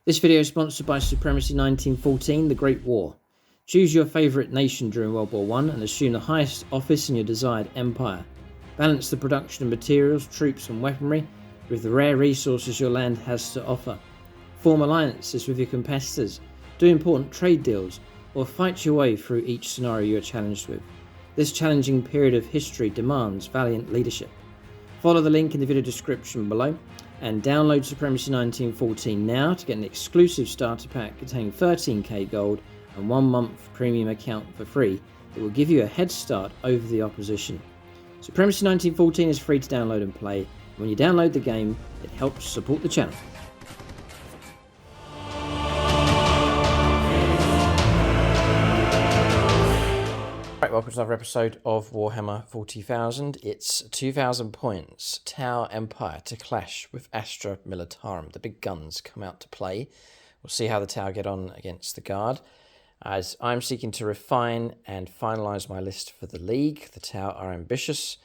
This video is sponsored by Supremacy 1914, The Great War. Choose your favourite nation during World War I and assume the highest office in your desired empire. Balance the production of materials, troops and weaponry with the rare resources your land has to offer. Form alliances with your competitors, do important trade deals, or fight your way through each scenario you are challenged with. This challenging period of history demands valiant leadership. Follow the link in the video description below and download Supremacy 1914 now to get an exclusive starter pack containing 13k gold and 1 month premium account for free that will give you a head start over the opposition. Supremacy 1914 is free to download and play. When you download the game, it helps support the channel. Right, welcome to another episode of Warhammer 40,000. It's 2,000 points, Tau Empire to clash with Astra Militarum. The big guns come out to play. We'll see how the Tau get on against the Guard. As I'm seeking to refine and finalise my list for the League, the Tau are ambitious.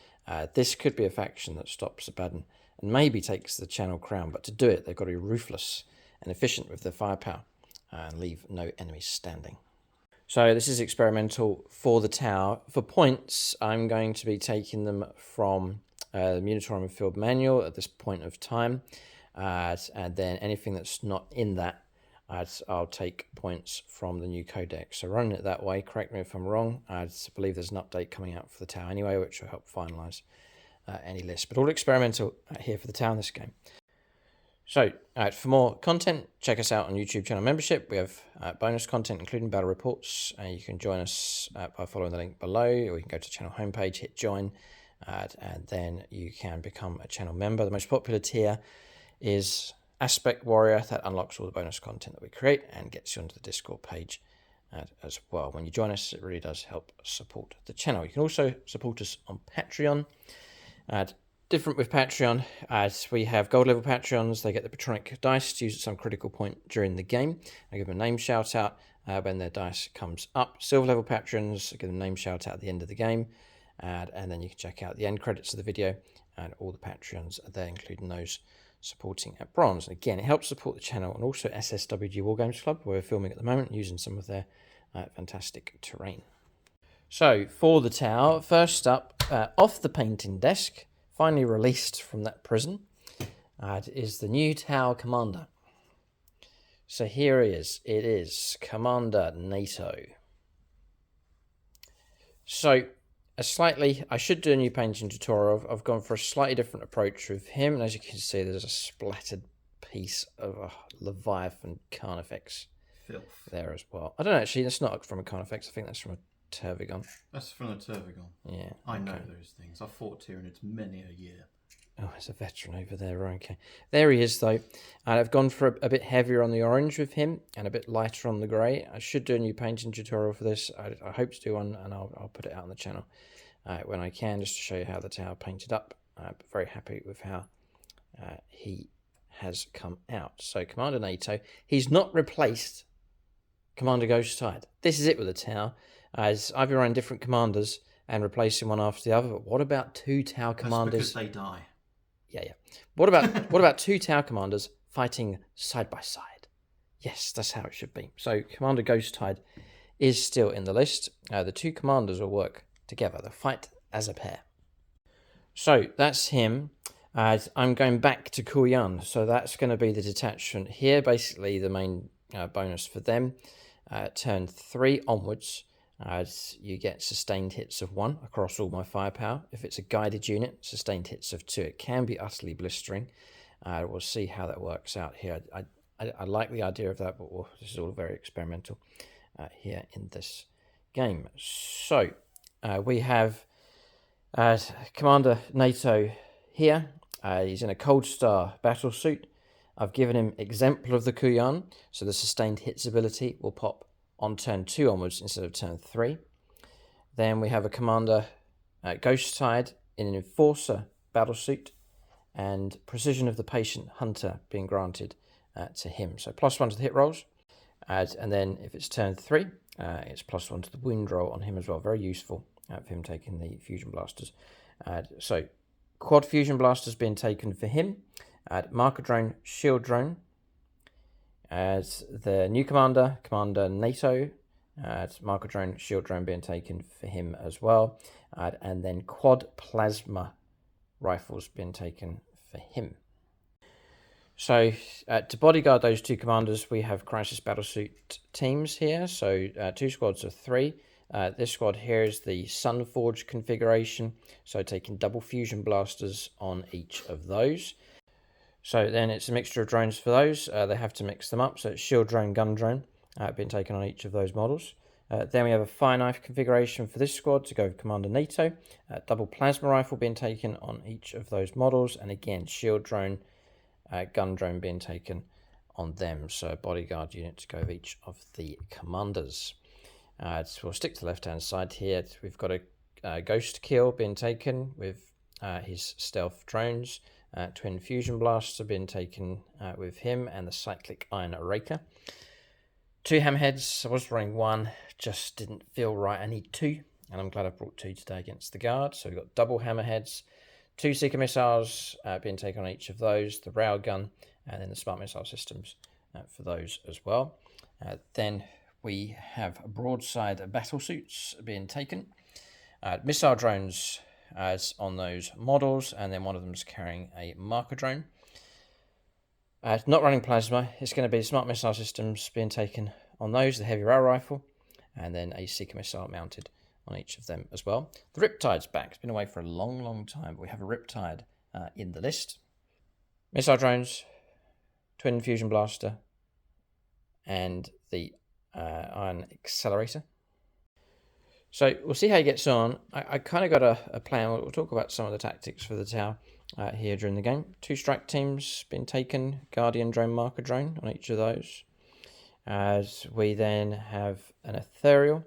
This could be a faction that stops Abaddon and maybe takes the Channel Crown, but to do it they've got to be ruthless and efficient with their firepower and leave no enemies standing. So this is experimental for the Tau. For points, I'm going to be taking them from the Munitorium Field Manual at this point of time. And then anything that's not in that, I'll take points from the new codex. So running it that way, correct me if I'm wrong. I believe there's an update coming out for the Tau anyway, which will help finalise any list. But all experimental here for the Tau in this game. So, for more content, check us out on YouTube channel membership. We have bonus content, including battle reports. You can join us by following the link below, or you can go to the channel homepage, hit join, and then you can become a channel member. The most popular tier is Aspect Warrior. That unlocks all the bonus content that we create and gets you onto the Discord page as well. When you join us, it really does help support the channel. You can also support us on Patreon. Different with Patreon, as we have gold level Patreons, they get the Patronic dice to use at some critical point during the game. I give them a name shout out when their dice comes up. Silver level Patrons, I give them a name shout out at the end of the game. And then you can check out the end credits of the video and all the Patreons are there, including those supporting at bronze. And again, it helps support the channel and also SSWG Wargames Club, where we're filming at the moment using some of their fantastic terrain. So for the Tau, first up, off the painting desk, finally released from that prison, is the new Tau Commander. So here he is. It is Commander NATO. So I should do a new painting tutorial. I've gone for a slightly different approach with him. And as you can see, there's a splattered piece of a Leviathan Carnifex filth there as well. I don't know, actually, that's not from a Carnifex. I think that's from a Tervigon. That's from a Tervigon. Yeah. I know those things. I've fought Tyranids many a year. Oh, there's a veteran over there. Okay. There he is, though. And I've gone for a bit heavier on the orange with him and a bit lighter on the grey. I should do a new painting tutorial for this. I hope to do one, and I'll put it out on the channel when I can, just to show you how the Tower painted up. But very happy with how he has come out. So, Commander NATO. He's not replaced Commander Ghosttide. This is it with the Tower. As I've been running different commanders and replacing one after the other, but what about two Tau commanders? That's because they die. Yeah. What about two Tau commanders fighting side by side? Yes, that's how it should be. So Commander Ghosttide is still in the list. The two commanders will work together. They'll fight as a pair. So that's him. I'm going back to KOYO. So that's going to be the detachment here. Basically, the main bonus for them. Turn 3 onwards. As you get sustained hits of 1 across all my firepower. If it's a guided unit, sustained hits of 2. It can be utterly blistering. We'll see how that works out here. I like the idea of that, but this is all very experimental here in this game. So we have Commander NATO here. He's in a Cold Star battle suit. I've given him Exemplar of the KOYO, so the sustained hits ability will pop on turn 2 onwards instead of turn 3. Then we have a Commander Ghosttide in an Enforcer battlesuit, and Precision of the Patient Hunter being granted to him. So +1 to the hit rolls, and then if it's turn 3, it's +1 to the wound roll on him as well. Very useful for him taking the Fusion Blasters. So quad Fusion Blasters being taken for him. Marker Drone, Shield Drone, As the new commander, Commander NATO, marker drone, shield drone being taken for him as well. And then quad plasma rifles being taken for him. So to bodyguard those two commanders, we have crisis battlesuit teams here. So 2 squads of 3. This squad here is the Sunforge configuration. So taking double fusion blasters on each of those. So then it's a mixture of drones for those. They have to mix them up. So it's shield drone, gun drone being taken on each of those models. Then we have a fire knife configuration for this squad to go with Commander NATO. Double plasma rifle being taken on each of those models. And again, shield drone, gun drone being taken on them. So a bodyguard unit to go with each of the commanders. So we'll stick to the left-hand side here. We've got a ghost kill being taken with his stealth drones. Twin fusion blasts have been taken with him and the cyclic iron raker. 2 hammerheads. I was running 1, just didn't feel right. I need 2, and I'm glad I brought 2 today against the guard. So we've got double hammerheads, 2 seeker missiles being taken on each of those, the railgun, and then the smart missile systems for those as well. Then we have broadside battle suits being taken, missile drones as on those models, and then one of them is carrying a marker drone. Not running plasma, it's going to be smart missile systems being taken on those, the heavy rail rifle, and then a seeker missile mounted on each of them as well. The Riptide's back. It's been away for a long time, but we have a Riptide in the list. Missile drones, twin fusion blaster, and the iron accelerator. So we'll see how he gets on. I kind of got a plan. We'll talk about some of the tactics for the Tau here during the game. 2 strike teams been taken, Guardian drone, marker drone on each of those. As we then have an ethereal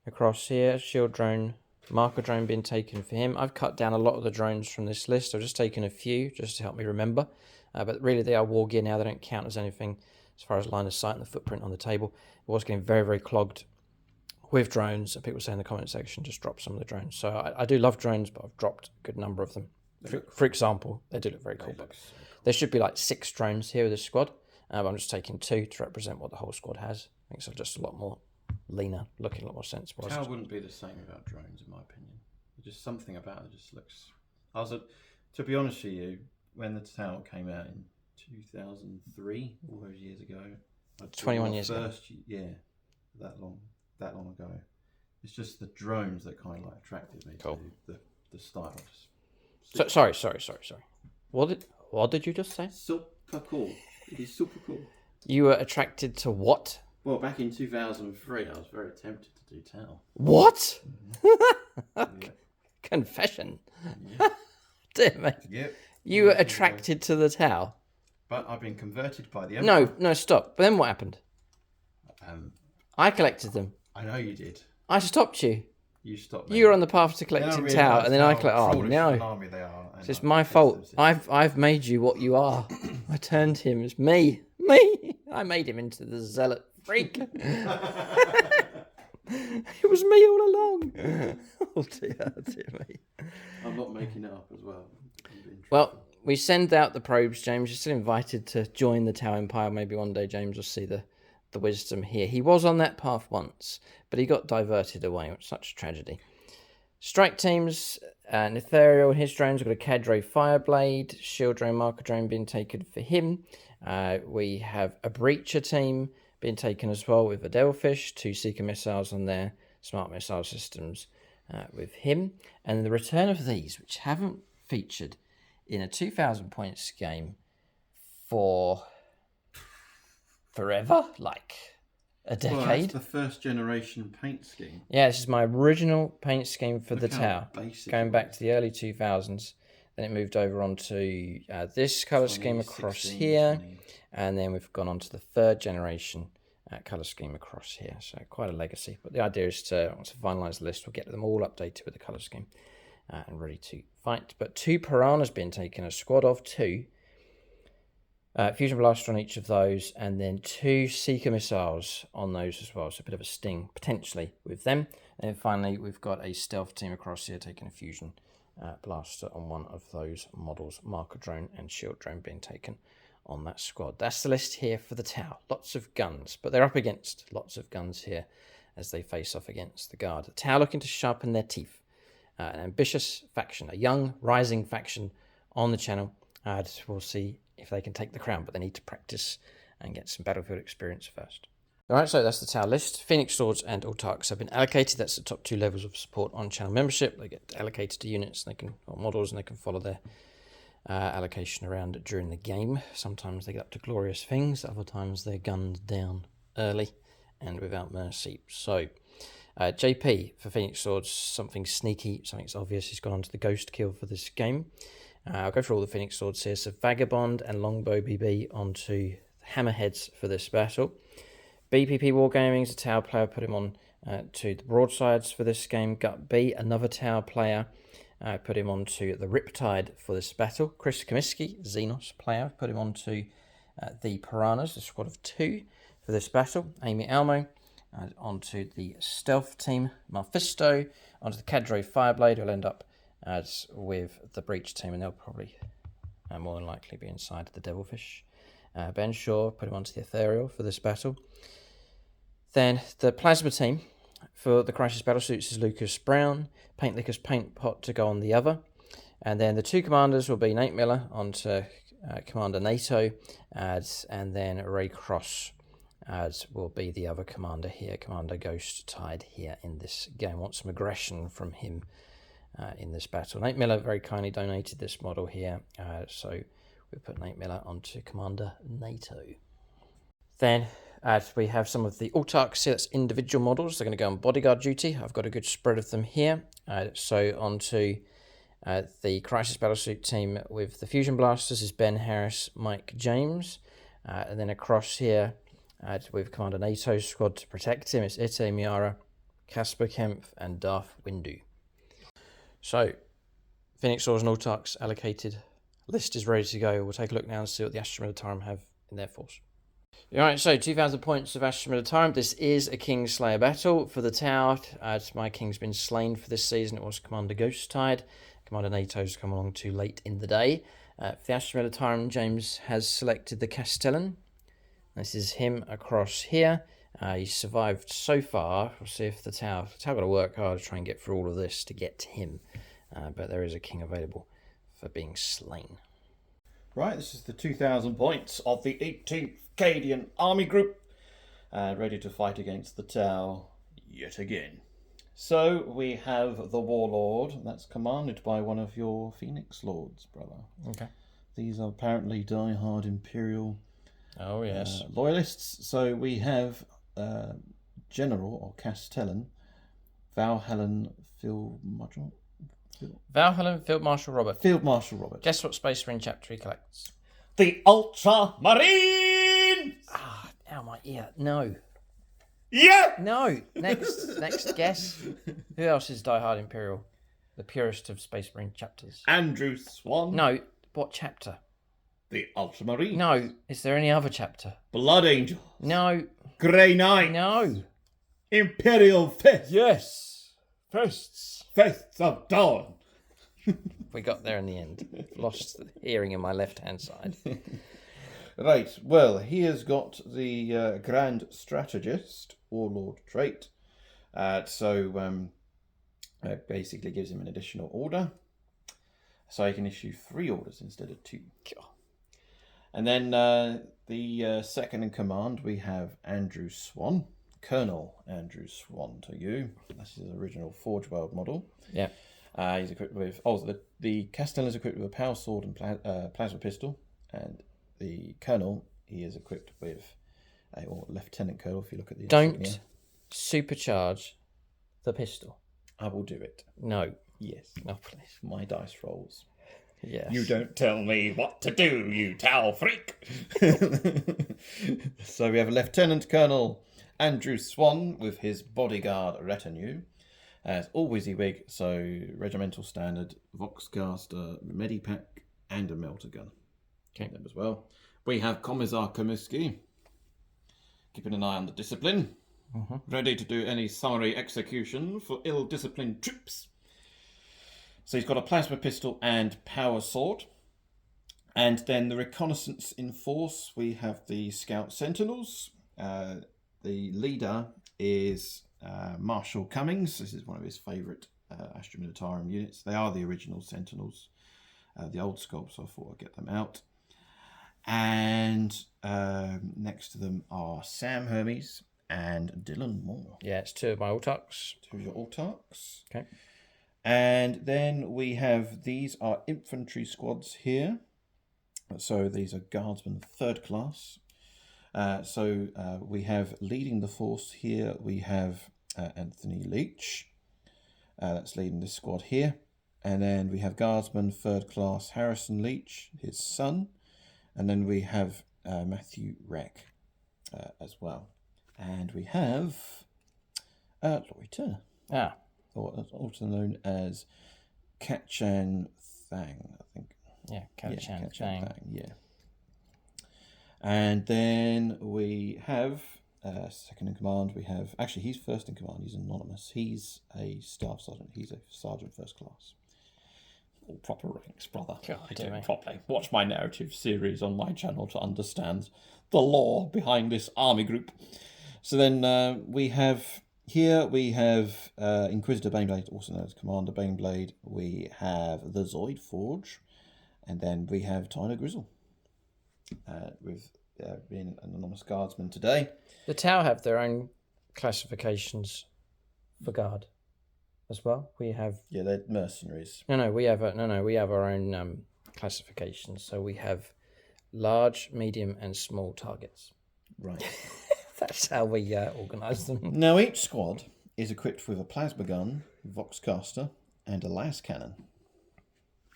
across here, shield drone, marker drone being taken for him. I've cut down a lot of the drones from this list. I've just taken a few just to help me remember. But really they are war gear now. They don't count as anything as far as line of sight and the footprint on the table. It was getting very clogged with drones, and people say in the comment section, just drop some of the drones. So I do love drones, but I've dropped a good number of them. For example, they do look very cool. But there should be like 6 drones here with this squad. But I'm just taking 2 to represent what the whole squad has. I think it's just a lot more leaner, looking a lot more sensible. Tau wouldn't be the same without drones, in my opinion. There's just something about it just looks... To be honest with you, when the Tau came out in 2003, all those years ago... 21 years ago. Yeah, that long ago. It's just the drones that kind of like attracted me to the style. Sorry. What did you just say? Super cool. It is super cool. You were attracted to what? Well, back in 2003, I was very tempted to do Tau. What? Yeah. Confession. Yeah. Dear me. Yep. You were attracted to the Tau. But I've been converted by the Emperor. No, stop. But then what happened? I collected them. I know you did. I stopped you. You stopped me. You were on the path to collecting Tau, and then I collected. Oh no! It's my fault. I've made you what you are. I turned him. It's me. I made him into the zealot freak. It was me all along. Oh dear me. I'm not making it up as well. Well, we send out the probes, James. You're still invited to join the Tau Empire. Maybe one day James will see the wisdom here. He was on that path once, but he got diverted away. It's such a tragedy. Strike teams, an ethereal, his drones. We've got a Cadre Fireblade, shield drone, marker drone being taken for him. We have a breacher team being taken as well with a Devilfish, 2 seeker missiles on their smart missile systems with him. And the return of these, which haven't featured in a 2,000 points game for forever, like a decade. Well, that's the first generation paint scheme. Yeah, this is my original paint scheme for the Tau, going back to the early 2000s. Then it moved over onto this colour scheme across here, 20. and then we've gone on to the 3rd generation colour scheme across here. So quite a legacy. But the idea is to, once we finalise the list, we'll get them all updated with the colour scheme and ready to fight. But 2 Piranhas being taken, a squad of 2. Fusion blaster on each of those, and then 2 seeker missiles on those as well. So a bit of a sting potentially with them. And then finally, we've got a stealth team across here taking a fusion blaster on one of those models, marker drone and shield drone being taken on that squad. That's the list here for the Tau. Lots of guns, but they're up against lots of guns here as they face off against the Guard. The Tau looking to sharpen their teeth. An ambitious faction, a young, rising faction on the channel. We'll see if they can take the crown, but they need to practice and get some battlefield experience first. Alright, so that's the Tau list. Phoenix Swords and Autarchs have been allocated. That's the top 2 levels of support on channel membership. They get allocated to units, and they can, or models, and they can follow their allocation around during the game. Sometimes they get up to glorious things, other times they're gunned down early and without mercy. So, JP for Phoenix Swords, something sneaky, something's obvious. He's gone on to the Ghost Kill for this game. I'll go for all the Phoenix Swords here. So, Vagabond and Longbow BB onto Hammerheads for this battle. BPP Wargaming's a Tau player, put him on to the Broadsides for this game. Gut B, another Tau player, put him on to the Riptide for this battle. Chris Comiskey, Xenos player, put him on to the Piranhas, the squad of 2 for this battle. Amy Almo onto the Stealth team. Mephisto onto the Cadre Fireblade, who'll end up as with the Breach team, and they'll probably more than likely be inside the Devilfish. Ben Shaw, put him onto the Ethereal for this battle. Then the Plasma team for the Crisis Battlesuits is Lucas Brown, Paint Licker's Paint Pot to go on the other. And then the 2 commanders will be Nate Miller onto Commander NATO, and then Ray Cross will be the other commander here, Commander Ghost Tide here in this game. Want some aggression from him in this battle. Nate Miller very kindly donated this model here, so we put Nate Miller onto Commander NATO. Then we have some of the Autarchs here, that's individual models. They're going to go on bodyguard duty. I've got a good spread of them here. So onto the Crisis Battlesuit team with the Fusion Blasters is Ben Harris, Mike James. And then across here with Commander NATO's squad to protect him, it's Ite Miara, Casper Kempf, and Darth Windu. So, Phoenix Swords and Autarchs allocated. List is ready to go. We'll take a look now and see what the Astra Militarum have in their force. Alright, so 2,000 points of Astra Militarum. This is a Kingslayer battle for the Tau. My King's been slain for this season. It was Commander Ghost Tide. Commander NATO's come along too late in the day. For the Astra Militarum, James has selected the Castellan. This is him across here. He's survived so far. We'll see if the Tau got to work hard to try and get through all of this to get to him. But there is a King available for being slain. Right, this is the 2,000 points of the 18th Cadian Army Group, ready to fight against the Tau yet again. So we have the Warlord, that's commanded by one of your Phoenix Lords, brother. Okay. These are apparently die-hard Imperial loyalists. So we have General, or Castellan, Valhallan Field Marshal Robert. Field Marshal Robert. Guess what Space Marine chapter he collects? The Ultramarines! Ah, ow, my ear. No. Yeah! No. Next guess. Who else is Die Hard Imperial? The purest of Space Marine chapters. Andrew Swan. No. What chapter? The Ultramarines. No. Is there any other chapter? Blood Angels. No. Grey Knight. No. Imperial Fist. Yes. Fists. Fists of Dawn. We got there in the end. Lost the hearing in my left-hand side. Right, well, he has got the Grand Strategist, Warlord trait. So it basically gives him an additional order. So he can issue 3 orders instead of 2. And then the second in command, we have Andrew Swan. Colonel Andrew Swan to you. That's his original Forge World model. Yeah. He's equipped with... the Castellan is equipped with a power sword and plasma pistol. And the Colonel, he is equipped with... or Lieutenant Colonel, if you look at the... Don't supercharge the pistol. I will do it. No. Yes. No, please. My dice rolls. Yes. You don't tell me what to do, you Tau freak! So we have a Lieutenant Colonel Andrew Swan with his bodyguard retinue. As all WYSIWYG, so regimental standard, Voxcaster, Medipack, and a melter gun. Okay. Them as well. We have Commissar Comiskey, keeping an eye on the discipline, ready to do any summary execution for ill-disciplined troops. So he's got a plasma pistol and power sword. And then the reconnaissance in force, we have the Scout Sentinels. The leader is Marshal Cummings. This is one of his favourite Astra Militarum units. They are the original Sentinels, the old sculpts, so I thought I'd get them out. And next to them are Sam Hermes and Dylan Moore. Yeah, it's 2 of my Autarchs. 2 of your Autarchs. Okay. And then we have, these are infantry squads here. So these are Guardsmen 3rd class. We have leading the force here, we have Anthony Leach. That's leading this squad here. And then we have Guardsman 3rd class Harrison Leach, his son. And then we have Matthew Reck as well. And we have Laurie Turner. Also known as Kachan Thang, I think. Yeah, Kachan Thang. Yeah. And then we have second in command. We have, actually, he's first in command. He's anonymous. He's a staff sergeant. He's a sergeant 1st class. All proper ranks, brother. I do properly. Watch my narrative series on my channel to understand the lore behind this army group. So then we have Inquisitor Baneblade, also known as Commander Baneblade. We have the Zoid Forge, and then we have Tyler Grizzle, with being an anonymous guardsman today. The Tau have their own classifications for guard as well. We have they're mercenaries. we have our own classifications. So we have large, medium, and small targets. Right. That's how we organise them. Now each squad is equipped with a plasma gun, Voxcaster, and a las cannon.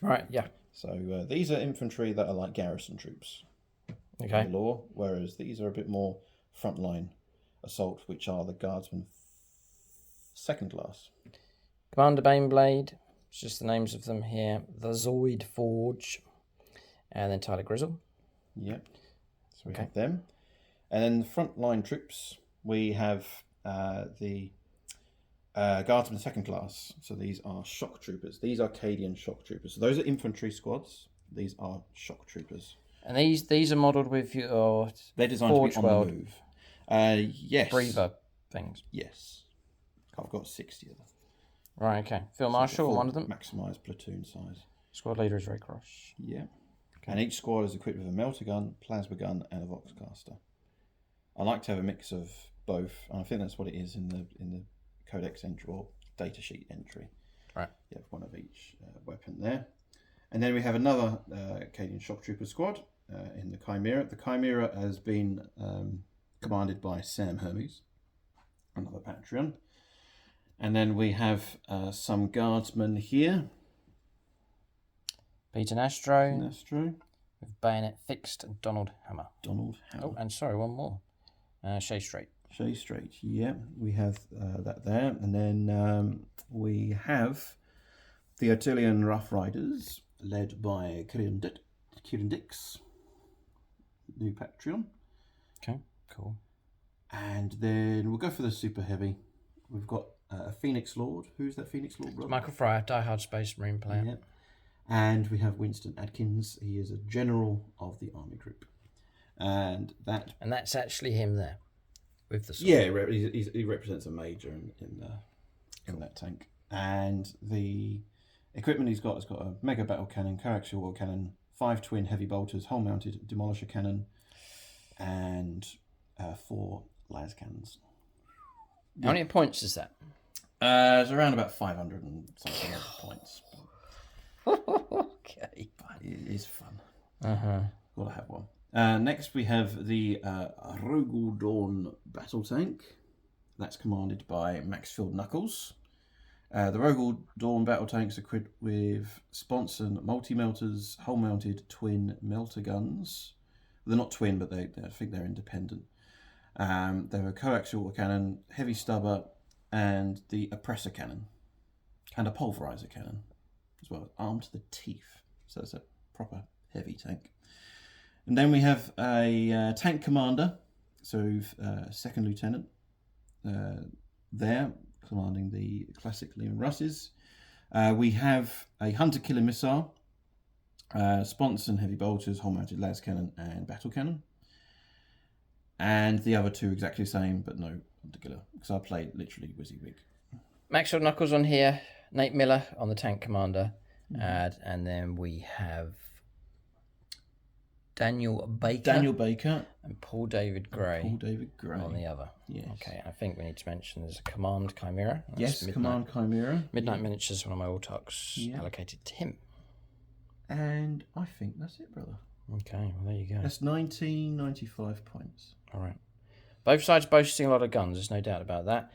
Right. Yeah. So these are infantry that are like garrison troops. Okay. Law, whereas these are a bit more frontline assault, which are the Guardsmen 2nd class. Commander Baneblade, it's just the names of them here. The Zoid Forge, and then Tyler Grizzle. Yep. So we have them. And then the frontline troops, we have the Guardsmen 2nd class. So these are shock troopers. These are Cadian shock troopers. So those are infantry squads. These are shock troopers. And these are modelled with your They're designed Forge to be on the move. Yes. Breather things. Yes. I've got 60 of them. Right, okay. Field Marshal, one of them. Maximised platoon size. Squad leader is Ray Cross. Yeah. Okay. And each squad is equipped with a melter gun, plasma gun, and a Voxcaster. I like to have a mix of both, and I think that's what it is in the codex entry or datasheet entry. Right. You have one of each weapon there. And then we have another Cadian Shock Trooper squad in the Chimera. The Chimera has been commanded by Sam Hermes, another Patreon. And then we have some guardsmen here. Peter Nastro. Nastro. With Bayonet Fixed and Donald Hammer. Donald Hammer. Oh, and sorry, one more. Shay Straight. Shay Straight, yeah. We have that there. And then we have the Artillean Rough Riders, led by Kieran Dix, new Patreon. Okay, cool. And then we'll go for the super heavy. We've got a Phoenix Lord. Who's that Phoenix Lord, brother? Michael Fryer, diehard Space Marine player. Yeah. And we have Winston Adkins. He is a general of the army group. And that's actually him there with the sword. Yeah, he represents a major in that tank. And the equipment he's got has got a mega battle cannon, coaxial water cannon, 5 twin heavy bolters, hull mounted demolisher cannon, and 4 las cannons. How many points is that? It's around about 500 and something points. Okay. But it is fun. Uh-huh. Gotta have one. Next we have the Rogel Dawn battle tank. That's commanded by Maxfield Knuckles. The Rogel Dawn battle tanks are equipped with sponson multi-melters, hull-mounted twin melter guns. They're not twin, but I think they're independent. They have a coaxial water cannon, heavy stubber, and the oppressor cannon, and a pulverizer cannon as well, armed to the teeth. So it's a proper heavy tank. And then we have a tank commander, so second lieutenant there, commanding the classic Liam Russes. We have a hunter killer missile, Sponson, heavy bolters, hole-mounted las cannon, and battle cannon. And the other two exactly the same, but no particular, because I played literally WYSIWYG. Maxwell Knuckles on here, Nate Miller on the tank commander, and then we have Daniel Baker and Paul David Gray on the other. Yes. Okay, I think we need to mention there's a Command Chimera. That's Command Chimera. Midnight Miniatures, one of my all-talks allocated to him. And I think that's it, brother. Okay, well, there you go. That's 1995 points. All right. Both sides boasting a lot of guns, there's no doubt about that.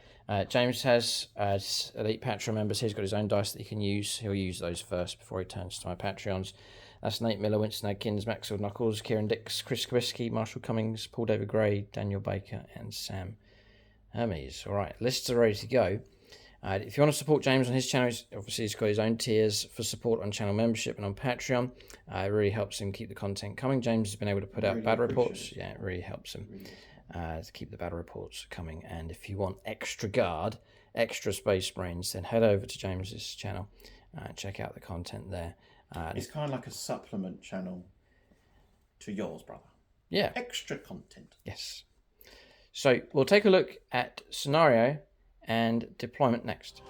James has, as Elite Patreon members, he's got his own dice that he can use. He'll use those first before he turns to my Patreons. That's Nate Miller, Winston Adkins, Maxwell Knuckles, Kieran Dix, Chris Kabisky, Marshall Cummings, Paul David Gray, Daniel Baker, and Sam Hermes. All right, lists are ready to go. If you want to support James on his channel, obviously he's got his own tiers for support on channel membership and on Patreon. It really helps him keep the content coming. James has been able to put out battle reports. Yeah, it really helps him to keep the battle reports coming. And if you want extra guard, extra Space Marines, then head over to James's channel and check out the content there. It's kind of like a supplement channel to yours, brother. Yeah. Extra content. Yes. So we'll take a look at scenario and deployment next.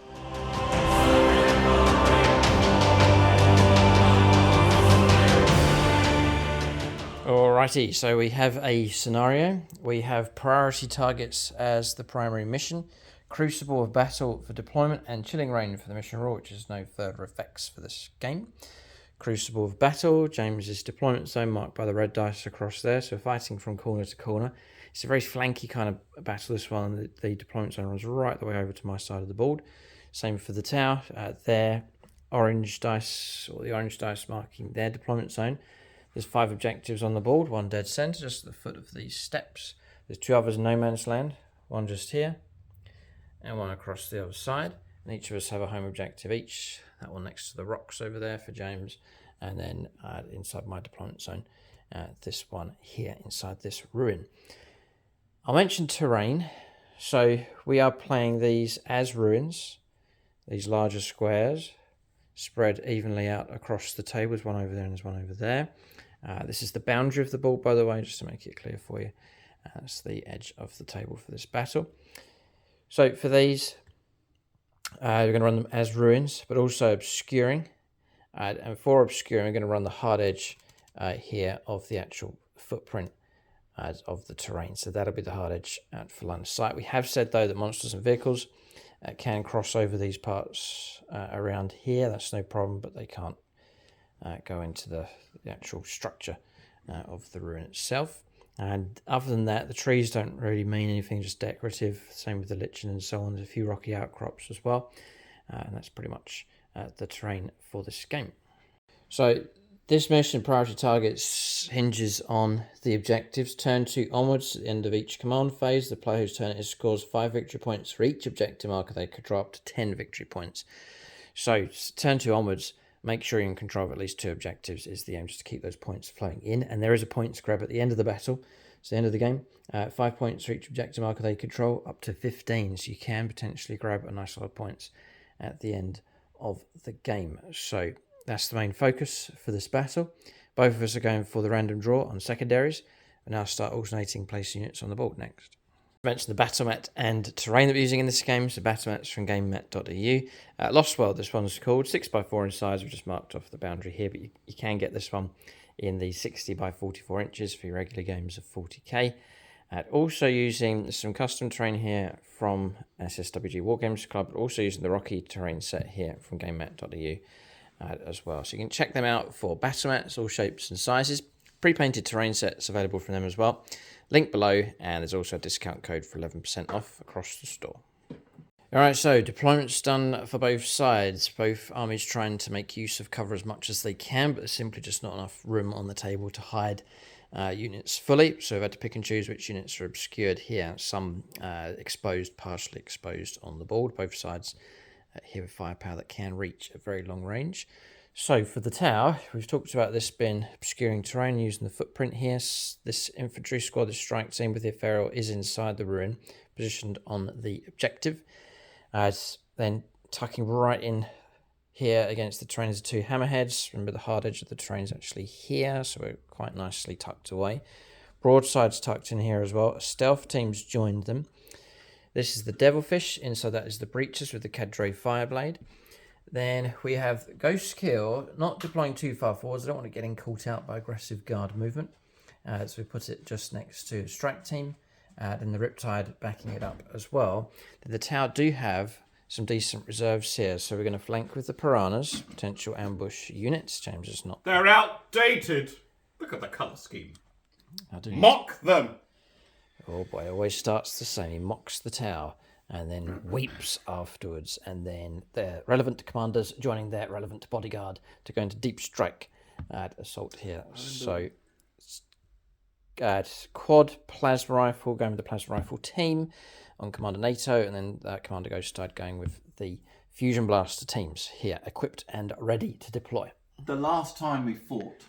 Alrighty, so we have a scenario. We have priority targets as the primary mission, Crucible of Battle for deployment, and Chilling Rain for the mission rule, which is no further effects for this game. Crucible of Battle, James's deployment zone marked by the red dice across there, so fighting from corner to corner. It's a very flanky kind of battle, this one. The deployment zone runs right the way over to my side of the board. Same for the tower. Their orange dice, or the orange dice marking their deployment zone. There's 5 objectives on the board, one dead center, just at the foot of these steps. There's 2 others in no man's land, one just here, and one across the other side. And each of us have a home objective each. That one next to the rocks over there for James, and then inside my deployment zone, this one here inside this ruin. I'll mention terrain. So we are playing these as ruins, these larger squares spread evenly out across the table. There's one over there and there's one over there. This is the boundary of the board, by the way, just to make it clear for you. That's the edge of the table for this battle. So for these, we're going to run them as ruins, but also obscuring. And for obscuring, we're going to run the hard edge here of the actual footprint of the terrain. So that'll be the hard edge for line of sight. We have said, though, that monsters and vehicles can cross over these parts around here. That's no problem, but they can't go into the actual structure of the ruin itself. And other than that, the trees don't really mean anything, just decorative. Same with the lichen and so on. There's a few rocky outcrops as well. And that's pretty much the terrain for this game. So this mission, priority targets, hinges on the objectives. Turn 2 onwards, at the end of each command phase, the player whose turn it is scores 5 victory points for each objective marker. They could draw up to 10 victory points. So turn 2 onwards, make sure you're in control of at least 2 objectives is the aim, just to keep those points flowing in. And there is a points grab at the end of the battle. It's the end of the game. 5 points for each objective marker they control, up to 15. So you can potentially grab a nice lot of points at the end of the game. So that's the main focus for this battle. Both of us are going for the random draw on secondaries. We'll now start alternating place units on the board next. I mentioned the battle mat and terrain that we're using in this game. So battle mats from gamemat.eu. Lost World, this one's called 6x4 in size. We've just marked off the boundary here, but you can get this one in the 60 by 44 inches for your regular games of 40k. Also using some custom terrain here from SSWG Wargames Club, but also using the Rocky terrain set here from gamemat.eu as well. So you can check them out for battle mats, all shapes and sizes. Pre-painted terrain sets available from them as well. Link below, and there's also a discount code for 11% off across the store. Alright, so deployment's done for both sides. Both armies trying to make use of cover as much as they can, but there's simply just not enough room on the table to hide units fully. So we've had to pick and choose which units are obscured here. Some exposed, partially exposed on the board. Both sides here with firepower that can reach a very long range. So for the tower, we've talked about this being obscuring terrain using the footprint here. This infantry squad, the strike team with the Ephero, is inside the ruin, positioned on the objective. Then tucking right in here against the terrain is 2 hammerheads. Remember, the hard edge of the terrain is actually here, so we're quite nicely tucked away. Broadside's tucked in here as well. Stealth team's joined them. This is the Devilfish. Inside that is the Breaches with the Cadre Fireblade. Then we have Ghost Kill, not deploying too far forwards. I don't want it getting caught out by aggressive guard movement. So we put it just next to Strike Team. Then the Riptide backing it up as well. The Tau do have some decent reserves here. So we're going to flank with the Piranhas, potential ambush units. James is not... They're outdated. Look at the colour scheme. I do. Mock them. Oh boy, always starts the same. He mocks the Tau and then weeps afterwards. And then their relevant commanders joining their relevant bodyguard to go into deep strike at assault here. So quad plasma rifle going with the plasma rifle team on Commander NATO, and then Commander Ghostide going with the fusion blaster teams here, equipped and ready to deploy. The last time we fought,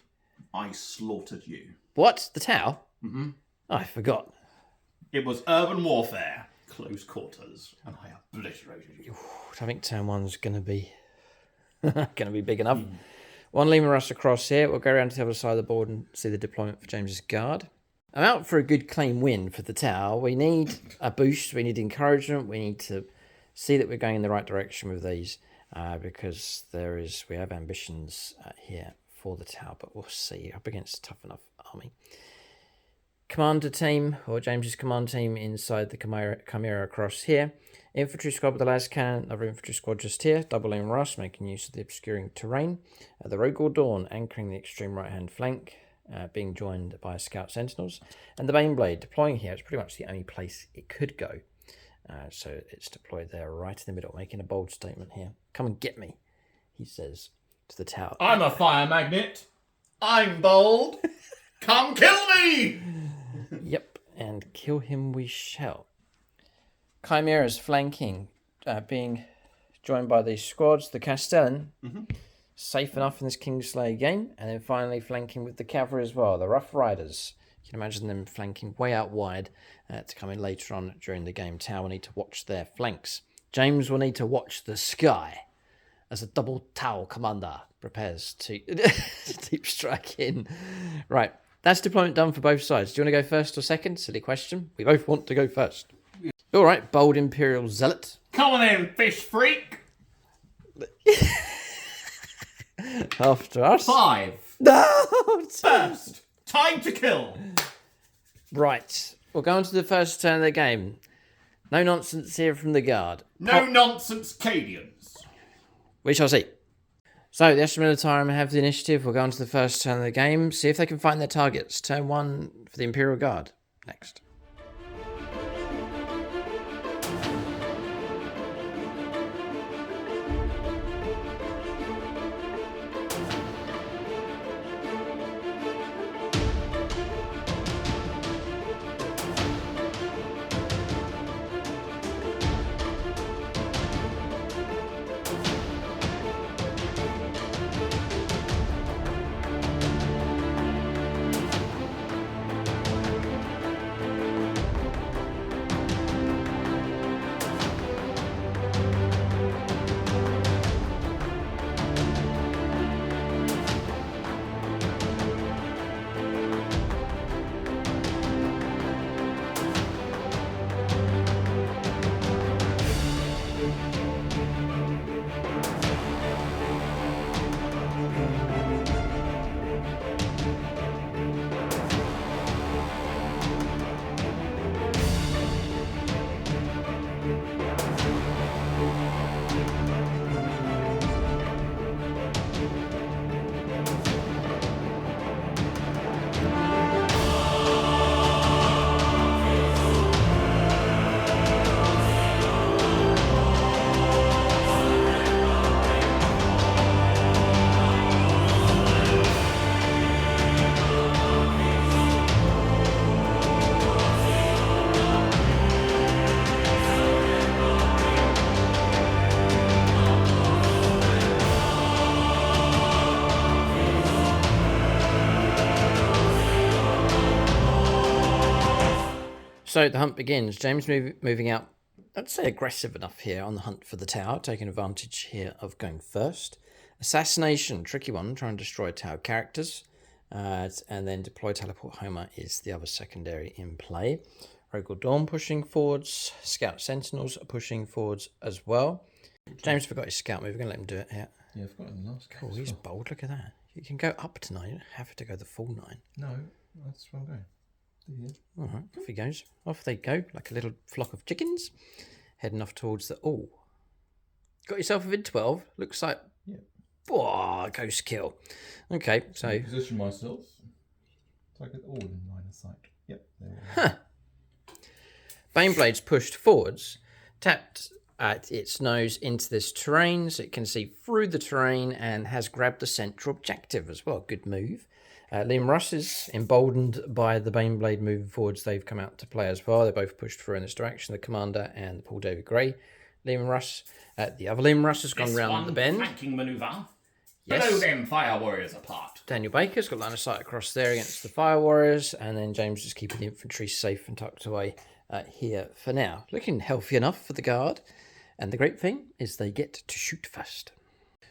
I slaughtered you. What? The Tau? Mm-hmm. Oh, I forgot. It was urban warfare, close quarters, and I obliterated you. I think turn one's going to be big enough. One Lima Russ across here. We'll go around to the other side of the board and see the deployment for James's guard. I'm out for a good clean win for the Tau. We need a boost. We need encouragement. We need to see that we're going in the right direction with these because we have ambitions here for the Tau, but we'll see. Up against a tough enough army. Commander team, or James's command team inside the Chimera across here. Infantry squad with the las cannon, another infantry squad just here. Double aim Russ, making use of the obscuring terrain. The Rogue Dawn anchoring the extreme right-hand flank, being joined by Scout Sentinels. And the Baneblade deploying here. It's pretty much the only place it could go. So it's deployed there right in the middle, making a bold statement here. Come and get me, he says to the Tower. I'm a fire magnet. I'm bold. Come kill me! Yep, and kill him we shall. Chimera's flanking, being joined by these squads. The Castellan, safe enough in this Kingslayer game. And then finally flanking with the Cavalry as well. The Rough Riders. You can imagine them flanking way out wide to come in later on during the game. Tau will need to watch their flanks. James will need to watch the sky as a double Tau commander prepares to deep strike in. Right. That's deployment done for both sides. Do you want to go first or second? Silly question. We both want to go first. Yeah. All right, bold Imperial Zealot. Come on in, fish freak. After us. 5. No! First. Time to kill. Right. We'll go on to the first turn of the game. No nonsense here from the guard. No nonsense, Cadians. We shall see. So, the Astra Militarum have the initiative. We'll go on to the first turn of the game. See if they can find their targets. Turn 1 for the Imperial Guard. Next. So the hunt begins. James moving out I'd say aggressive enough here on the hunt for the tower, taking advantage here of going first. Assassination, tricky one, trying to destroy tower characters. And then deploy teleport Homer is the other secondary in play. Rogal Dawn pushing forwards. Scout Sentinels are pushing forwards as well. James forgot his scout move. We're going to let him do it here. Yeah, I've got it in the last game. Cool, he's bold. Look at that. You can go up to 9. You don't have to go the full 9. No, that's where I'm going. Yeah. All right, off he goes. Off they go, like a little flock of chickens. Heading off towards the... Oh. Got yourself within 12. Looks like... Yeah. Oh, ghost kill. Okay, so... Position myself. So I get all in line of sight. Yep. There we go. Baneblade's pushed forwards, tapped at its nose into this terrain, so it can see through the terrain and has grabbed the central objective as well. Good move. Liam Russ is emboldened by the Baneblade moving forwards. They've come out to play as well. They're both pushed through in this direction, the Commander and the Paul David Gray. Liam Russ, the other Liam Russ has gone round the bend. Flanking manoeuvre. Yes. Blow them fire warriors apart. Daniel Baker's got line of sight across there against the Fire Warriors, and then James is keeping the infantry safe and tucked away here for now. Looking healthy enough for the guard, and the great thing is they get to shoot first.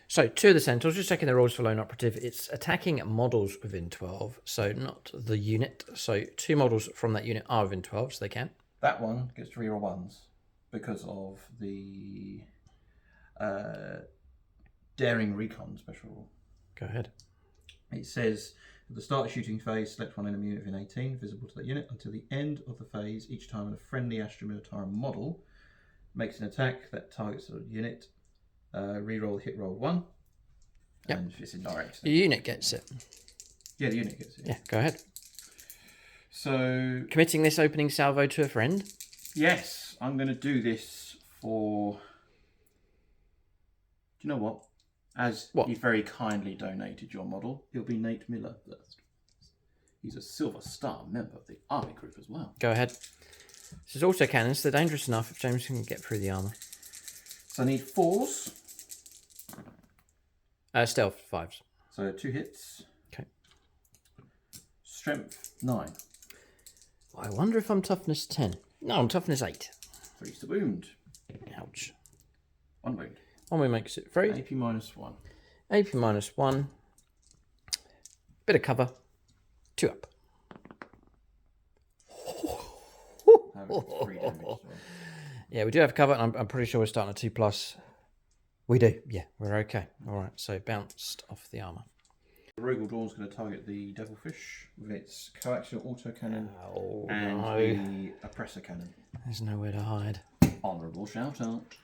So, 2 of the Sentinels, just checking the rules for Lone Operative. It's attacking models within 12, so not the unit. So, 2 models from that unit are within 12, so they can. That one gets to reroll 1s because of the Daring Recon special rule. Go ahead. It says, at the start of shooting phase, select one enemy unit within 18, visible to that unit, until the end of the phase. Each time a friendly Astra Militarum model makes an attack that targets a unit, reroll the hit roll 1. Yep. And if it's indirect. The unit gets it. Yeah, the unit gets it. Yeah, go ahead. So... Committing this opening salvo to a friend? Yes, I'm going to do for... Do you know what? As he very kindly donated your model, it'll be Nate Miller first. He's a Silver Star member of the Army Group as well. Go ahead. This is also cannons. They're dangerous enough if James can get through the armour. So I need 4s. Stealth 5s. So 2 hits. Okay. Strength 9. I wonder if I'm toughness 10. No, I'm toughness 8. 3's the wound. Ouch. 1 wound. 1 wound makes it 3. AP -1. AP -1. Bit of cover. 2 up. 3 damage. So. Yeah, we do have cover, and I'm pretty sure we're starting at 2+. We do. Yeah, we're okay. All right, so bounced off the armour. The Rogal Dawn's going to target the Devilfish with its coaxial autocannon and the oppressor cannon. There's nowhere to hide. Honourable shout out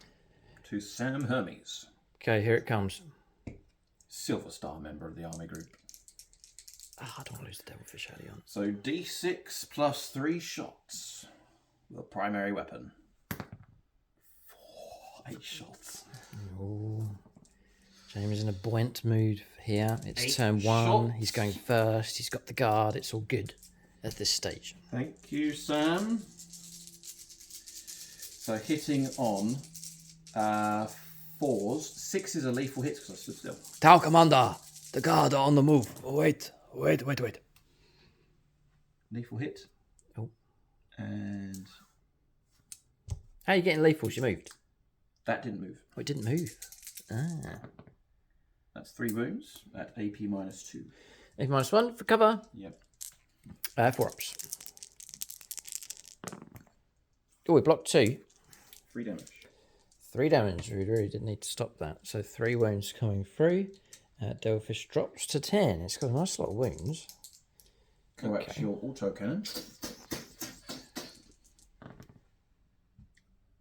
to Sam Hermes. Okay, here it comes. Silver Star member of the Army Group. I don't want to lose the Devilfish early on. So D6 plus 3 shots. The primary weapon. 8 shots. Oh. James is in a buoyant mood here. It's 8 turn 1. shots. He's going first. He's got the guard. It's all good at this stage. Thank you, Sam. So hitting on 4s. 6 is a lethal hit because I stood still. Tower Commander, the guard are on the move. Oh, wait. Lethal hit. Oh. And How are you getting lethals? You moved. that didn't move. Oh, it didn't move. Ah. That's 3 wounds at AP -2. AP -1 for cover. Yep. 4 ups. Oh, we blocked 2. 3 damage. 3 damage. We really did need to stop that. So 3 wounds coming through. Devilfish drops to 10. It's got a nice lot of wounds. Coaxial autocannon.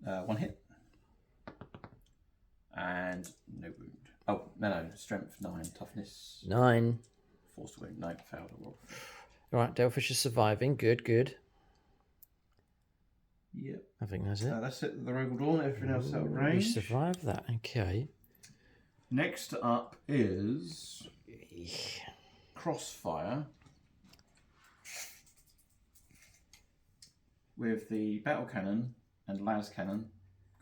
1 hit. And no wound. Oh, no. Strength 9. Toughness 9. Forced wound. No, failed a roll. Alright, Devilfish is surviving. Good. Yep. I think that's it. That's it. The Rogal Dawn. Everything else out of We range. survived that. Okay. Next up is Crossfire with the battle cannon and las cannon.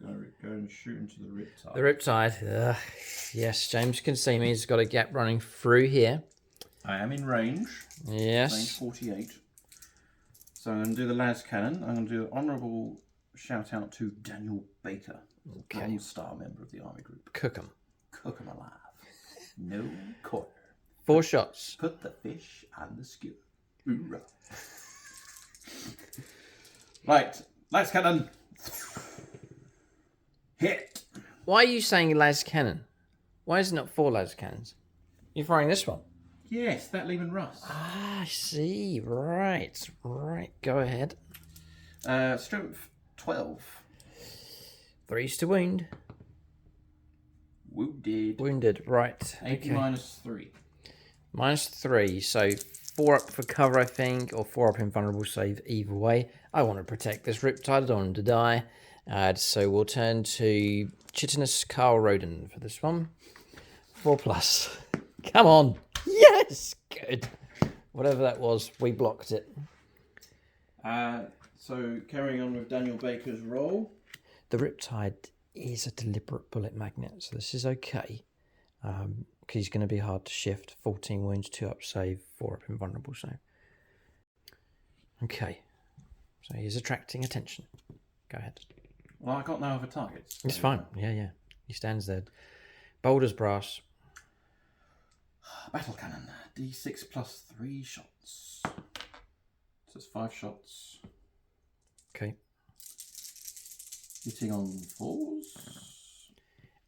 Going to go and shoot into the Riptide. The Riptide. Yes, James can see me. He's got a gap running through here. I am in range. Yes. Range 48. So I'm going to do the las cannon. I'm going to do honourable shout out to Daniel Baker, Okay. One-star member of the Army Group. Cook 'em. Cook 'em alive. No quarter. 4 shots. Put the fish on the skewer. Hoorah. Right, lights cannon. Hit. Why are you saying las cannon? Why is it not 4 las cannons? You're firing this one. Yes, that Lehman Russ. Ah, I see. Right. Go ahead. Strength 12. 3's to wound. Wounded. Wounded. Right. 80 Okay. minus 3. -3. So 4 up for cover, I think, or 4 up invulnerable save. Either way, I want to protect this Riptide. I don't want him to die. So we'll turn to Chitinous Carl Roden for this one. 4+. Come on. Yes. Good. Whatever that was, we blocked it. So carrying on with Daniel Baker's roll. The Riptide is a deliberate bullet magnet, so this is okay. Because he's going to be hard to shift. 14 wounds, 2 up save, 4 up invulnerable save. Okay. So he's attracting attention. Go ahead. Well, I got no other targets. It's fine. Yeah. He stands there. Boulder's brass. Battle cannon. D6 plus 3 shots. So it's 5 shots. Okay. Hitting on 4s.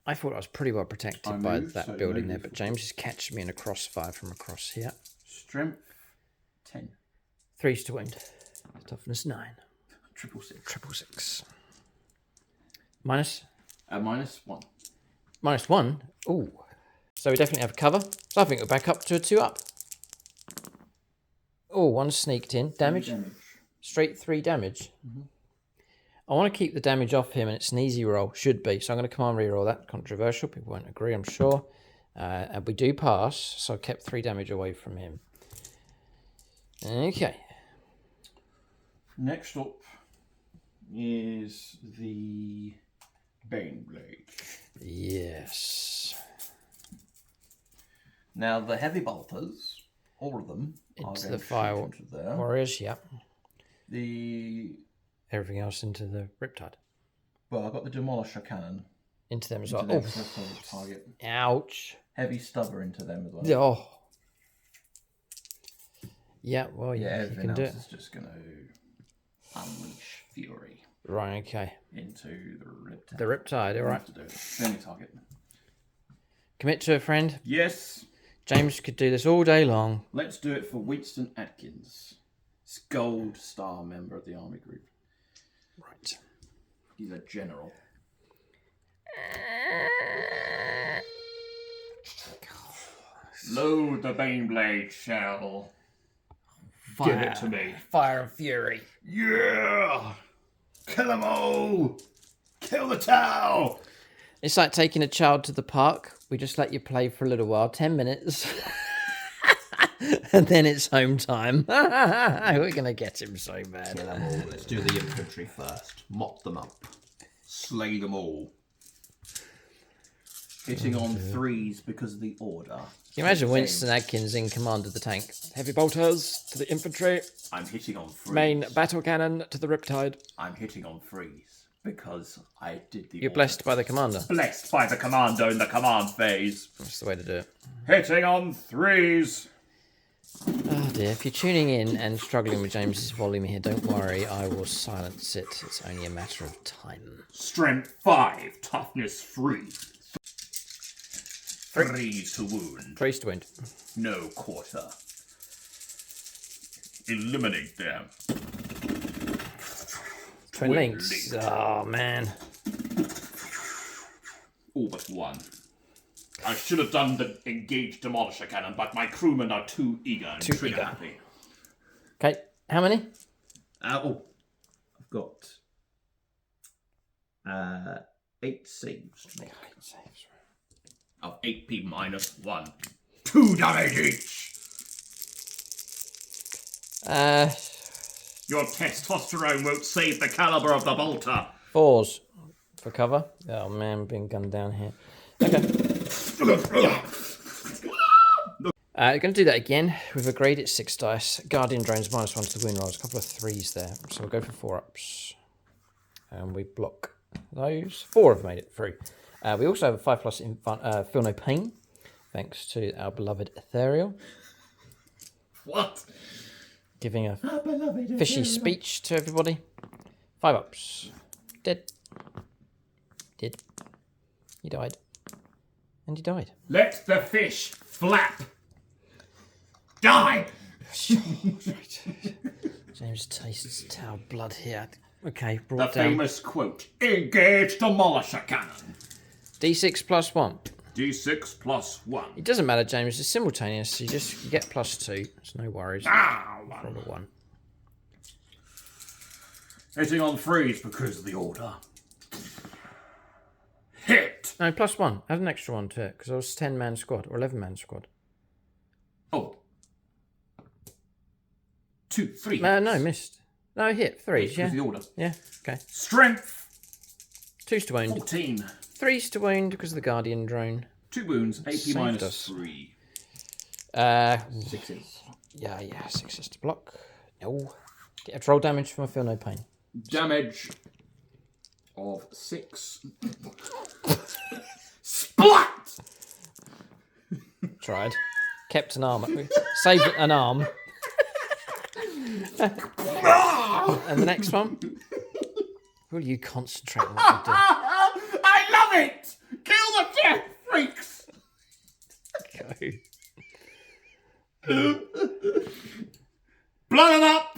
I thought I was pretty well protected by moved, that so building maybe there, but James has catched me in a crossfire from across here. Strength 10. 3's to wound. Toughness 9. 666. Minus? Minus 1. -1? Ooh. So we definitely have cover. So I think we're back up to a 2 up. Oh, 1 sneaked in. Damage? Straight 3 damage. I want to keep the damage off him, and it's an easy roll. Should be. So I'm going to command reroll that. Controversial. People won't agree, I'm sure. And we do pass, so I kept 3 damage away from him. Okay. Next up is the Baneblade. Yes. Now the heavy bolters, all of them, Into are the going to fire shoot into there. warriors, yep. Everything else into the Riptide. Well, I've got the demolisher cannon. Into them as Into well. them, Oh, that's the target. ouch. Heavy stubber into them as well. Oh. Yeah, well, you Everything can do else it. is just going to unleash fury Right, okay. into the Riptide. The Riptide, all right. To do it. Any target. Commit to a friend. Yes. James could do this all day long. Let's do it for Winston Atkins. He's Gold Star member of the Army Group. Right. He's a general. Load the Baneblade shell. Give it to me. Fire and fury. Yeah! Kill them all! Kill the Tau! It's like taking a child to the park. We just let you play for a little while, 10 minutes. And then it's home time. We're going to get him so bad. Kill them all. Let's do the infantry first. Mop them up. Slay them all. Hitting on 3s because of the order. Can you imagine Winston Adkins in command of the tank? Heavy bolters to the infantry. I'm hitting on 3s. Main battle cannon to the Riptide. I'm hitting on 3s because I did the You're order. blessed by the commander. Blessed by the commando in the command phase. That's the way to do it. Hitting on 3s. Oh dear, if you're tuning in and struggling with James's volume here, don't worry, I will silence it. It's only a matter of time. Strength 5. Toughness 3. 3s to wound. 3's to wound. No quarter. Eliminate them. Twin links. Oh man. All but 1. I should have done the engaged demolisher cannon, but my crewmen are too eager and trigger happy. Okay, how many? I've got 8 saves to make. Of 8p minus 1. 2 damage each! Your testosterone won't save the caliber of the bolter. 4s for cover. Oh man, being gunned down here. Okay. Going to do that again with a grade. It's 6 dice. Guardian drones -1 to the wound rolls. A couple of 3s there. So we'll go for 4 ups. And we block those. 4 have made it through. We also have a 5+ Feel No Pain, thanks to our beloved Ethereal. What? Giving a fishy speech to everybody. 5 ups. Dead. Did. He died. And he died. Let the fish flap. Die! James tastes Tau blood here. Okay, The brought down. famous quote. Engage Demolisher Cannon. D6 +1. D6 +1. It doesn't matter, James. It's simultaneous. You get +2. It's no worries. Ah, Roll a 1. Hitting on 3s because of the order. Hit. No, +1. Add an extra 1 to it, because I was 10-man squad, or 11-man squad. Oh. 2, 3. No, missed. No, hit. 3s, Because yeah. of the order. Yeah, okay. Strength. 2's to wound. 14. 3's to wound because of the Guardian drone. 2 wounds. AP Saved us. -3. 6s. Yeah, 6's to block. No. Get a roll damage from a Feel No Pain. Damage of 6. Splat! Tried. Kept an arm. Saved an arm. And the next one? Will you concentrate on what you do? I love it! Kill the death freaks! Go. Blow them up!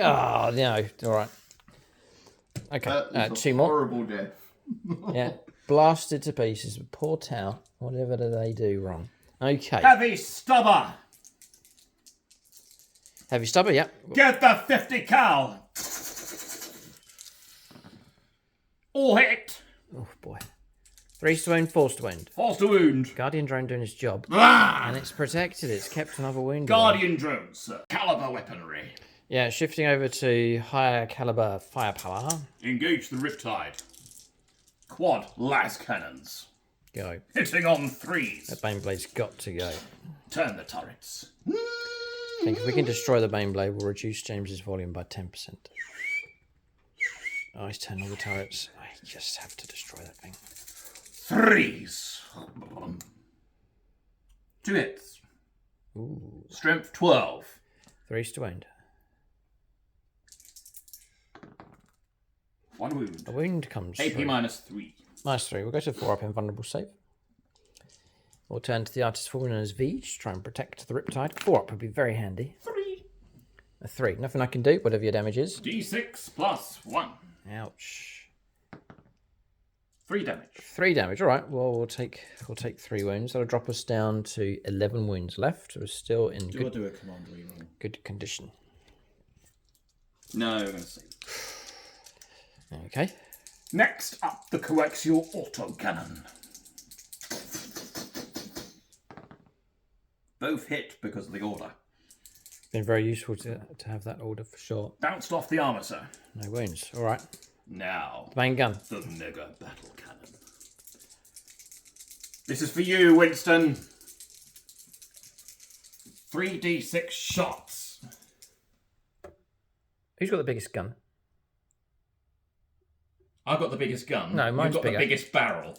Oh, no. All right. Okay, 2 more. Horrible death. Yeah. Blasted to pieces with poor Tau. Whatever do they do wrong? Okay. Heavy stubber! Heavy stubber, yep. Get the 50 cal! All hit! Oh, boy. 3's to wound, 4's to wound. Force to wound. Guardian drone doing its job. Ah! And it's protected. It's kept another wound away. Guardian drones, sir. Caliber weaponry. Yeah, shifting over to higher caliber firepower. Engage the Riptide. Quad las cannons. Go. Hitting on 3s. That Baneblade's got to go. Turn the turrets. I think if we can destroy the Baneblade, we'll reduce James's volume by 10%. Oh, he's turned all the turrets. I just have to destroy that thing. 3s. 2 hits. Ooh. Strength 12. 3's to wound. 1 wound. A wound comes AP through. -3. -3. We'll go to 4 up invulnerable save. We'll turn to the artist form known as V to try and protect the Riptide. 4 up would be very handy. 3. A 3. Nothing I can do, whatever your damage is. D6 +1. Ouch. 3 damage. 3 damage. All right. Well, we'll take 3 wounds. That'll drop us down to 11 wounds left. We're still in Do I do a command reroll? good condition. No, I'm going to save. Okay. Next up, the coaxial autocannon. Both hit because of the order. Been very useful to have that order for sure. Bounced off the armor, sir. No wounds. All right. Now, Main gun. the mega battle cannon. This is for you, Winston. 3d6 shots. Who's got the biggest gun? I've got the biggest gun. No, mine's You've got bigger. the biggest barrel.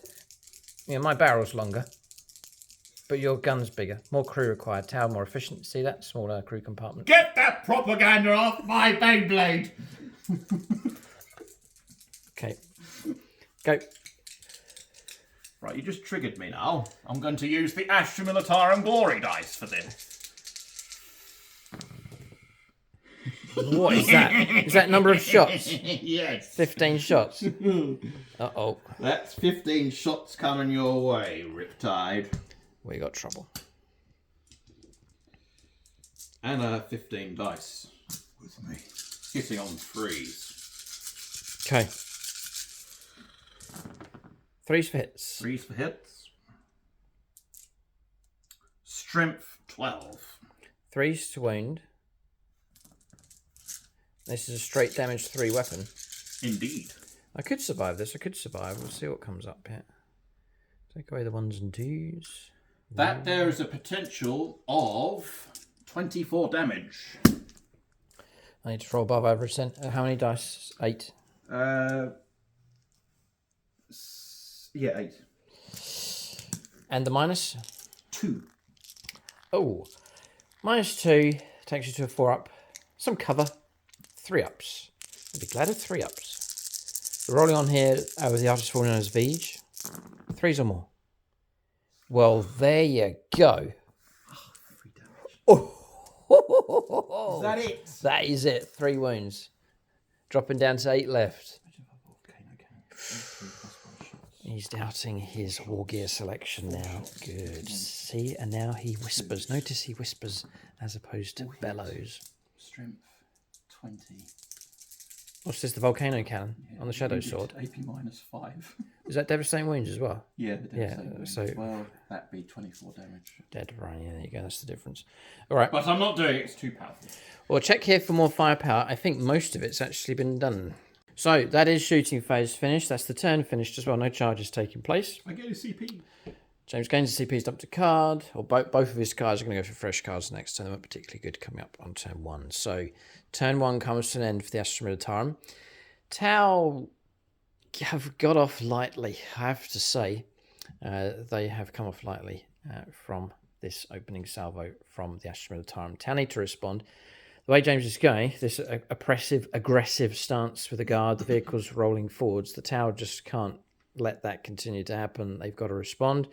Yeah, my barrel's longer. But your gun's bigger. More crew required. Tower more efficient. See that? Smaller crew compartment. Get that propaganda off my Baneblade! Okay. Go. Right, you just triggered me now. I'm going to use the Astra Militarum glory dice for this. What is that? Is that number of shots? Yes. 15 shots. Uh-oh. That's 15 shots coming your way, Riptide. We got trouble. And 15 dice with me. Hitting on 3s. Okay. 3's for hits. 3s for hits. Strength 12. 3's to wound. This is a straight damage 3 weapon. Indeed. I could survive this. I could survive. We'll see what comes up here. Take away the 1s and 2s. That there is a potential of 24 damage. I need to roll above average then. How many dice? 8. Yeah, 8. And the minus? 2. Oh, -2 takes you to a 4 up. Some cover. 3 ups. I'd be glad of 3 ups. We're rolling on here with the artist falling known as Vij. 3s or more. Well, there you go. 3 damage. Oh, Is that it? that is it. 3 wounds. Dropping down to 8 left. He's doubting his war gear selection now. Good. See, and now he whispers. Notice he whispers as opposed to bellows. Strength 20. What's this, the volcano cannon on the shadow Wounded, sword? AP -5. Is that devastating wounds as well? Yeah, the devastating wounds so- as well. That'd be 24 damage. Dead, right, yeah, there you go, that's the difference. All right, But I'm not doing it, it's too powerful. well, check here for more firepower. I think most of it's actually been done. So, that is shooting phase finished. That's the turn finished as well. No charges taking place. I get a CP. James gains a CP, he's dumped a card, or both of his cards are going to go for fresh cards next turn. They weren't particularly good coming up on turn 1. So, turn 1 comes to an end for the Astra Militarum. Tau have got off lightly, I have to say. They have come off lightly from this opening salvo from the Astra Militarum. Tau need to respond. The way James is going, this oppressive, aggressive stance with the guard, the vehicle's rolling forwards, the Tau just can't let that continue to happen. They've got to respond.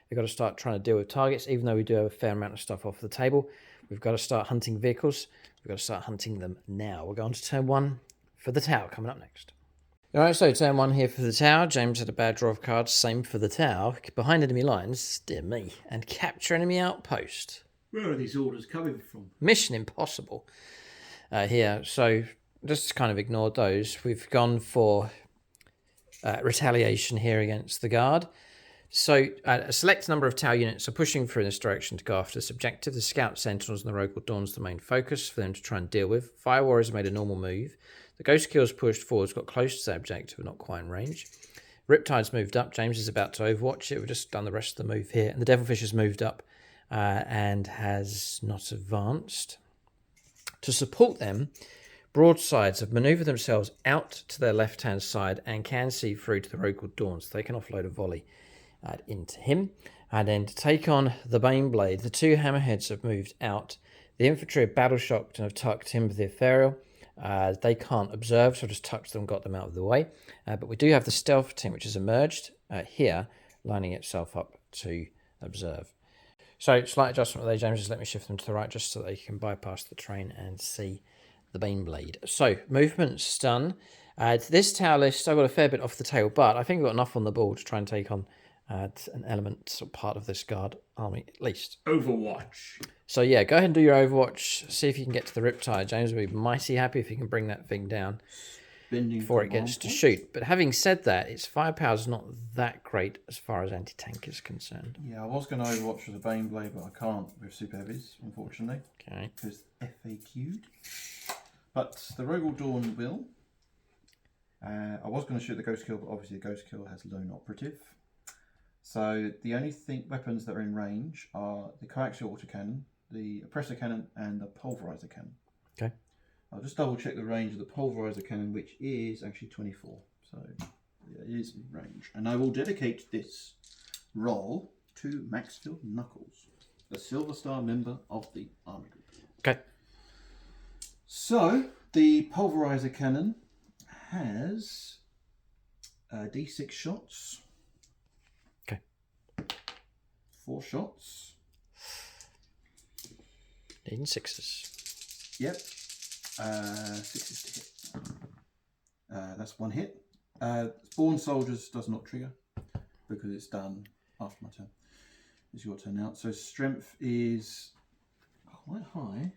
They've got to start trying to deal with targets, even though we do have a fair amount of stuff off the table. We've got to start hunting vehicles. We've got to start hunting them now. We'll go on to turn 1 for the Tau coming up next. All right, so turn 1 here for the Tau. James had a bad draw of cards. Same for the Tau. Behind enemy lines, dear me, and capture enemy outpost. Where are these orders coming from? Mission impossible here. So just kind of ignored those. We've gone for retaliation here against the guard. So a select number of Tau units are pushing through in this direction to go after this objective. The Scout, Sentinels and the Rogue Dawn's the main focus for them to try and deal with. Fire Warriors made a normal move. The Ghost Kills pushed forwards, got close to the objective, but not quite in range. Riptide's moved up. James is about to overwatch it. We've just done the rest of the move here. And the Devilfish has moved up and has not advanced. To support them, Broadsides have manoeuvred themselves out to their left-hand side and can see through to the Rogue Dawn, so they can offload a volley into him. And then to take on the Baneblade, the 2 Hammerheads have moved out. The infantry are battle-shocked and have tucked in with the Ethereal. They can't observe, so just tucked them, got them out of the way. But we do have the Stealth team, which has emerged here, lining itself up to observe. So, slight adjustment there, James. Just let me shift them to the right just so they can bypass the train and see the Baneblade. So, movement's done. This Tau list, I've got a fair bit off the tail, but I think I've got enough on the board to try and take on an element or part of this guard army, at least. Overwatch. So, yeah, go ahead and do your Overwatch. See if you can get to the Riptide. James will be mighty happy if you can bring that thing down before it gets to shoot. But having said that, its firepower's not that great as far as anti-tank is concerned. Yeah, I was going to Overwatch with a Baneblade, but I can't with Super Heavies, unfortunately. Okay. Because FAQ'd. But the Rogue Dawn will. I was going to shoot the Ghost Kill, but obviously the Ghost Kill has lone operative. So the only weapons that are in range are the coaxial autocannon, the oppressor cannon, and the pulverizer cannon. Okay. I'll just double check the range of the pulverizer cannon, which is actually 24. So yeah, it is in range. And I will dedicate this roll to Maxfield Knuckles, a Silver Star member of the Army Group. Okay. So the pulverizer cannon has D6 shots. 4 shots. Needing 6s. Yep. 6s to hit. That's 1 hit. Spawn Soldiers does not trigger because it's done after my turn. It's your turn now. So strength is quite high.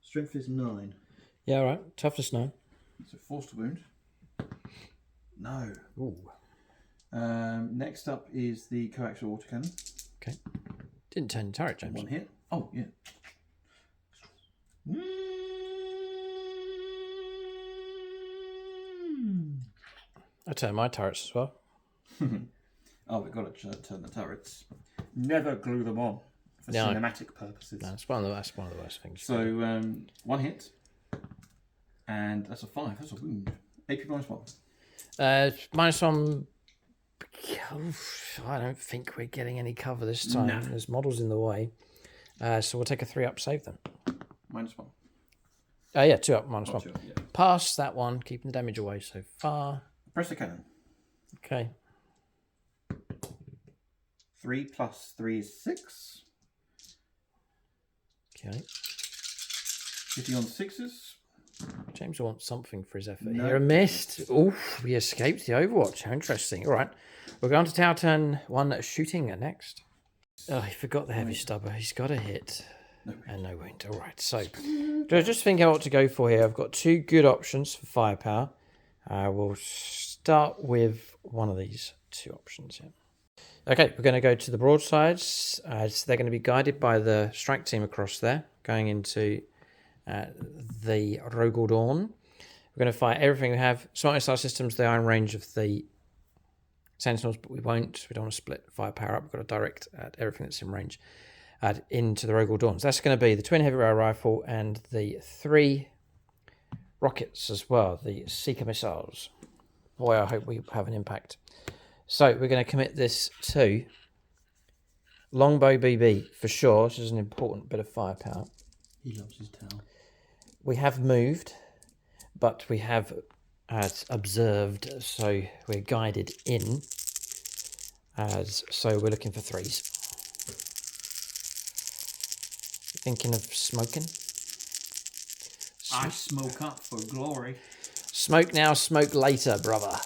Strength is 9. Yeah, all right. Toughness 9. So forced wound. No. Ooh. Next up is the coaxial autocannon. Okay. Didn't turn your turret, James. 1 hit. Oh, yeah. I turned my turrets as well. Oh, we've got to turn the turrets. Never glue them on for No. cinematic purposes. No, that's one of the worst things. So, 1 hit. And that's a 5. That's a wound. AP -1. -1. I don't think we're getting any cover this time. No. There's models in the way. So we'll take a 3 up save then. -1. Yeah, 2 up, -1. 2 up, yeah. Pass that one, keeping the damage away so far. Press the cannon. Okay. 3 + 3 is 6. Okay. Hitting on 6s. James wants something for his effort No. here. A missed. Oof, we escaped the Overwatch. How interesting. All right. We're going to Tower turn 1 shooting next. Oh, he forgot the heavy stubber. He's got a hit. No. And no wound. All right. So, just think out what to go for here. I've got 2 good options for firepower. We'll start with one of these 2 options here. Okay, we're going to go to the broadsides. So they're going to be guided by the strike team across there, going into the Rogel Dawn. We're going to fire everything we have. Smart missile systems, they are in range of the Sentinels, but we won't. We don't want to split firepower up. We've got to direct at everything that's in range into the Rogel Dawns. That's going to be the twin heavy rail rifle and the 3 rockets as well, the Seeker missiles. Boy, I hope we have an impact. So we're going to commit this to longbow BB for sure. This is an important bit of firepower. He loves his towel. We have moved, but we have observed, so we're guided in. So we're looking for 3s. Thinking of smoking? I smoke up for glory. Smoke now, smoke later, brother.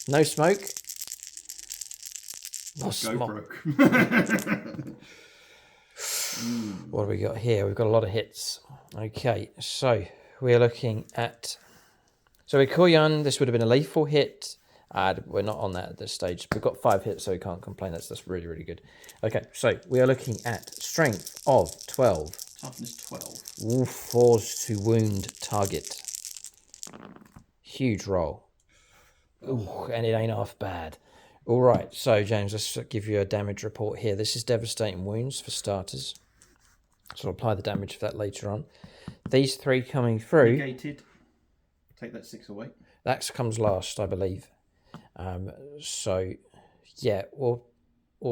No smoke. No Go smoke. broke. What have we got here? We've got a lot of hits. Okay, so we're looking at... So with KOYO, this would have been a lethal hit. We're not on that at this stage. We've got 5 hits, so we can't complain. That's really, really good. Okay, so we are looking at strength of 12. Toughness 12. Ooh, 4s to wound target. Huge roll. Ooh, and it ain't half bad. All right, so James, let's give you a damage report here. This is devastating wounds for starters. So I'll apply the damage for that later on. These 3 coming through. Negated. Take that 6 away. That comes last, I believe. So, yeah, we'll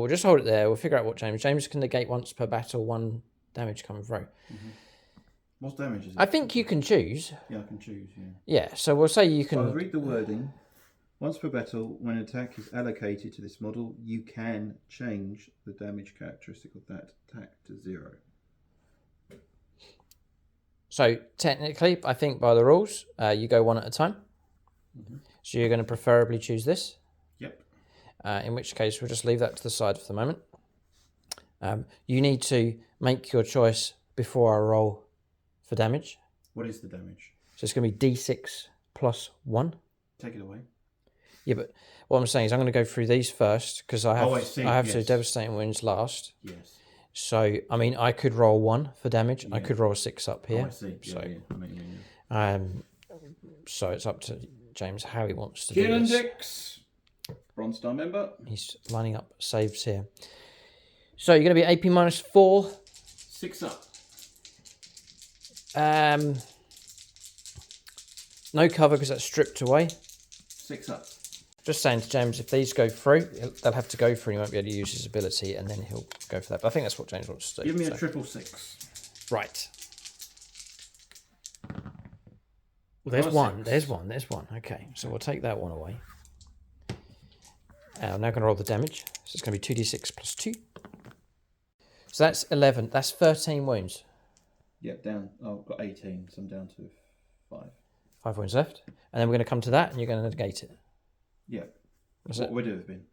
just hold it there. We'll figure out what James can negate once per battle, 1 damage coming through. What damage is it? I think you can choose. Yeah, I can choose, yeah. Yeah, so we'll say you can... I'll read the wording. Once per battle, when an attack is allocated to this model, you can change the damage characteristic of that attack to 0. So technically, I think by the rules, you go 1 at a time. So you're going to preferably choose this. Yep. In which case, we'll just leave that to the side for the moment. You need to make your choice before I roll for damage. What is the damage? So it's going to be D6 plus 1. Take it away. Yeah, but what I'm saying is I'm going to go through these first because I have yes. to devastating wounds last. Yes. So I mean, I could roll 1 for damage. Yeah. I could roll a 6 up here. Oh, I see. Yeah, so, yeah. So it's up to James how he wants to do Kieran this. Dix, Bronze Star member. He's lining up saves here. So you're going to be AP -4. 6 up. No cover because that's stripped away. 6 up. Just saying to James, if these go through, they'll have to go through and he won't be able to use his ability and then he'll go for that. But I think that's what James wants to do. Give me a triple 6. Right. Well, there's one. There's one. Okay, so we'll take that one away. I'm now going to roll the damage. So it's going to be 2d6 plus 2. So that's 11. That's 13 wounds. Yep, down. Oh, I've got 18, so I'm down to 5. 5 wounds left. And then we're going to come to that and you're going to negate it. Yeah. What would it have been?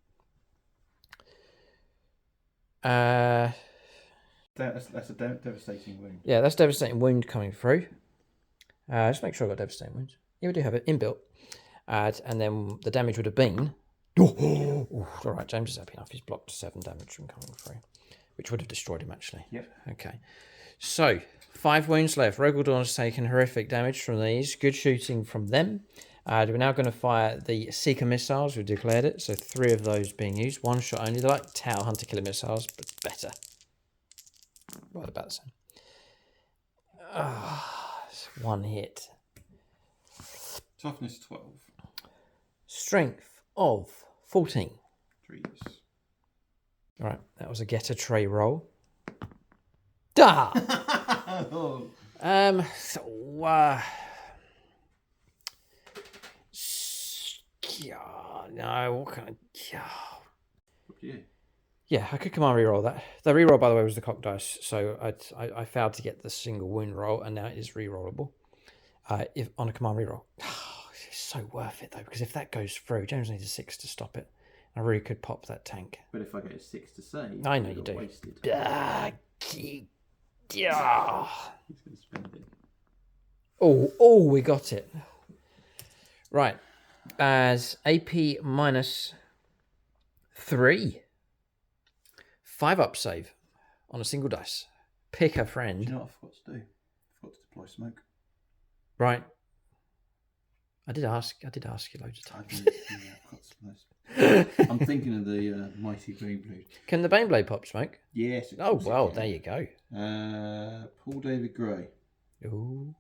That's a devastating wound. Yeah, that's devastating wound coming through. Just make sure I've got devastating wounds. Yeah, we do have it inbuilt. And then the damage would have been... all right, James is happy enough. He's blocked 7 damage from coming through, which would have destroyed him, actually. Yep. Okay. So, 5 wounds left. Rogel Dawn's taken horrific damage from these. Good shooting from them. We're now going to fire the Seeker missiles. We've declared it. So 3 of those being used. 1 shot only. They're like Tau Hunter Killer missiles, but better. Right about the same. It's 1 hit. Toughness 12. Strength of 14. Trees. All right, that was a get a tray roll. Da! Oh. No, what kind of... Yeah. Yeah, I could command reroll that. The reroll, by the way, was the cock dice, so I failed to get the single wound roll, and now it is rerollable. If on a command reroll, it's so worth it though, because if that goes through, James needs a 6 to stop it. I really could pop that tank. But if I get a 6 to save, I know you do. Wasted. Yeah. He's going to spend it. Oh, we got it. Right, as AP minus 3. 5 up save on a single dice. Pick a friend. Do you know what I forgot to do? I forgot to deploy smoke. Right. I did ask you loads of times. I'm thinking of the mighty Baneblade. Can the Baneblade pop smoke? Yes. Oh, well, there you go. Paul David Gray. Ooh.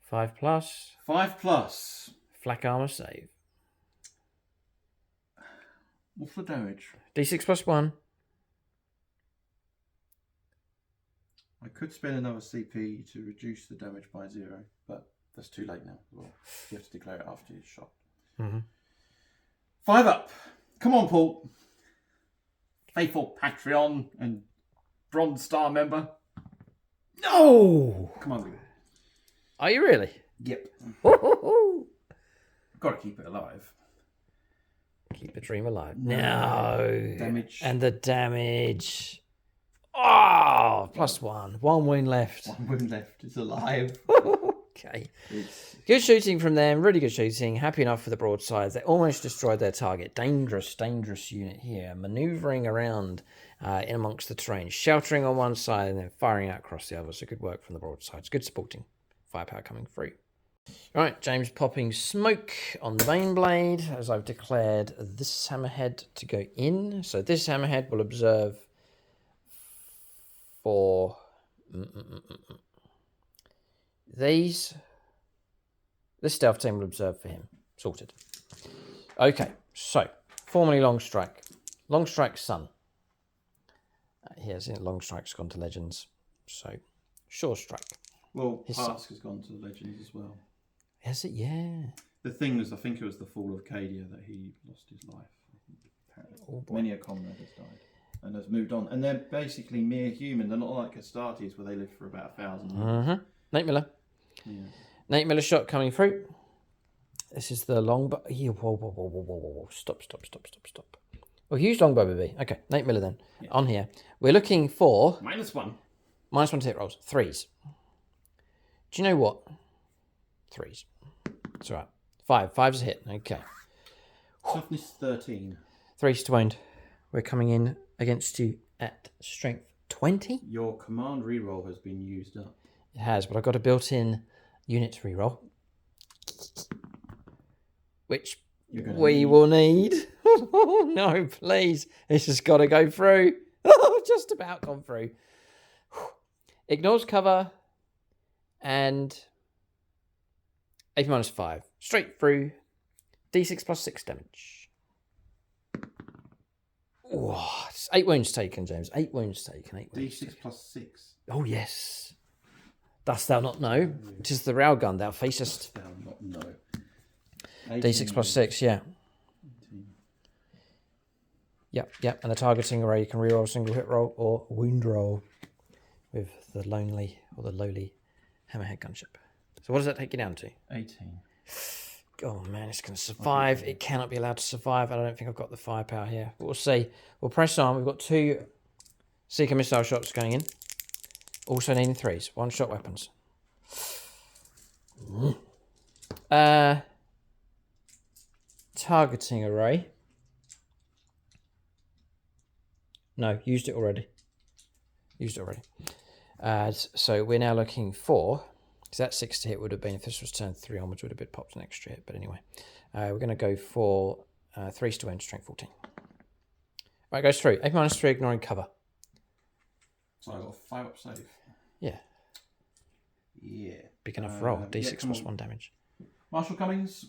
5 plus. 5 plus. Flak armor save. What's the damage? D6 plus 1. I could spend another CP to reduce the damage by 0, but that's too late now. Well, you have to declare it after you're shot. Mm-hmm. 5 up. Come on, Paul. Faithful Patreon and Bronze Star member. No! Come on, Lou. Are you really? Yep. Woo-hoo-hoo. Got to keep it alive. Keep the dream alive. No. Damage. And the damage. Oh, plus 1. 1 wound left. 1 wound left. It's alive. Okay. Good shooting from them. Really good shooting. Happy enough for the broadsides. They almost destroyed their target. Dangerous unit here. Maneuvering around in amongst the terrain. Sheltering on one side and then firing out across the other. So good work from the broadsides. Good supporting. Firepower coming through. Right, James popping smoke on the Baneblade as I've declared this hammerhead to go in. So this hammerhead will observe for these. This stealth team will observe for him. Sorted. Okay, so formerly Long Strike. Long Strike's son. Here's it. Long Strike's gone to Legends. So Short Strike. Well, His Pask has gone to the Legends as well. Has it? Yeah. The thing was, I think it was the fall of Cadian that he lost his life. Oh, boy. Many a comrade has died and has moved on. And they're basically mere human. They're not like Astartes where they live for about 1,000 years. Mm-hmm. Nate Miller. Yeah. Nate Miller shot coming through. This is the longbow. Whoa. Stop. Well, huge longbow would be. Okay, Nate Miller then. Yeah. On here. We're looking for... -1. -1 to hit rolls. 3s. Do you know what? 3s. That's all right. 5. 5's a hit. Okay. Toughness 13. 3s to wound. We're coming in against you at strength 20. Your command reroll has been used up. It has, but I've got a built-in unit reroll, which we will need. No, please. This has got to go through. Just about gone through. Ignores cover and AP -5. Straight through. D6 plus 6 damage. Oh, 8 wounds taken, James. 8 wounds taken. 8 wounds D6 taken. plus 6. Oh, yes. Dost thou not know? It is the railgun thou facest. Thou not know. D6 plus 6, yeah. 18. Yep. And the targeting array, you can reroll a single hit roll or wound roll with the lowly hammerhead gunship. So what does that take you down to? 18. Oh man, it's going to survive. It cannot be allowed to survive. I don't think I've got the firepower here. But we'll see. We'll press on. We've got 2 seeker missile shots going in. Also needing 3s. 1-shot weapons. Targeting array. No, used it already. So we're now looking for, because that 6 to hit would have been, if this was turn 3 onwards, would have been popped an extra hit. But anyway, we're going to go for 3s to win, strength 14. Right, goes through. AP -3, ignoring cover. So I got a 5 up save. Yeah. Yeah. Big enough roll. D6 plus 1 damage. Marshall Cummings,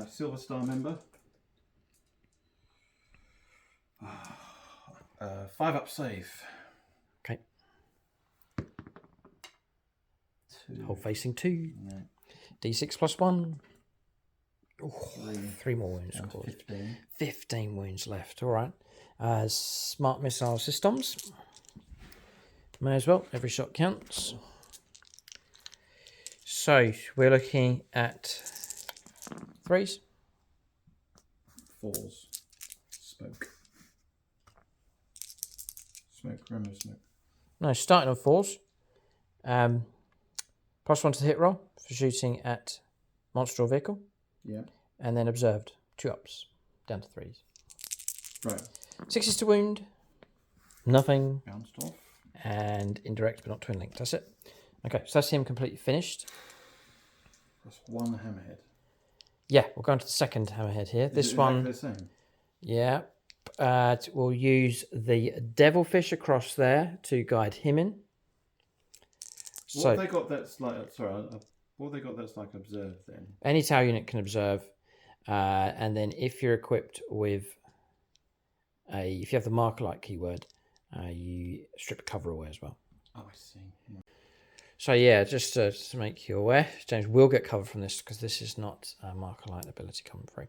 Silver Star member. 5 up save. Okay. 2. Hold facing 2. No. D6 plus 1. Ooh, 3. 3 more wounds Down to caused. 15. 15 wounds left. All right. Smart missile systems. May as well. Every shot counts. So we're looking at 3s. 4s. Smoke. Smoke. Remember smoke. No, starting on 4s. Plus 1 to the hit roll for shooting at monster or vehicle. Yeah. And then observed. 2 ups. Down to 3s. Right. 6s to wound. Nothing. Bounced off. And indirect but not twin linked. That's it. Okay, so that's him completely finished. That's 1 hammerhead. Yeah, we'll go on to the second hammerhead here. This one, the same? yeah. We'll use the devilfish across there to guide him in. What have they got that's like? What have they got that's like observe then? Any tower unit can observe, and then if you're equipped with if you have the marker light keyword, you strip cover away as well. Oh, I see. Yeah. So yeah, just to make you aware, James will get cover from this because this is not a marker light ability coming through.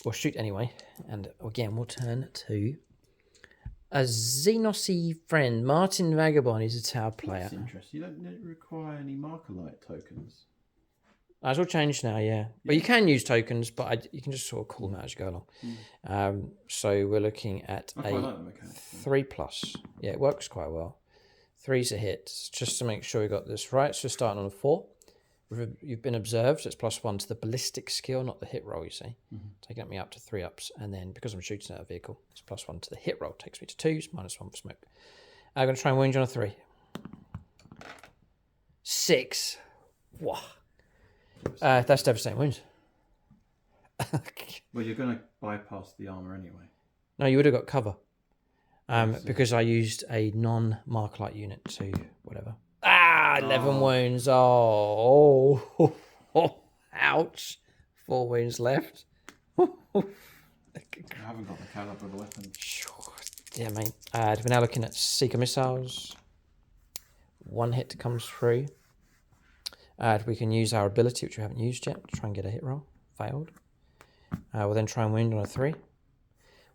We'll shoot anyway, and again we'll turn to a Xenosy friend, Martin Vagabond. He's a tower player. That's interesting. You don't require any marker light tokens. That's all changed now, yeah. But you can use tokens, but you can just sort of call them out as you go along. So we're looking at I quite like the mechanic. 3+. Yeah, it works quite well. 3's a hit, just to make sure we got this right. So we're starting on a 4. You've been observed, so it's +1 to the ballistic skill, not the hit roll, you see. Taking me up to 3 ups. And then because I'm shooting at a vehicle, it's +1 to the hit roll. Takes me to 2s, -1 for smoke. I'm going to try and wound you on a 3. 6. Wow. That's devastating wounds. Well, you're going to bypass the armor anyway. No, you would have got cover. Because I used a non-mark light unit to whatever. 11 wounds. Oh, ouch. 4 wounds left. I haven't got the caliber of the weapon. Yeah, mate. We're now looking at Seeker missiles. 1 hit comes through. We can use our ability, which we haven't used yet, to try and get a hit roll. Failed. We'll then try and wound on a 3.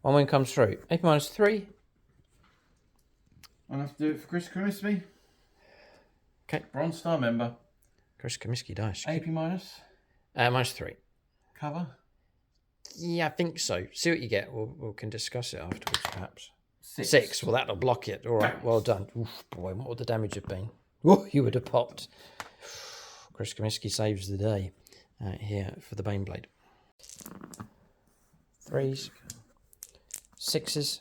1 wound comes through. AP -3. I'll have to do it for Chris Crispy. Okay. Bronze Star member. Chris Comiskey dice. AP minus. -3. Cover. Yeah, I think so. See what you get. We can discuss it afterwards, perhaps. 6. 6. Well, that'll block it. All right. Well done. Oof, boy, what would the damage have been? Oh, you would have popped. Chris Comiskey saves the day here for the Baneblade. 3s. 6s.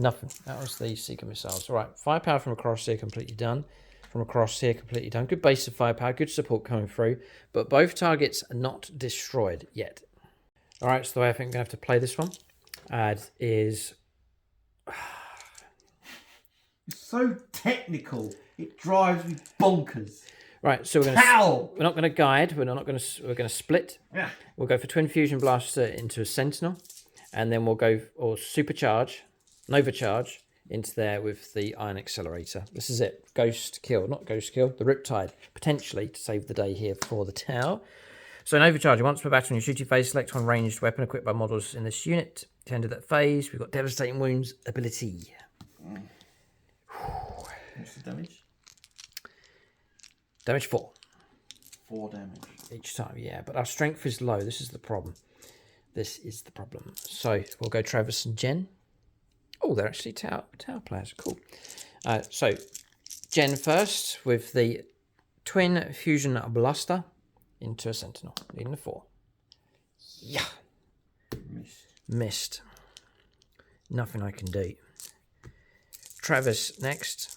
Nothing. That was the Seeker missiles. All right. Firepower from across here completely done. From across here completely done. Good base of firepower. Good support coming through. But both targets are not destroyed yet. All right. So the way I think I'm going to have to play this one is... It's so technical. It drives me bonkers. Right. So we're not going to guide. We're going to split. Yeah. We'll go for Twin Fusion Blaster into a Sentinel. And then we'll go or Supercharge. Nova Charge into there with the Iron Accelerator. This is it. Ghost kill, not Ghost kill. The Riptide, potentially to save the day here for the tower. So Nova Charge, once per battle on your shooting phase, select one ranged weapon equipped by models in this unit. At the end of that phase, we've got Devastating Wounds ability. What's the damage? Damage 4. 4 damage. Each time, yeah. But our strength is low. This is the problem. So we'll go Travis and Jen. Oh, they're actually tower players. Cool. So, Jen first with the Twin Fusion Blaster into a Sentinel. Needing a 4. Yeah. Missed. Nothing I can do. Travis next.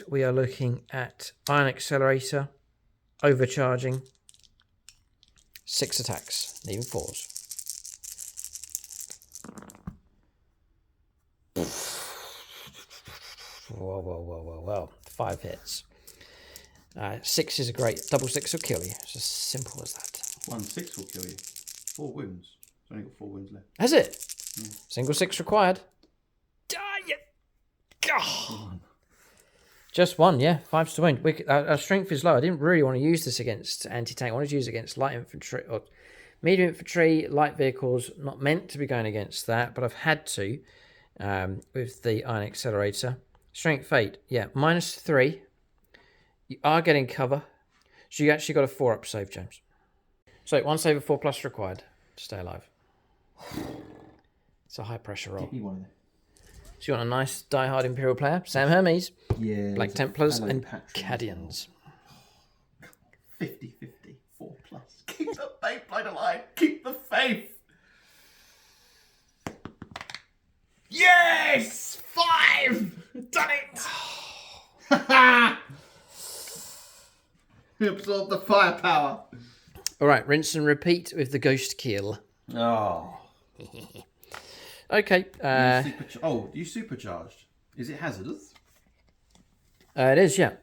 We are looking at Iron Accelerator. Overcharging. 6 attacks. Needing 4s. Whoa. 5 hits. 6 is a great. Double 6 will kill you. It's as simple as that. 1 6 will kill you. 4 wounds. It's only got 4 wounds left. Has it? Single 6 required. Die you. Just 1, yeah. 5 to wound. Our strength is low. I didn't really want to use this against anti-tank. I wanted to use it against light infantry or medium infantry, light vehicles. Not meant to be going against that, but I've had to with the iron accelerator. Strength 8, yeah. -3. You are getting cover. So you actually got a 4-up save, James. So 1 save of 4+ required to stay alive. It's a high pressure roll. Give me one of them. So you want a nice die-hard Imperial player? Sam Hermes, Yeah. Black Templars, and Patrons. Cadians. 50-50. 4+. Keep the Beyblade alive. Keep the faith. Yes! 5! Done it! Absorb the firepower. All right, rinse and repeat with the Ghost Keel. Oh. Okay. You supercharged. Is it hazardous? It is, yeah.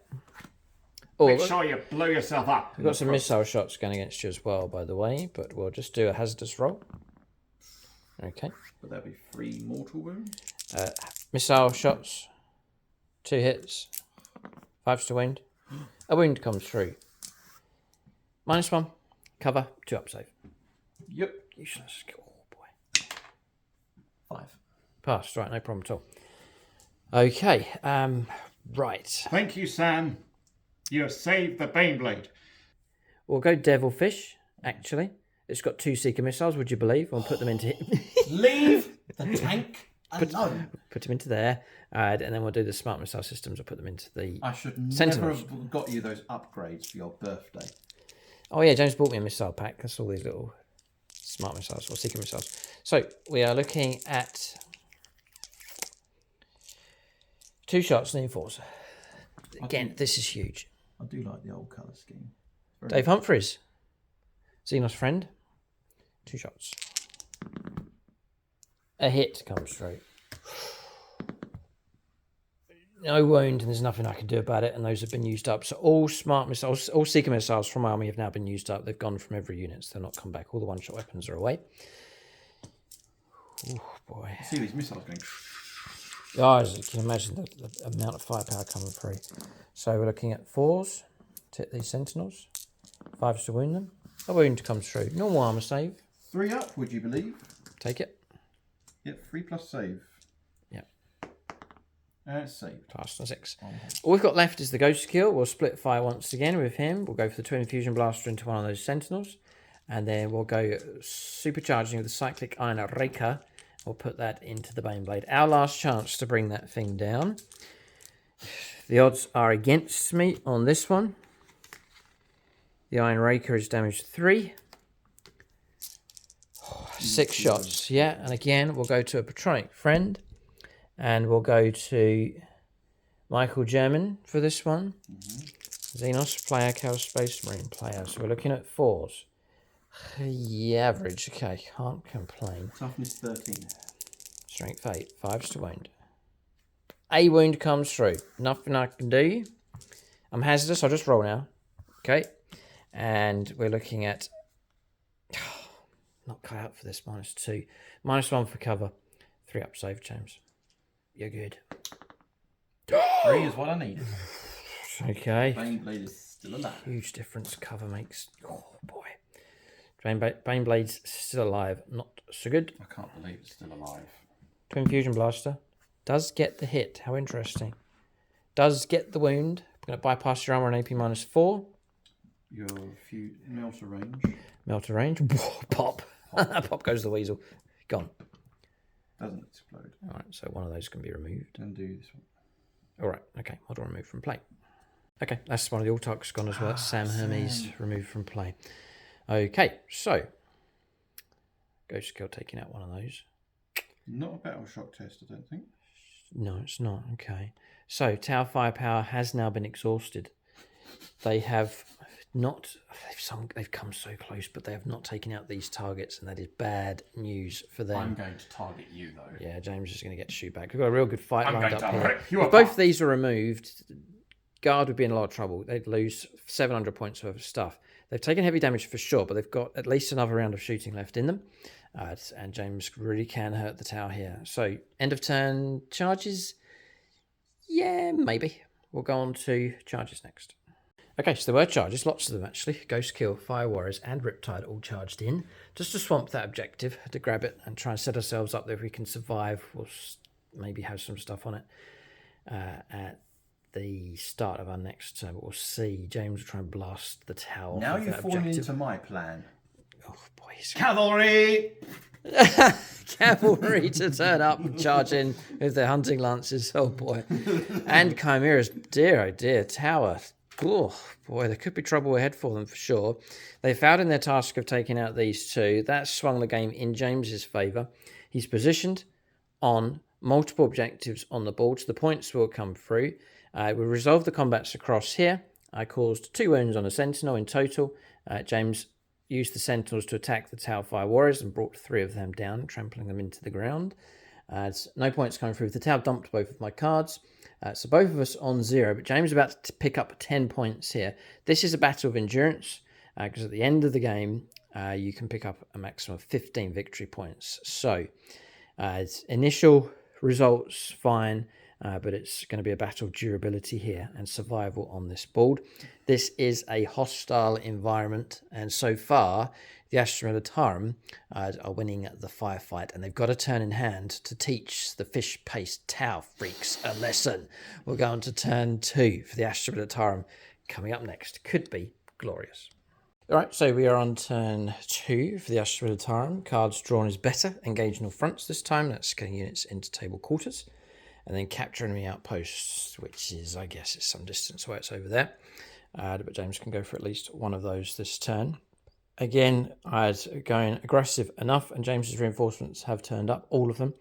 Oh, Make sure you blow yourself up. we've got some missile shots going against you as well, by the way, but we'll just do a hazardous roll. Okay. But that'd be 3 mortal wounds. Missile shots. 2 hits. 5 to wound. A wound comes through. -1. Cover. 2-up save. Yep. Useless. Oh, boy. 5. Passed. Right, no problem at all. Okay. Right. Thank you, Sam. You have saved the Baneblade. We'll go Devilfish, actually. It's got 2 Seeker missiles, would you believe? We'll put them into... Leave the tank alone. Put them into there. And then we'll do the smart missile systems. We'll put them into the... I should never Sentinels. have got you those upgrades for your birthday. Oh, yeah, James bought me a missile pack. That's all these little smart missiles or Seeker missiles. So we are looking at 2 shots and enforcer. Again, this is huge. I do like the old colour scheme. Dave Humphreys, Xenos friend. 2 shots. A hit comes through. No wound, and there's nothing I can do about it, and those have been used up. So all smart missiles, all Seeker missiles from Army have now been used up. They've gone from every unit, so they'll not come back. All the one-shot weapons are away. Oh, boy. See these missiles going... Oh, as you can imagine, the amount of firepower coming through. So we're looking at 4s to hit these Sentinels. 5s to wound them. A wound comes through. Normal armor save. 3 up, would you believe? Take it. Yep, 3+ save. Yep. Saved. Passed on 6. All we've got left is the Ghost Kill. We'll split fire once again with him. We'll go for the Twin Fusion Blaster into one of those Sentinels. And then we'll go supercharging with the Cyclic Iron Raker. We'll put that into the Baneblade. Our last chance to bring that thing down. The odds are against me on this one. The Iron Raker is damaged 3. 6 shots, yeah. And again, we'll go to a Patronic friend. And we'll go to Michael German for this one. Xenos player, Cal Space Marine player. So we're looking at 4s. Yeah, average. Okay, can't complain. Toughness 13. Strength 8. 5s to wound. A wound comes through. Nothing I can do. I'm hazardous. I'll just roll now. Okay. And we're looking at... Not cut out for this. -2. -1 for cover. 3-up save, James. You're good. 3 is what I need. Okay. Baneblade is still alive. Huge difference cover makes. Oh, boy. Baneblade's still alive. Not so good. I can't believe it's still alive. Twin Fusion Blaster. Does get the hit. How interesting. Does get the wound. I'm going to bypass your armor on AP -4. Your melter range. Melter range. Pop. Pop goes the weasel. Gone. Doesn't explode. All right, so one of those can be removed. And do this one. All right, okay. Model removed from play. Okay, that's one of the Autarchs gone as well. That's Sam Hermes removed from play. Okay, so Ghost Kill taking out one of those. Not a battle shock test, I don't think. No, it's not. Okay. So Tower Firepower has now been exhausted. They have not... They've come so close, but they have not taken out these targets, and that is bad news for them. I'm going to target you, though. Yeah, James is going to get shoot back. We've got a real good fight I'm lined going up to here. rip you If apart. both these are removed, Guard would be in a lot of trouble. They'd lose 700 points worth of stuff. They've taken heavy damage for sure, but they've got at least another round of shooting left in them. And James really can hurt the tower here. So, end of turn charges? Yeah, maybe. We'll go on to charges next. Okay, so there were charges, lots of them actually. Ghost Kill, Fire Warriors, and Riptide all charged in. Just to swamp that objective, to grab it and try and set ourselves up there if we can survive. We'll maybe have some stuff on it at the start of our next turn, but we'll see. James will try and blast the tower. Now you're falling into my plan. Oh boy, Cavalry! Cavalry to turn up and charge in with their hunting lances. Oh boy. And Chimeras, dear oh dear, tower. Oh boy, there could be trouble ahead for them for sure. They failed in their task of taking out these two. That swung the game in James's favour. He's positioned on multiple objectives on the board, so the points will come through. We resolved the combats across here. I caused 2 wounds on a sentinel in total. James used the sentinels to attack the Tower Fire Warriors and brought 3 of them down, trampling them into the ground. No points coming through. The tower dumped both of my cards. So both of us on 0, but James is about to pick up 10 points here. This is a battle of endurance, because at the end of the game, you can pick up a maximum of 15 victory points. So, initial results, fine, but it's going to be a battle of durability here and survival on this board. This is a hostile environment, and so far, the Astra Militarum are winning the firefight, and they've got a turn in hand to teach the fish-paced Tau freaks a lesson. We'll go on to turn 2 for the Astra Militarum. Coming up next, could be glorious. All right, so we are on turn 2 for the Astra Militarum. Cards drawn is better. Engage no fronts this time. That's getting units into table quarters. And then capture enemy outposts, which is, I guess, it's some distance away. It's over there. But James can go for at least one of those this turn. Again, I'd going aggressive enough, and James's reinforcements have turned up, all of them,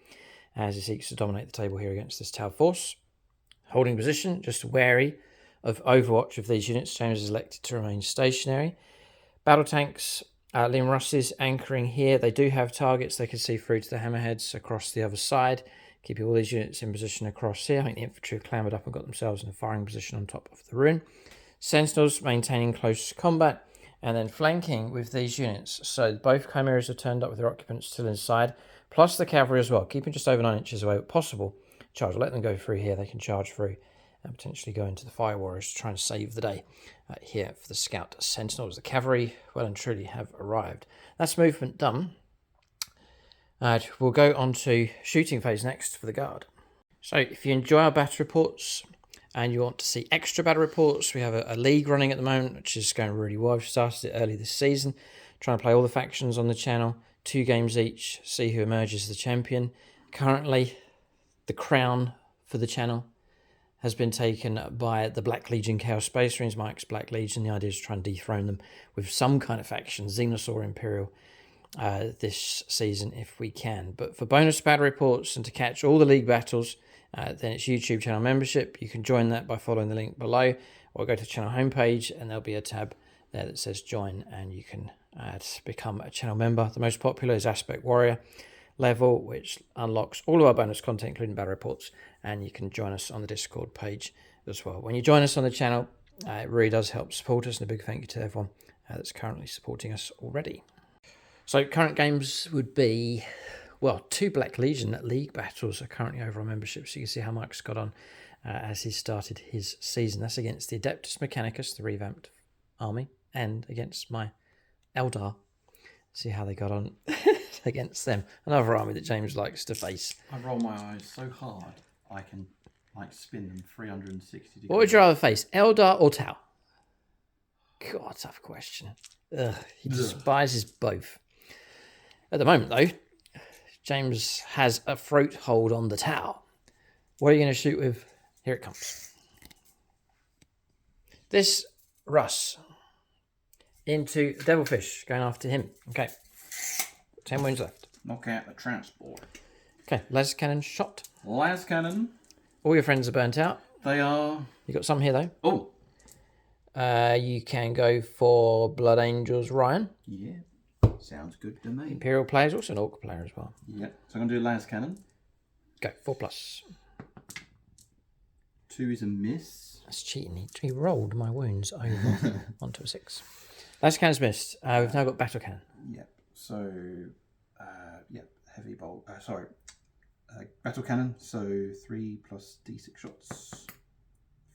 as he seeks to dominate the table here against this tower force. Holding position, just wary of overwatch of these units. James has elected to remain stationary. Battle tanks, Liam Russ is anchoring here. They do have targets they can see through to the hammerheads across the other side, keeping all these units in position across here. I think the infantry have clambered up and got themselves in a firing position on top of the ruin. Sentinels maintaining close combat, and then flanking with these units. So both Chimeras are turned up with their occupants still inside, plus the Cavalry as well, keeping just over 9 inches away, but possible charge. Let them go through here. They can charge through and potentially go into the Fire Warriors to try and save the day here for the Scout Sentinels. The Cavalry well and truly have arrived. That's movement done. We'll go on to shooting phase next for the Guard. So if you enjoy our battle reports and you want to see extra battle reports, we have a league running at the moment, which is going really well. We've started it early this season, trying to play all the factions on the channel, 2 games each, see who emerges the champion. Currently, the crown for the channel has been taken by the Black Legion Chaos Space Marines, Mike's Black Legion. The idea is to try and dethrone them with some kind of faction, Xenosaur Imperial, this season if we can. But for bonus battle reports and to catch all the league battles, then it's YouTube channel membership. You can join that by following the link below, or go to the channel homepage and there'll be a tab there that says join, and you can become a channel member. The most popular is Aspect Warrior level, which unlocks all of our bonus content, including battle reports, and you can join us on the Discord page as well. When you join us on the channel, it really does help support us, and a big thank you to everyone that's currently supporting us already. So current games would be, well, 2 Black Legion league battles are currently over on membership, so you can see how Mike's got on as he started his season. That's against the Adeptus Mechanicus, the revamped army, and against my Eldar. See how they got on against them. Another army that James likes to face. I roll my eyes so hard I can spin them 360 degrees. What would you rather face, Eldar or Tau? God, tough question. Ugh, he despises both. At the moment, though, James has a throat hold on the Tau. What are you going to shoot with? Here it comes. This Russ into Devilfish, going after him. Okay. 10 wounds left. Knock out the transport. Okay, las cannon shot. Las cannon. All your friends are burnt out. They are. You got some here, though. Oh. You can go for Blood Angels Ryan. Yeah. Sounds good to me. Imperial player is also an Orc player as well. Yep. So I'm going to do las cannon. Go, 4+. 2 is a miss. That's cheating. He rolled my wounds over onto a 6. Last cannon's missed. We've now got battle cannon. Yep. So, heavy bolt. Battle cannon. So 3 plus D6 shots.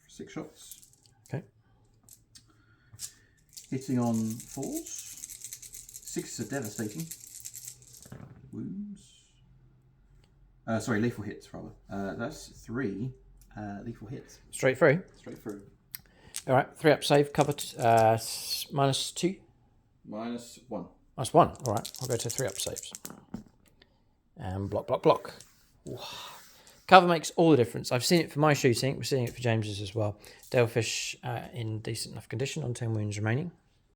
6 shots. Okay. Hitting on 4s. 6 are devastating. Wounds. Lethal hits rather. That's 3 lethal hits. Straight through. Straight through. All right. 3 up save. Covered. -2. -1. -1. All right. I'll go to 3 up saves. And block, block, block. Ooh. Cover makes all the difference. I've seen it for my shooting. We're seeing it for James's as well. Devilfish in decent enough condition on 10 wounds remaining.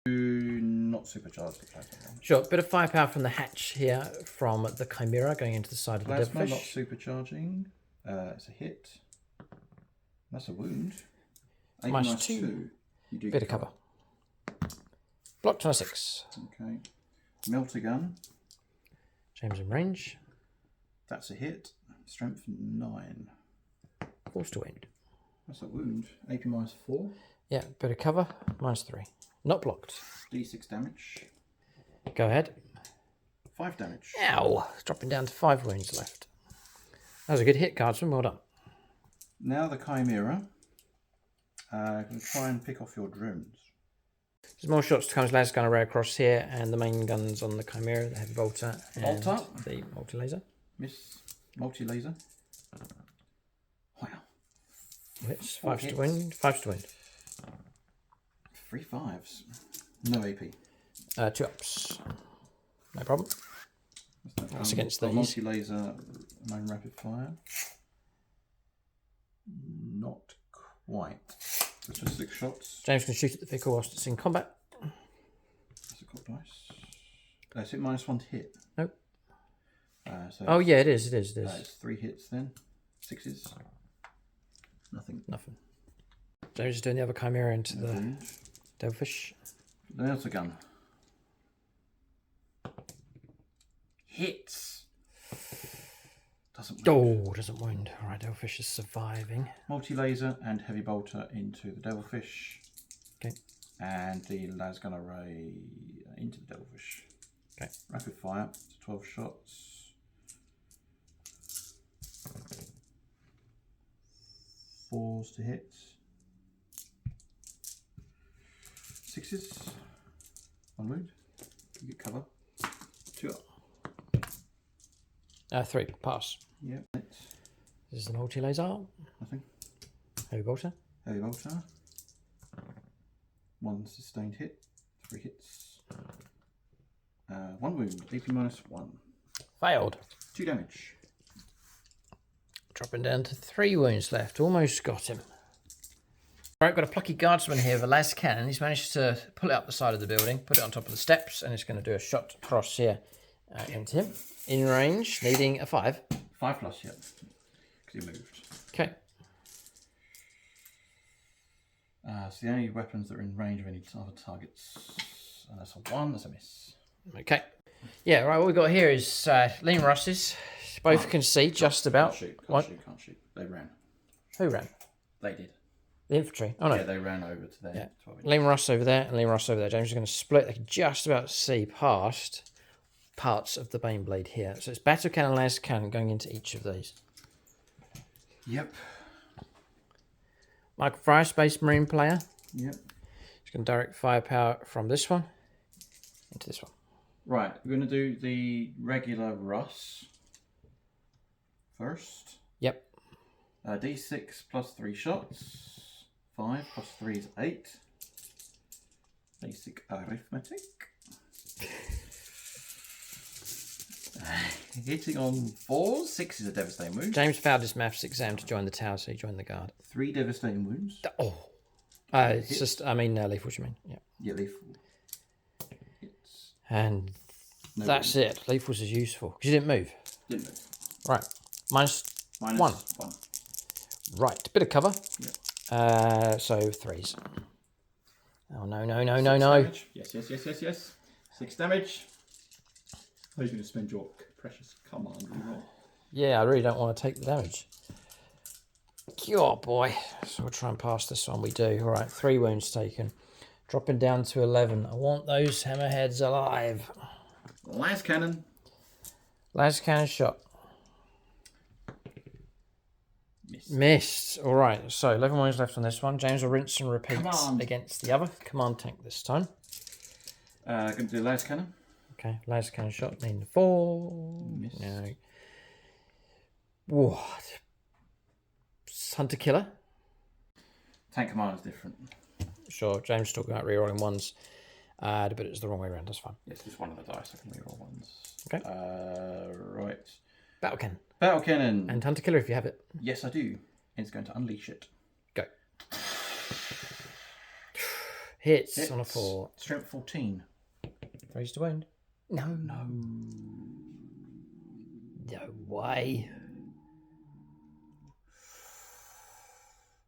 Not supercharged the plasma. Sure. Bit of firepower from the hatch here from the Chimera going into the side of the Plasma Devilfish. not supercharging. It's a hit. That's a wound. -2. You do Bit get of cover. Blocked on a 6. Okay. Melter gun. James in range. That's a hit. Strength 9. Forced to wound. That's a wound. AP -4. Yeah, bit of cover. -3. Not blocked. D6 damage. Go ahead. 5 damage. Ow! Dropping down to 5 wounds left. That was a good hit, Guardsman. Well done. Now the Chimera. Can try and pick off your drones. There's more shots to come as Laz gun array across here, and the main guns on the Chimera, the heavy bolter and the multi-laser. Miss multi-laser. Wow. Hits. 5 to win. 5 to win. 3 5s. No AP. 2 ups. No problem. That's against these. Multi-laser, main rapid fire. Not quite. It's just 6 shots. James can shoot at the vehicle whilst it's in combat. That's a cock dice. Is it -1 to hit? Nope. So Oh yeah, it is. It's 3 hits then. 6s. Nothing. Nothing. James is doing the other Chimera into the Devilfish. There's a gun. Hits. Doesn't wound. Oh, doesn't wound. All right, Devilfish is surviving. Multi-laser and heavy bolter into the Devilfish. Okay. And the las gun array into the Devilfish. Okay. Rapid fire. It's 12 shots. 4s to hit. 6s. 1 wound. You get cover. 2 up. 3 pass. Yep. This is the multi-laser. Nothing. Heavy bolter. Heavy bolter. 1 sustained hit. 3 hits. 1 wound. AP -1. Failed. 2 damage. Dropping down to 3 wounds left. Almost got him. All right, got a plucky guardsman here with a las cannon. He's managed to pull it up the side of the building, put it on top of the steps, and he's going to do a shot across here into him. In range, needing a 5. 5 plus, yep. Because he moved. Okay. So the only weapons that are in range of any other targets. And that's a 1, that's a miss. Okay. Yeah, right, what we've got here is Lean Russes. Both can see just about. Can't shoot. They ran. Who ran? They did. The infantry. Oh no. Yeah, they ran over to there. Yeah. Lean Russ over there and Lean Russ over there. James is going to split. They can just about see past parts of the Baneblade here. So it's battle cannon, las cannon going into each of these. Yep. Michael Fryer, Space Marine player. Yep. He's going to direct firepower from this one into this one. Right, we're going to do the regular Russ first. Yep. D6 plus 3 shots. 5 plus 3 is 8. Basic arithmetic. Hitting on 4s. 6 is a devastating wound. James failed his maths exam to join the tower, so he joined the guard. 3 devastating wounds. Oh. It's just, I mean, lethal, what you mean? Yeah. Yeah, lethal. Hits. And No that's wound. it. Lethals is useful because you didn't move. Didn't move. Right. Minus Minus 1. 1. Right. Bit of cover. Yep. So 3s. Oh, no. Damage. Yes. 6 damage. How are you going to spend your precious command reroll? Yeah, I really don't want to take the damage. Oh boy. So we'll try and pass this one. We do. All right, 3 wounds taken. Dropping down to 11. I want those hammerheads alive. Las cannon. Last cannon shot. Missed. All right, so 11 wounds left on this one. James will rinse and repeat against the other. Command tank this time. Going to do las cannon. Okay, last cannon shot. Need 4. Missed. No. What? Hunter killer? Tank command is different. Sure, James talking about rerolling ones. But it's the wrong way around, that's fine. Yes, it's one of the dice. I can reroll ones. Okay. Right. Battle cannon. Battle cannon. And hunter killer if you have it. Yes, I do. It's going to unleash it. Go. Hits on a 4. Strength 14. Raise to wound. No. No way.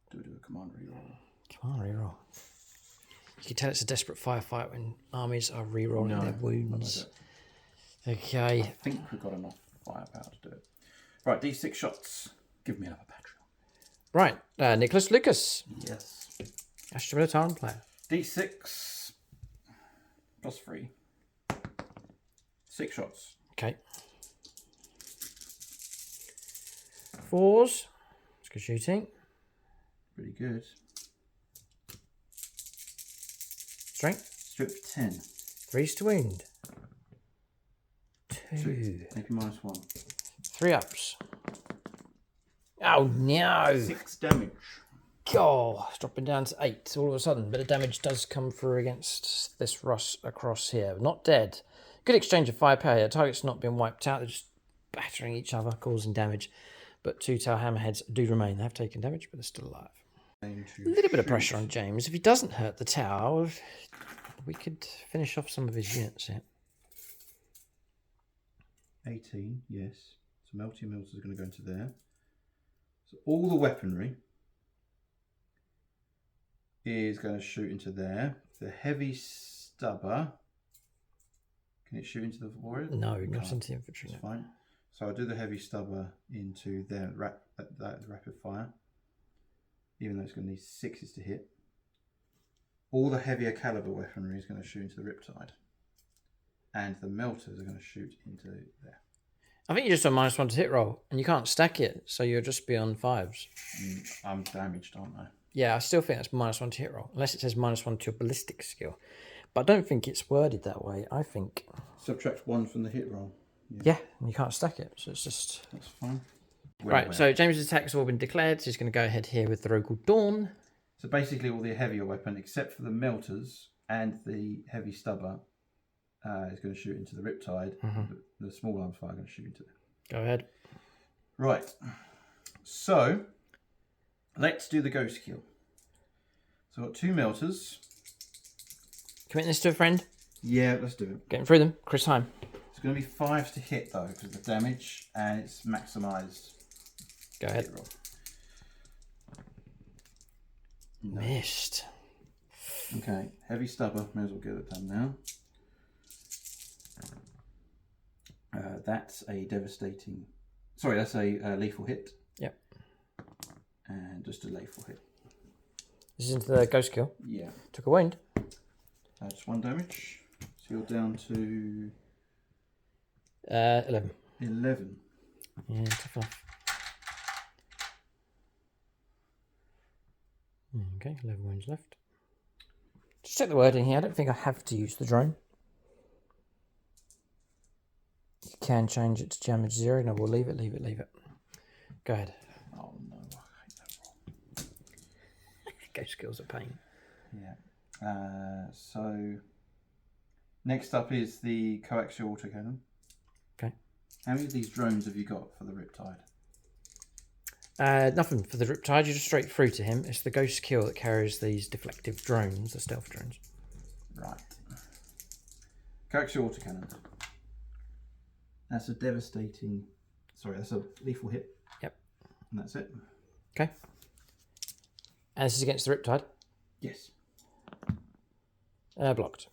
Do a command reroll. Come on, reroll. You can tell it's a desperate firefight when armies are rerolling their wounds. Okay. I think we've got enough firepower to do it. Right, D6 shots. Give me another Patreon. Right, Nicholas Lucas. Yes. Astra Militarum player. D6 plus 3. 6 shots. Okay. 4s. It's good shooting. Pretty good. Strength. Strength 10. 3's to wound. 2. Make a -1. 3 ups. Oh no! 6 damage. God, it's dropping down to 8 all of a sudden. Bit of damage does come through against this Russ across here. Not dead. Good exchange of firepower here. Target's not been wiped out. They're just battering each other, causing damage. But 2 tower hammerheads do remain. They have taken damage, but they're still alive. A little bit of pressure on James. If he doesn't hurt the tower, we could finish off some of his units here. 18, yes. So melty melters are going to go into there. So all the weaponry is going to shoot into there. The heavy stubber, can it shoot into the warrior? No, not into the infantry. That's fine. So I'll do the heavy stubber into their that rapid fire, even though it's going to need 6s to hit. All the heavier caliber weaponry is going to shoot into the Riptide, and the melters are going to shoot into there. I think you just a -1 to hit roll, and you can't stack it, so you'll just be on 5s. I'm damaged, aren't I? Yeah, I still think that's -1 to hit roll, unless it says -1 to your ballistic skill. But I don't think it's worded that way. I think... Subtract 1 from the hit roll. Yeah, and you can't stack it, so it's just... That's fine. Right, so James's attacks have all been declared, so he's going to go ahead here with the Rogal Dawn. So basically all the heavier weapon, except for the melters and the heavy stubber, is going to shoot into the Riptide. The small arms fire are going to shoot into it. Go ahead. Right. So, let's do the ghost kill. So I've got 2 melters. Commit this to a friend. Yeah, let's do it. Getting through them. Chris Heim. It's going to be 5s to hit though, because of the damage, and it's maximised. Go ahead. Hit roll. No. Missed. Okay, heavy stubber. May as well get it done now. That's a devastating... Sorry, that's a lethal hit. Yep. And just a lethal hit. This is into the ghost kill. Yeah. Took a wound. Just 1 damage. So you're down to... 11. 11. Yeah, tough enough. Okay, 11 wounds left. Just check the wording here. I don't think I have to use the drone. You can change it to damage 0. No, we'll leave it. Go ahead. Oh no, I hate that roll. Ghost skills are pain. Yeah. So next up is the coaxial autocannon. Okay. How many of these drones have you got for the Riptide? Nothing for the Riptide. You're just straight through to him. It's the ghost kill that carries these deflective drones, the stealth drones. Right. Coaxial autocannon. That's a devastating... Sorry, that's a lethal hit. Yep. And that's it. Okay. And this is against the Riptide? Yes. Blocked.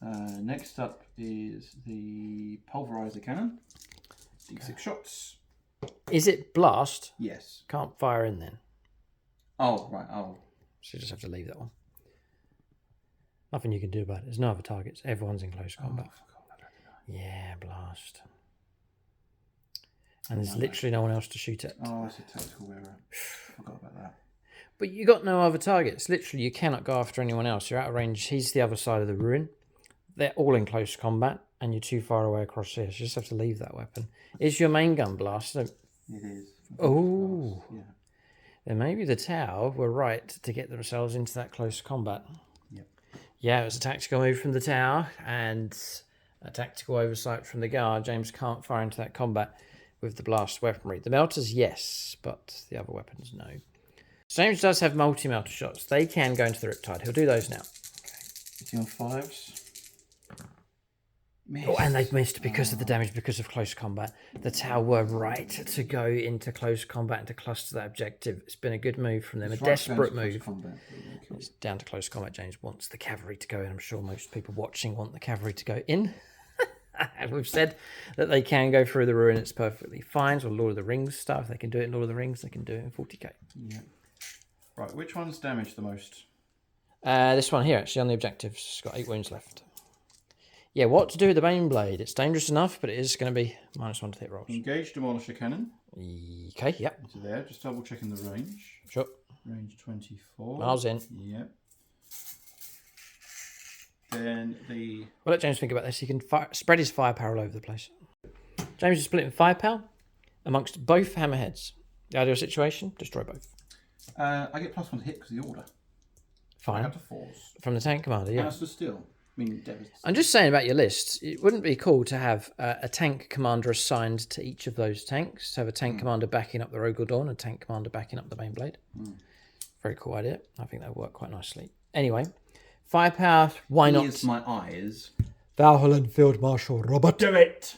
Next up is the pulverizer cannon. D6 shots. Is it blast? Yes. Can't fire in then. Oh, right. Oh. So you just have to leave that one. Nothing you can do about it. There's no other targets. Everyone's in close combat. Yeah, blast. And there's literally no one else to shoot at. Oh, that's a tactical error. Forgot about that. But you got no other targets. Literally, you cannot go after anyone else. You're out of range. He's the other side of the ruin. They're all in close combat, and you're too far away across here. So you just have to leave that weapon. Is your main gun blast? It is. Oh. Yeah. Then maybe the Tau were right to get themselves into that close combat. Yep. Yeah, it was a tactical move from the Tau and a tactical oversight from the guard. James can't fire into that combat with the blast weaponry. The melters, yes, but the other weapons, no. James does have multi-melter shots. They can go into the Riptide. He'll do those now. Okay. Is he on 5s? Missed. Oh, and they've missed because of the damage, because of close combat. The Tau were right to go into close combat and to cluster that objective. It's been a good move from them, a desperate move. It's down to close combat. James wants the cavalry to go in. I'm sure most people watching want the cavalry to go in. And we've said that they can go through the ruin. It's perfectly fine. So Lord of the Rings stuff, they can do it in Lord of the Rings. They can do it in 40k. Yeah. Right, which one's damaged the most? This one here, actually, on the objectives. It's got 8 wounds left. Yeah, what to do with the Baneblade? It's dangerous enough, but it is going to be -1 to hit rolls. Engage Demolisher Cannon. Okay, yep. Into there, just double checking the range. Sure. Range 24. Miles in. Yep. Then the... Well, let James think about this. He can spread his firepower all over the place. James is splitting firepower amongst both hammerheads. The ideal situation, destroy both. I get +1 to hit because of the order. Fine. Up to 4s. From the tank commander, yeah. Astra still. I mean, I'm just saying about your list, it wouldn't be cool to have a tank commander assigned to each of those tanks. To have a tank commander backing up the Rogel Dawn, a tank commander backing up the Baneblade. Very cool idea. I think that would work quite nicely. Anyway, firepower, why not? Here's my eyes. Valhallan Field Marshal Robert. Do it!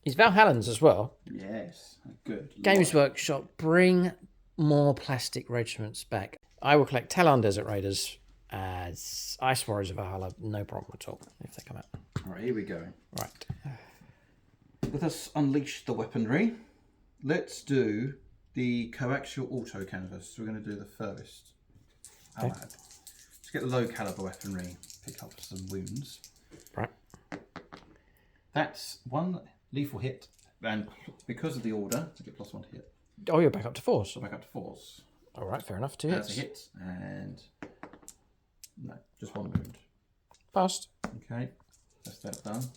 He's Valhallan's as well. Yes, good. Games Workshop, bring more plastic regiments back. I will collect Talon Desert Raiders as Ice Warriors of Valhalla, no problem at all, if they come out. All right, here we go. Right. Let us unleash the weaponry. Let's do the coaxial auto canvas. So we're going to do the furthest. Okay. Let's get the low caliber weaponry, pick up some wounds. Right. That's 1 lethal hit, and because of the order, I get +1 to hit. Oh, you're back up to 4s. So back up to 4s. All right, fair enough. 2 That's hits. a hit, and no, just 1 wound. Passed. Okay, that's that done.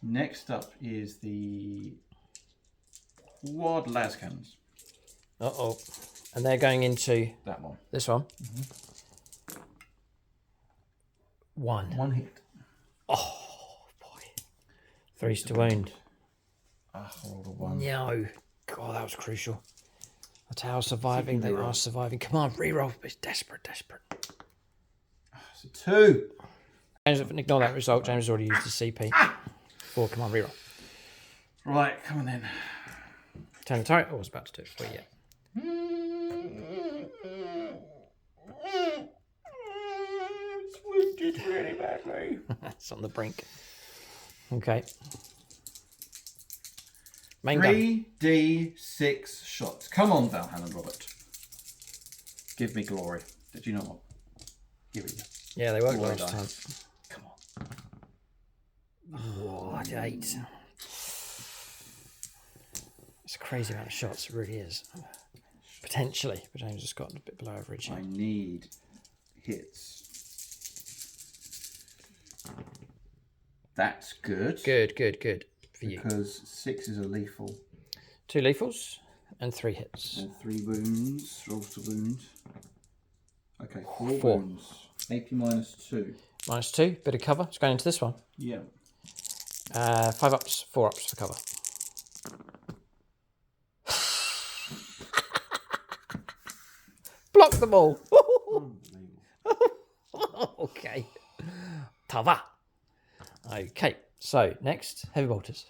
Next up is the quad las cannons. Uh-oh. And they're going into That one. this one. 1. 1 hit. Oh, boy. 3's to wound. Ah, I rolled a 1. No. God, that was crucial. The Tau's surviving. They are surviving. Come on, reroll. It's desperate, desperate. It's a 2. James, ignore that result. James has already used his CP. 4, come on, reroll. Right, come on then. Turn the turret. I was about to do it for you. It's wounded really badly. That's on the brink. Okay. Main gun. 3d6 shots. Come on, Valhalla Robert. Give me glory. Did you know what? Give it. Yeah, they worked Glory last time. dice. Come on. Oh, 8. It's a crazy amount of shots. It really is. Potentially, but James has got a bit below average here. I need hits. That's good. Good, good, good for you. Because 6 is a lethal. 2 lethals and 3 hits. And 3 wounds. Rolls to wound. Okay, 4 4. wounds. AP -2. -2, bit of cover. It's going into this one. Yeah. 5 ups, 4 ups for cover. Block them all. Okay. Tava. Okay, so next, heavy bolters.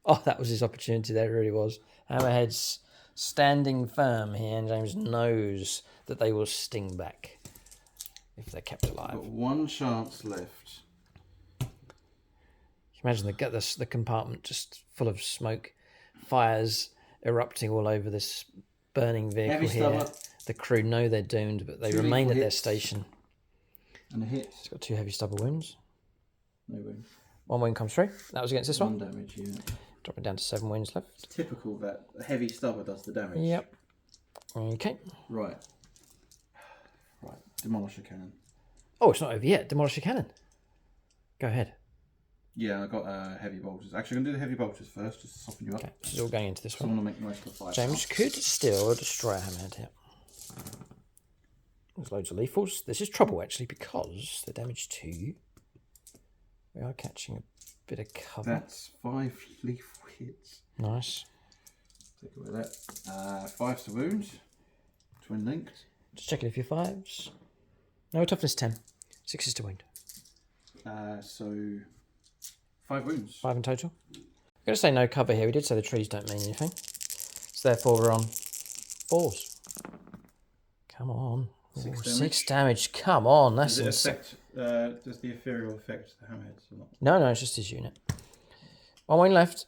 Oh, that was his opportunity there, it really was. Hammerhead's standing firm here, and James knows that they will sting back if they're kept alive. Got 1 chance left. Imagine the compartment just full of smoke, fires, erupting all over this burning vehicle Heavy here. stubber. The crew know they're doomed, but they 2 remain lethal at their hits. station. And a hit. It's got 2 heavy stubble wounds. No wound. 1 wound comes through. That was against this 1 one. damage, yeah. Dropping down to 7 wounds left. It's typical that a heavy stubber does the damage. Yep. Okay. Right. Right. Demolish a cannon. Oh, it's not over yet. Demolish a cannon. Go ahead. Yeah, I got heavy bolters. Actually, I'm going to do the heavy bolters first, just to soften you up. Okay, this is all going into this So I one. want to make most of the fire. James could still destroy a hammerhead here. There's loads of lethals. This is trouble, actually, because the damage 2. We are catching a bit of cover. That's 5 lethal hits. Nice. Take away that. 5 to wound. Twin linked. Just checking if you're 5s. No, toughness 10. 6 is to wound. So 5 wounds. 5 in total. I'm going to say no cover here. We did say the trees don't mean anything. So therefore we're on 4s. Come on. 6 damage. Come on. That's Does it insane. affect, does the ethereal affect the hammerheads or not? No, it's just his unit. 1 wound left.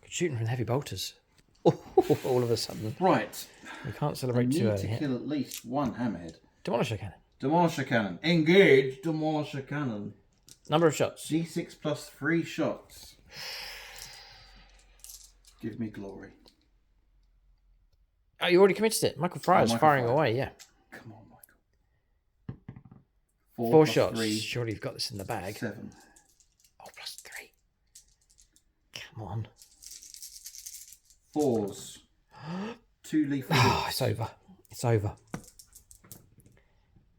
Good shooting from the heavy bolters. All of a sudden. Right. We can't I celebrate need too to early here. kill at least 1 hammerhead. Demolish a cannon. Demolish a cannon. Engage. Demolish a cannon. Number of shots. D6 plus 3 shots. Give me glory. Oh, you already committed it. Michael Fryer's Michael firing Fryer. away, yeah. Come on, Michael. 4 plus shots. 3, Surely you've got this in the bag. 7. Oh, plus 3. Come on. 4s. 2 lethal Oh, hits. it's over. It's over.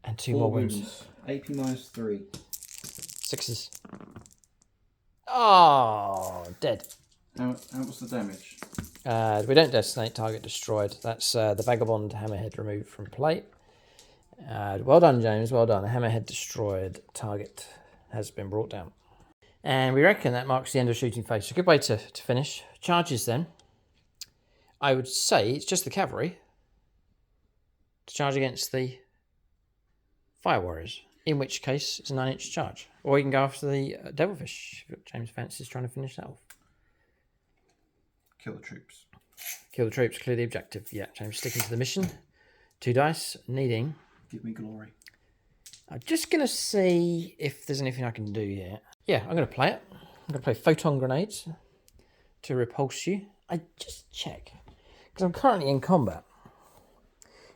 And 2 4 more wounds. wounds. AP minus 3. 6s. Oh, dead. How was the damage? We don't destinate, target destroyed. That's the Vagabond Hammerhead removed from play. Well done, James, well done. A Hammerhead destroyed, target has been brought down. And we reckon that marks the end of shooting phase. So good way to finish. Charges then. I would say it's just the cavalry to charge against the fire warriors, in which case it's a 9-inch charge. Or you can go after the devilfish, if James fancies trying to finish that off. Kill the troops. Kill the troops, clear the objective. Yeah, James sticking to the mission. 2 dice, needing. Give me glory. I'm just going to see if there's anything I can do here. Yeah, I'm going to play it. I'm going to play photon grenades to repulse you. I just check, because I'm currently in combat.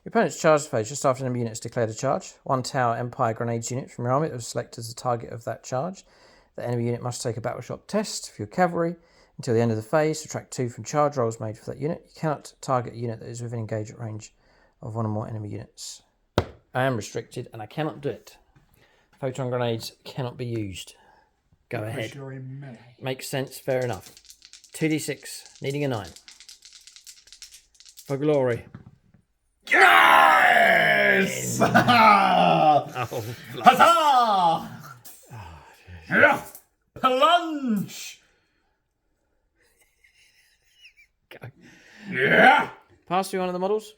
Your opponent's charge phase just after an enemy unit has declared a charge. 1 Tower Empire grenades unit from your army that was selected as the target of that charge. The enemy unit must take a battle shock test for your cavalry. Until the end of the phase, subtract 2 from charge rolls made for that unit. You cannot target a unit that is within engagement range of 1 or more enemy units. I am restricted and I cannot do it. Photon grenades cannot be used. Go ahead. Makes sense, fair enough. 2d6, needing a 9. For glory. Yes! Oh, Huzzah! Yeah. Plunge! go. Yeah! Pass through one of the models.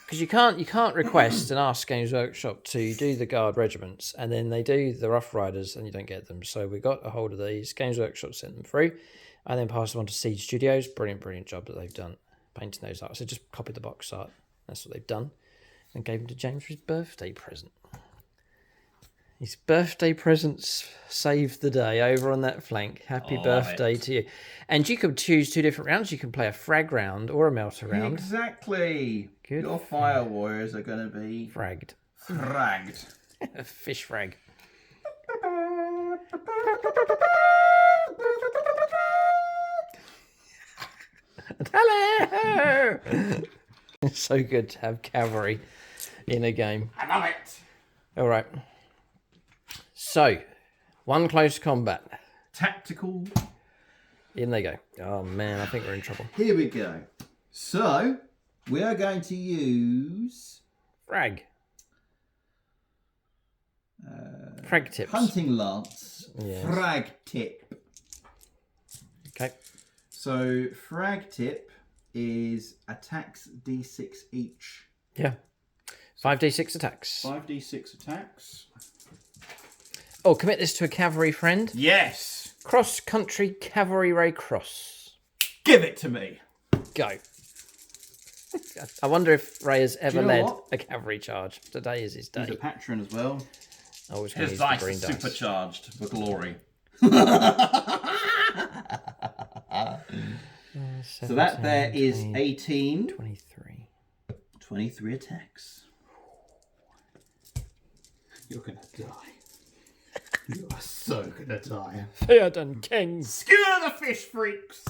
Because you can't request and ask Games Workshop to do the guard regiments and then they do the Rough Riders and you don't get them. So we got a hold of these. Games Workshop sent them through and then passed them on to Siege Studios. Brilliant job that they've done painting those art. So just copied the box art. That's what they've done. And gave them to James for his birthday present. His birthday presents saved the day over on that flank. Happy birthday to you. And you can choose 2 different rounds. You can play a frag round or a melter round. Exactly. Good. Your fire warriors are going to be Fragged. fragged. Fish frag. Hello! It's so good to have cavalry in a game. I love it. All right. So, 1 close combat. Tactical. In they go. Oh man, I think we're in trouble. Here we go. So, we are going to use Frag. Frag tips. hunting lance. Yes. Frag tip. Okay. So, frag tip is attacks d6 each. Yeah. 5d6 attacks. 5d6 attacks. Oh, commit this to a cavalry friend. Yes. Cross-country cavalry Ray Cross. Give it to me. Go. I wonder if Ray has ever you know led what? a cavalry charge. Today is his day. He's a patron as well. Always going to His use the dice green is dice. supercharged for glory. So that there is 18. 23. 23 attacks. You're gonna die. You are so gonna die. Theoden King. Skewer the fish freaks.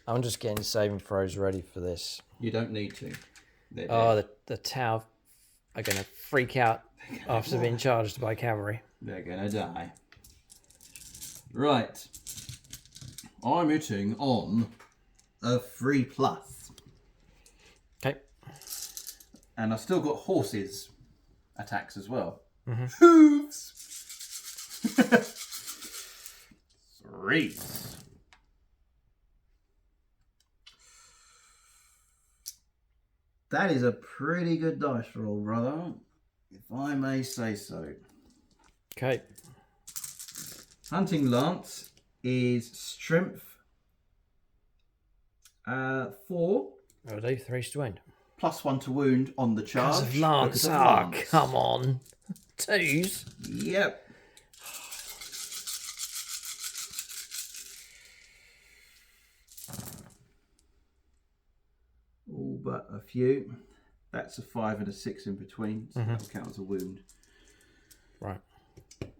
I'm just getting saving throws ready for this. You don't need to. They're Oh, dead. the Tau are going to freak out after being charged by cavalry. They're gonna die. Right. I'm hitting on a 3+. Okay. And I've still got horses attacks as well. Hooves! 3. That is a pretty good dice roll, brother. If I may say so. Okay. Hunting Lance is strength 4. I'll do 3 to wound. +1 to wound on the charge. Because of Lance. Because of Ah, Lance. come on. 2s. Yep. All but a few. That's a 5 and a 6 in between, so that'll count as a wound. Right.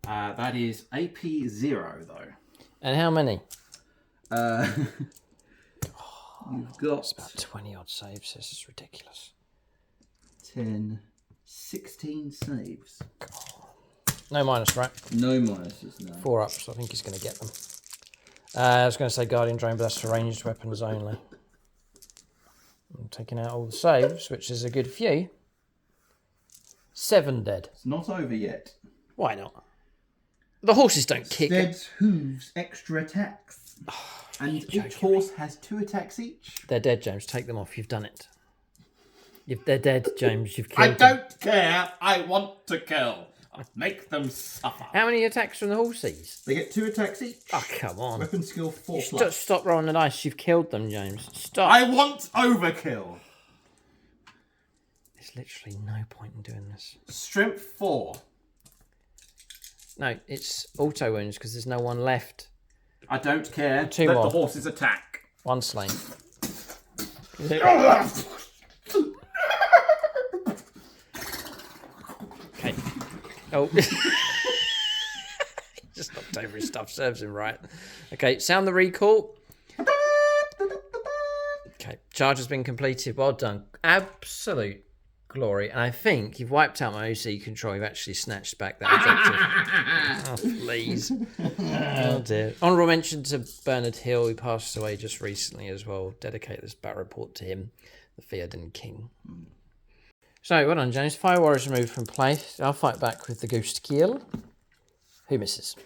That is AP 0 though. And how many? You've got It's about 20 odd saves. This is ridiculous. 10, 16 saves. No minus, right? No minuses, no. 4 ups. I think he's going to get them. I was going to say Guardian Drone, but that's for ranged weapons only. I'm taking out all the saves, which is a good few. 7 dead. It's not over yet. Why not? The horses don't kick. Stead's hooves extra attacks. And each horse has 2 attacks each. They're dead, James. Take them off. You've done it. They're dead, James. You've I killed them. don't care. I want to kill. Make them suffer. How many attacks from the horses? They get 2 attacks each. Oh, come on. Weapon skill 4+. Stop rolling the dice. You've killed them, James. Stop. I want overkill. There's literally no point in doing this. Strength 4. No, it's auto wounds because there's no one left. I don't care. 2 Let more. the horses attack. 1 slain. Okay. Oh. Just knocked over his stuff. Serves him right. Okay, sound the recall. Okay, charge has been completed. Well done. Absolute glory. And I think you've wiped out my OC control. You've actually snatched back that objective. Oh, please. Oh, dear. Honourable mention to Bernard Hill, who passed away just recently as well. Dedicate this battle report to him, the Theoden King. So, well done, James. Fire Warriors removed from play. I'll fight back with the Ghost Kiel. Who misses?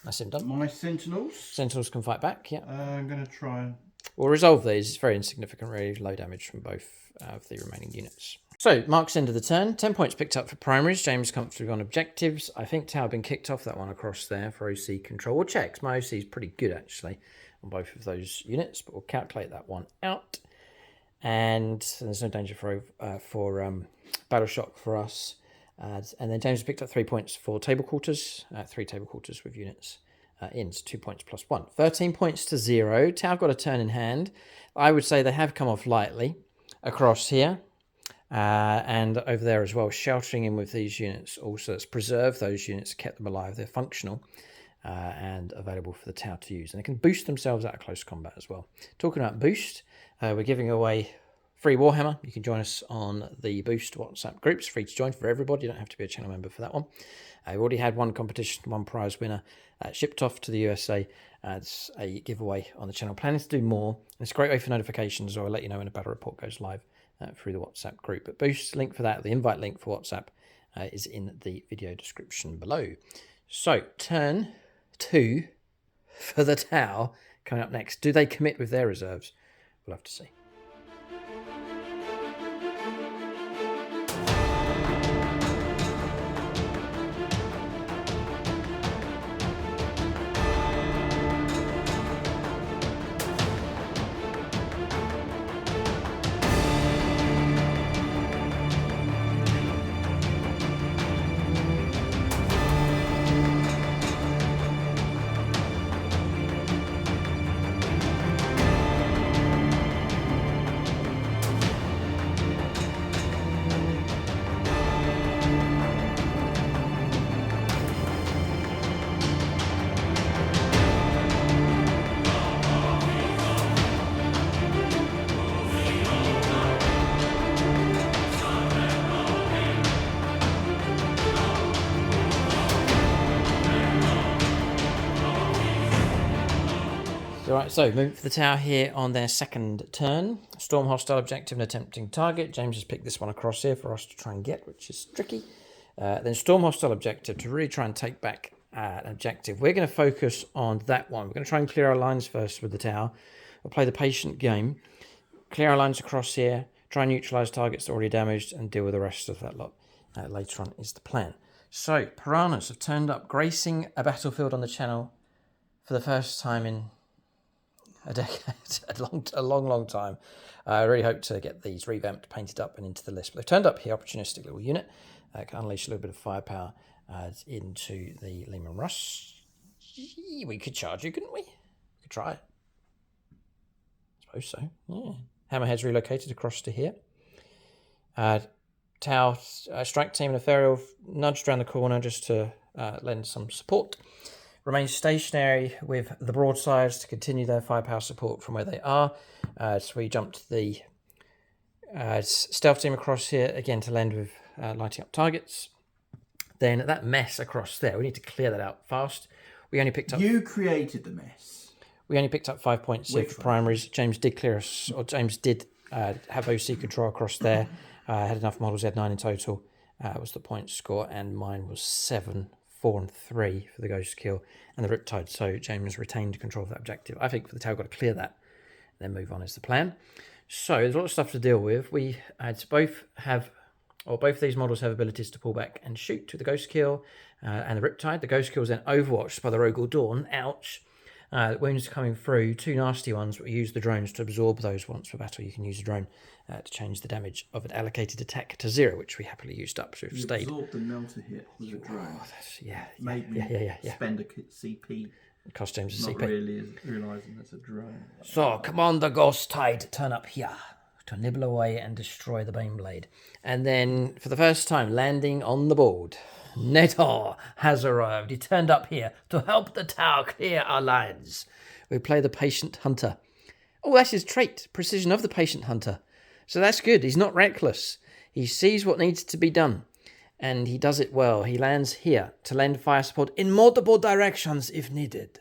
That's him done. My sentinels. Sentinels can fight back, yeah. I'm going to try and... We'll resolve these. It's very insignificant, really. Low damage from both of the remaining units. So, Mark's end of the turn. 10 points picked up for primaries. James comfortably on objectives. I think Tau been kicked off that one across there for OC control. We'll check. My OC is pretty good, actually, on both of those units, but we'll calculate that one out. And there's no danger for battle shock for us. And then James picked up 3 points for table quarters. 3 table quarters with units. Ins, 2 points plus 1. 13 points to 0. Tau got a turn in hand. I would say they have come off lightly across here. And over there as well, sheltering in with these units also. It's preserved those units, kept them alive. They're functional and available for the Tau to use. And they can boost themselves out of close combat as well. Talking about boost, we're giving away free Warhammer. You can join us on the Boost WhatsApp groups. Free to join for everybody. You don't have to be a channel member for that one. We've already had one competition, one prize winner shipped off to the USA as a giveaway on the channel. Planning to do more. It's a great way for notifications, or I'll let you know when a battle report goes live through the WhatsApp group. But Boost, link for that, the invite link for WhatsApp is in the video description below. So, turn 2 for the Tau coming up next. Do they commit with their reserves? We'll have to see. Right, so moving for the tower here on their second turn. Storm hostile objective and attempting target. James has picked this one across here for us to try and get, which is tricky. Then storm hostile objective to really try and take back an objective. We're going to focus on that one. We're going to try and clear our lines first with the tower. We'll play the patient game. Clear our lines across here. Try and neutralise targets that are already damaged and deal with the rest of that lot later on is the plan. So, piranhas have turned up, gracing a battlefield on the channel for the first time in a decade, a long time. I really hope to get these revamped, painted up, and into the list. But they've turned up here, opportunistic little unit. Can unleash a little bit of firepower into the Lehman Russ. We could charge you, couldn't we? We could try it. I suppose so, yeah. Hammerhead's relocated across to here. Tau, strike team and a Ferial nudged around the corner just to lend some support. Remain stationary with the broadsides to continue their firepower support from where they are. So we jumped the stealth team across here again to lend with lighting up targets. Then that mess across there, we need to clear that out fast. We only picked up. You created the mess. We only picked up 5 points here for primaries. James did clear us, or James did have OC control across there. Had enough models, he had 9 in total, was the point score, and mine was 7, 4 and 3 for the ghost kill, and the Riptide, so James retained control of that objective. I think for the tail, got to clear that, and then move on is the plan. So there's a lot of stuff to deal with. We had both of these models have abilities to pull back and shoot to the ghost kill, and the Riptide. The ghost kill is then overwatched by the Rogal Dawn, ouch. Wounds coming through, 2 nasty ones, but we use the drones to absorb those once for battle. You can use a drone to change the damage of an allocated attack to 0, which we happily used up, so we've stayed. Absorb the melter hit with a drone. Yeah. Spend a CP. It cost James a Not CP. really realising that's a drone. So, Commander Ghost Tide, turn up here to nibble away and destroy the Baneblade. And then, for the first time, landing on the board, Netor has arrived. He turned up here to help the tower clear our lines. We play the Patient Hunter. Oh, that's his trait, precision of the Patient Hunter. So that's good. He's not reckless. He sees what needs to be done, and he does it well. He lands here to lend fire support in multiple directions if needed.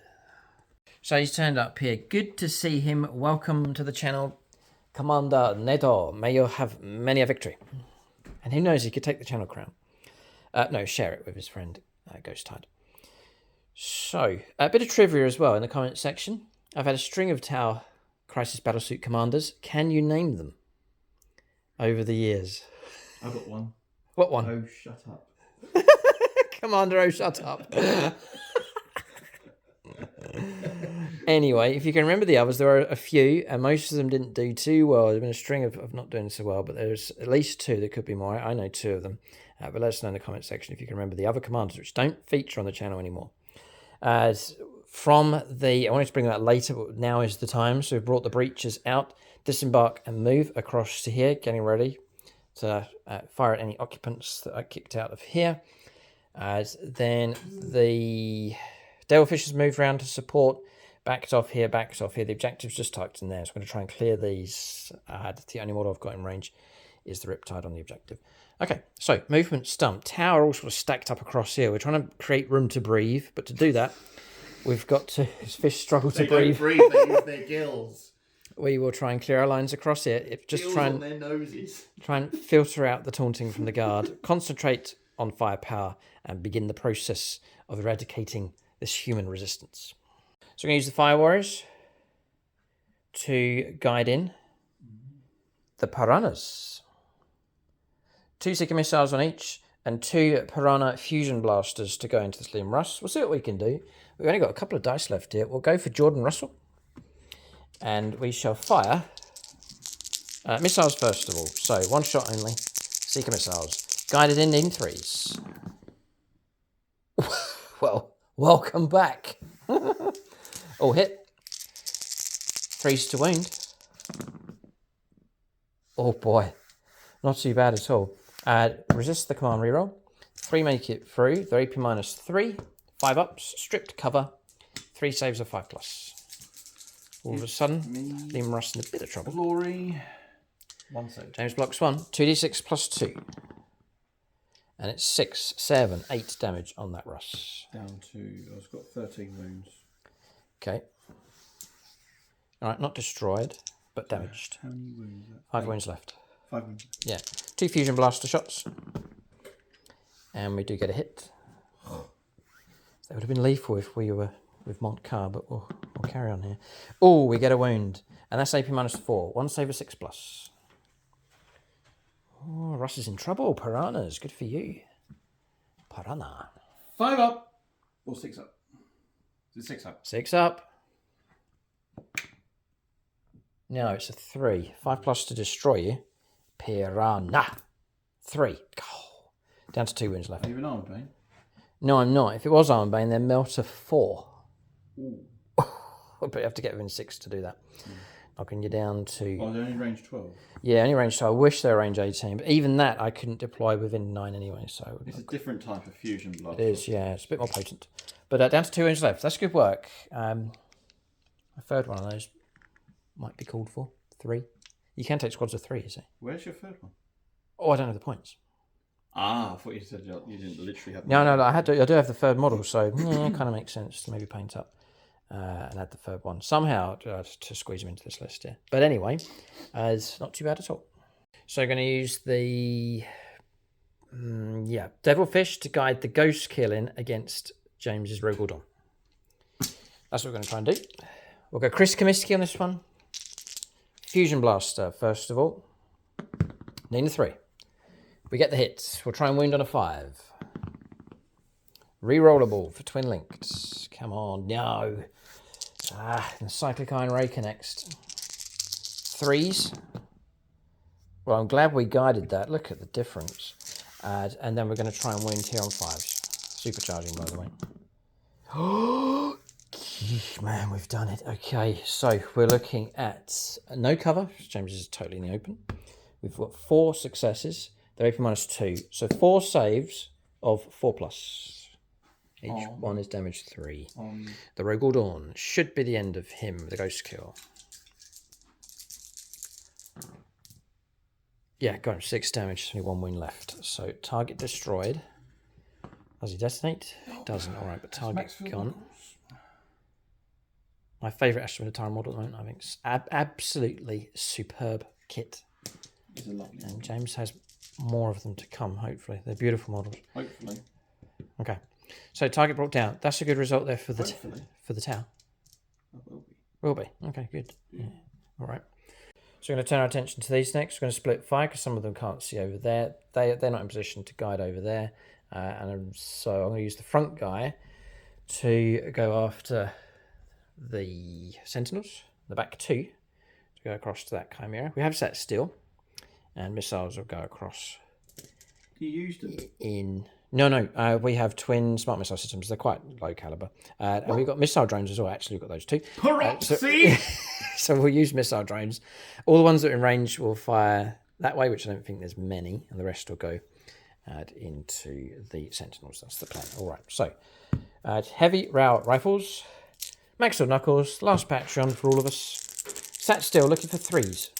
So he's turned up here. Good to see him. Welcome to the channel, Commander Netor. May you have many a victory. And who knows, he could take the channel crown. No, share it with his friend, Ghost Tide. So, a bit of trivia as well in the comments section. I've had a string of Tau Crisis Battlesuit commanders. Can you name them over the years? I've got one. What one? Oh, shut up. Commander, oh, shut up. Anyway, if you can remember the others, there are a few, and most of them didn't do too well. There's been a string of not doing so well, but there's at least 2. There could be more. I know 2 of them. But let us know in the comment section if you can remember the other commanders, which don't feature on the channel anymore. I wanted to bring that later, but now is the time. So we've brought the breaches out, disembark and move across to here, getting ready to fire at any occupants that are kicked out of here. Then the Devilish has moved around to support, backed off here. The objective's just typed in there, so I'm going to try and clear these. The only model I've got in range is the Riptide on the objective. Okay, so movement stump. Tower all sort of stacked up across here. We're trying to create room to breathe, but to do that, we've got to... Fish struggle to breathe. They don't breathe, they use their gills. We will try and clear our lines across here. Gills on their noses. Try and filter out the taunting from the guard. Concentrate on firepower and begin the process of eradicating this human resistance. So we're going to use the Fire Warriors to guide in the Piranhas. 2 Seeker missiles on each, and 2 Piranha fusion blasters to go into the Slim Russ. We'll see what we can do. We've only got a couple of dice left here. We'll go for Jordan Russell, and we shall fire missiles first of all. So 1 shot only. Seeker missiles. Guided in 3s. Well, welcome back. All hit. 3s to wound. Oh boy. Not too bad at all. Resist the command reroll. 3 make it through. They're AP -3. 5 ups. Stripped cover. 3 saves of 5+. All of a sudden, Liam Russ in a bit of trouble. Glory. 1 save. James blocks 1. 2d6 +2. And it's 6, 7, 8 damage on that Russ. Down to... I've got 13 wounds. Okay. All right, not destroyed, but damaged. How many wounds? 5 wounds left. 5 wounds. Yeah. 2 fusion blaster shots. And we do get a hit. That would have been lethal if we were with Montcar, but we'll carry on here. Oh, we get a wound. And that's AP -4. 1 save of 6+. Oh, Russ is in trouble. Piranhas. Good for you. Piranha. 5 up. Or 6 up. Is it 6 up? 6 up. No, it's a 3. 5+ to destroy you. Piranha. 3. Oh, down to 2 wounds left. Are you an armor bane? No, I'm not. If it was Armor Bane, then melt to 4. Ooh. But you have to get within 6 to do that. Knocking you down to... Oh, they're only range 12. Yeah, only range 12. I wish they were range 18. But even that, I couldn't deploy within 9 anyway. So It's a different type of fusion blood. it is, yeah. It's a bit more potent. But down to 2 wounds left. That's good work. A third one of those might be called for. 3. You can take squads of 3, you see. Where's your third one? Oh, I don't know the points. Ah, I thought you said you didn't literally have... No, I do have the third model, so it kind of makes sense to maybe paint up and add the third one somehow to squeeze them into this list here. But anyway, it's not too bad at all. So I'm going to use the Devilfish to guide the Ghost Killing against James's Rogal Dawn. That's what we're going to try and do. We'll go Chris Comiskey on this one. Fusion Blaster, first of all. Need a 3. We get the hit. We'll try and wound on a 5. Rerollable for Twin Linked. Come on, no. And Cyclic Iron Raker next. 3s. Well, I'm glad we guided that. Look at the difference. And then we're going to try and wound here on 5s. Supercharging, by the way. Oh, man, we've done it. Okay, so we're looking at no cover. James is totally in the open. We've got 4 successes. They're AP -2. So 4 saves of 4+. Each one is damage 3. The Rogal Dawn should be the end of him, the Ghost Kill. Yeah, got him 6 damage, only 1 wound left. So target destroyed. Does he detonate? Doesn't. All right, but target gone. My favourite Astra Militarum model at the moment. I think it's absolutely superb kit. It's a lovely And James has more of them to come, hopefully. They're beautiful models. Hopefully. Okay. So target brought down. That's a good result there for the tower. It will be. Will be. Okay, good. Yeah. All right. So we're going to turn our attention to these next. We're going to split fire because some of them can't see over there. They're not in position to guide over there. And so I'm going to use the front guy to go after the Sentinels, the back 2, to go across to that Chimera. We have set still, and missiles will go across. You used it? No, we have twin smart missile systems. They're quite low caliber. And we've got missile drones as well. Actually, we've got those too. So we'll use missile drones. All the ones that are in range will fire that way, which I don't think there's many, and the rest will go into the Sentinels. That's the plan. All right, so heavy rail rifles, Maxwell Knuckles, last Patreon for all of us. Sat still, looking for 3s.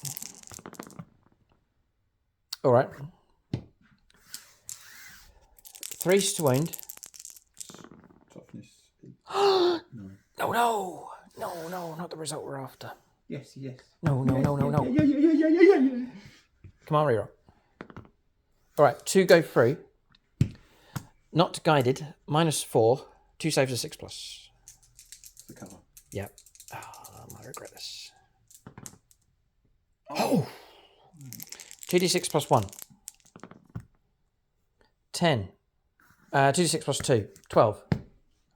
All right. 3s to wound. Toughness. No, not the result we're after. Yes. No. Yeah. Come on, reroll. All right, 2 go through. Not guided. -4. 2 saves of 6+. The cover. Yep. Oh, I might regret this. Oh! 2d6 plus 1. 10. 2d6 plus 2. 12. I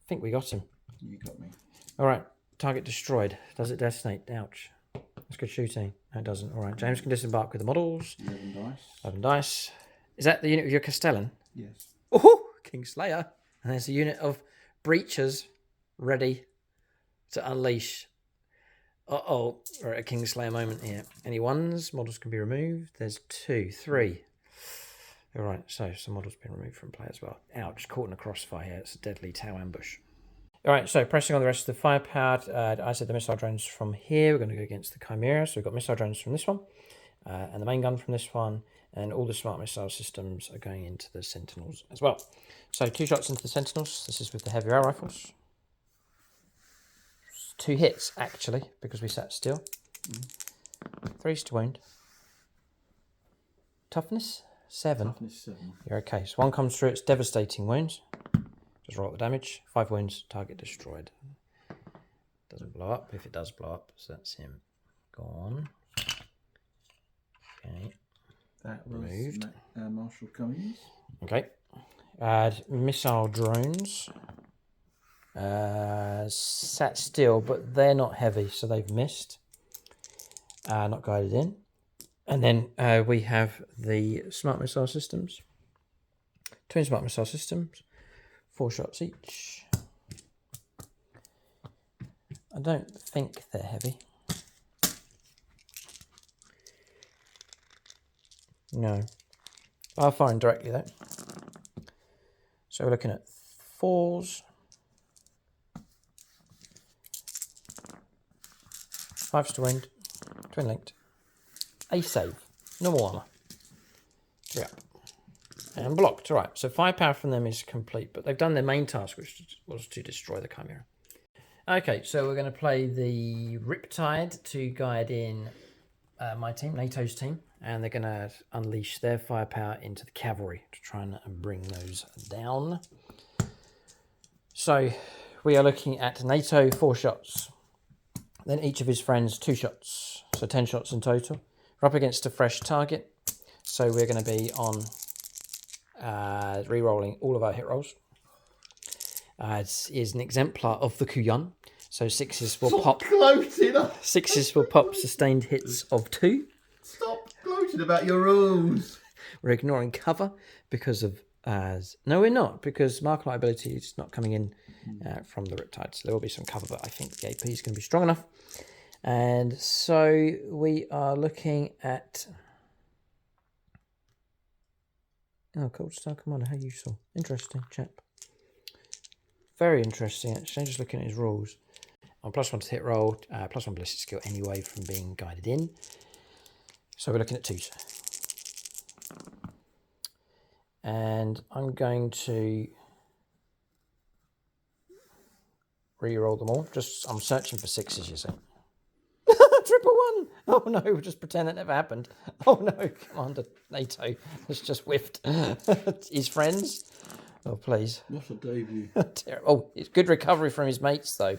think we got him. You got me. All right. Target destroyed. Does it detonate? Ouch. That's good shooting. No, it doesn't. All right. James can disembark with the models. 11 dice. 11 dice. Is that the unit of your Castellan? Yes. Oh, Kingslayer. And there's a unit of breachers ready to unleash. We're at a Kingslayer moment here. Any 1s? Models can be removed. There's 2, 3. All right, so some models been removed from play as well. Ouch, caught in a crossfire here. It's a deadly Tau ambush. All right, so pressing on the rest of the firepower. I said the missile drones from here. We're going to go against the Chimera. So we've got missile drones from this one, and the main gun from this one, and all the smart missile systems are going into the Sentinels as well. So 2 shots into the Sentinels. This is with the heavy air rifles. 2 hits, actually, because we sat still. 3 to wound. Toughness 7. Toughness 7. You're okay. So 1 comes through, it's devastating wounds. Just roll the damage. 5 wounds, target destroyed. Doesn't blow up. If it does blow up, so that's him gone. Okay. That was Removed. Marshall Cummings. Okay. Add missile drones. Sat still, but they're not heavy, so they've missed. Not guided in. And then we have the smart missile systems. Twin smart missile systems. 4 shots each. I don't think they're heavy. No. I'll fire directly though. So we're looking at 4s. 5s to wound. Twin linked. A save. Normal armor. 3 up. And blocked. All right. So firepower from them is complete, but they've done their main task, which was to destroy the Chimera. Okay, so we're going to play the Riptide to guide in my team, NATO's team, and they're going to unleash their firepower into the Cavalry to try and bring those down. So we are looking at NATO 4 shots, then each of his friends 2 shots, so 10 shots in total. We're up against a fresh target, so we're going to be on re-rolling all of our hit rolls. It is an exemplar of the Kuyan, so 6s will pop. Gloating. 6s will pop sustained hits of 2. Stop gloating about your rules. We're ignoring cover because of no, we're not, because mark liability is not coming in from the Riptide, so there will be some cover, but I think the AP is going to be strong enough. And so we are looking at. Oh, Cold Star Commander, how useful. Interesting, chap. Very interesting, actually. Just looking at his rules. On +1 to hit roll, +1 ballistic skill anyway from being guided in. So we're looking at 2s. And I'm going to re-roll them all. I'm searching for 6s, you see. Triple 1! Oh no, we'll just pretend that never happened. Oh no, Commander NATO has just whiffed his friends. Oh, please. What a debut. Oh, it's good recovery from his mates, though.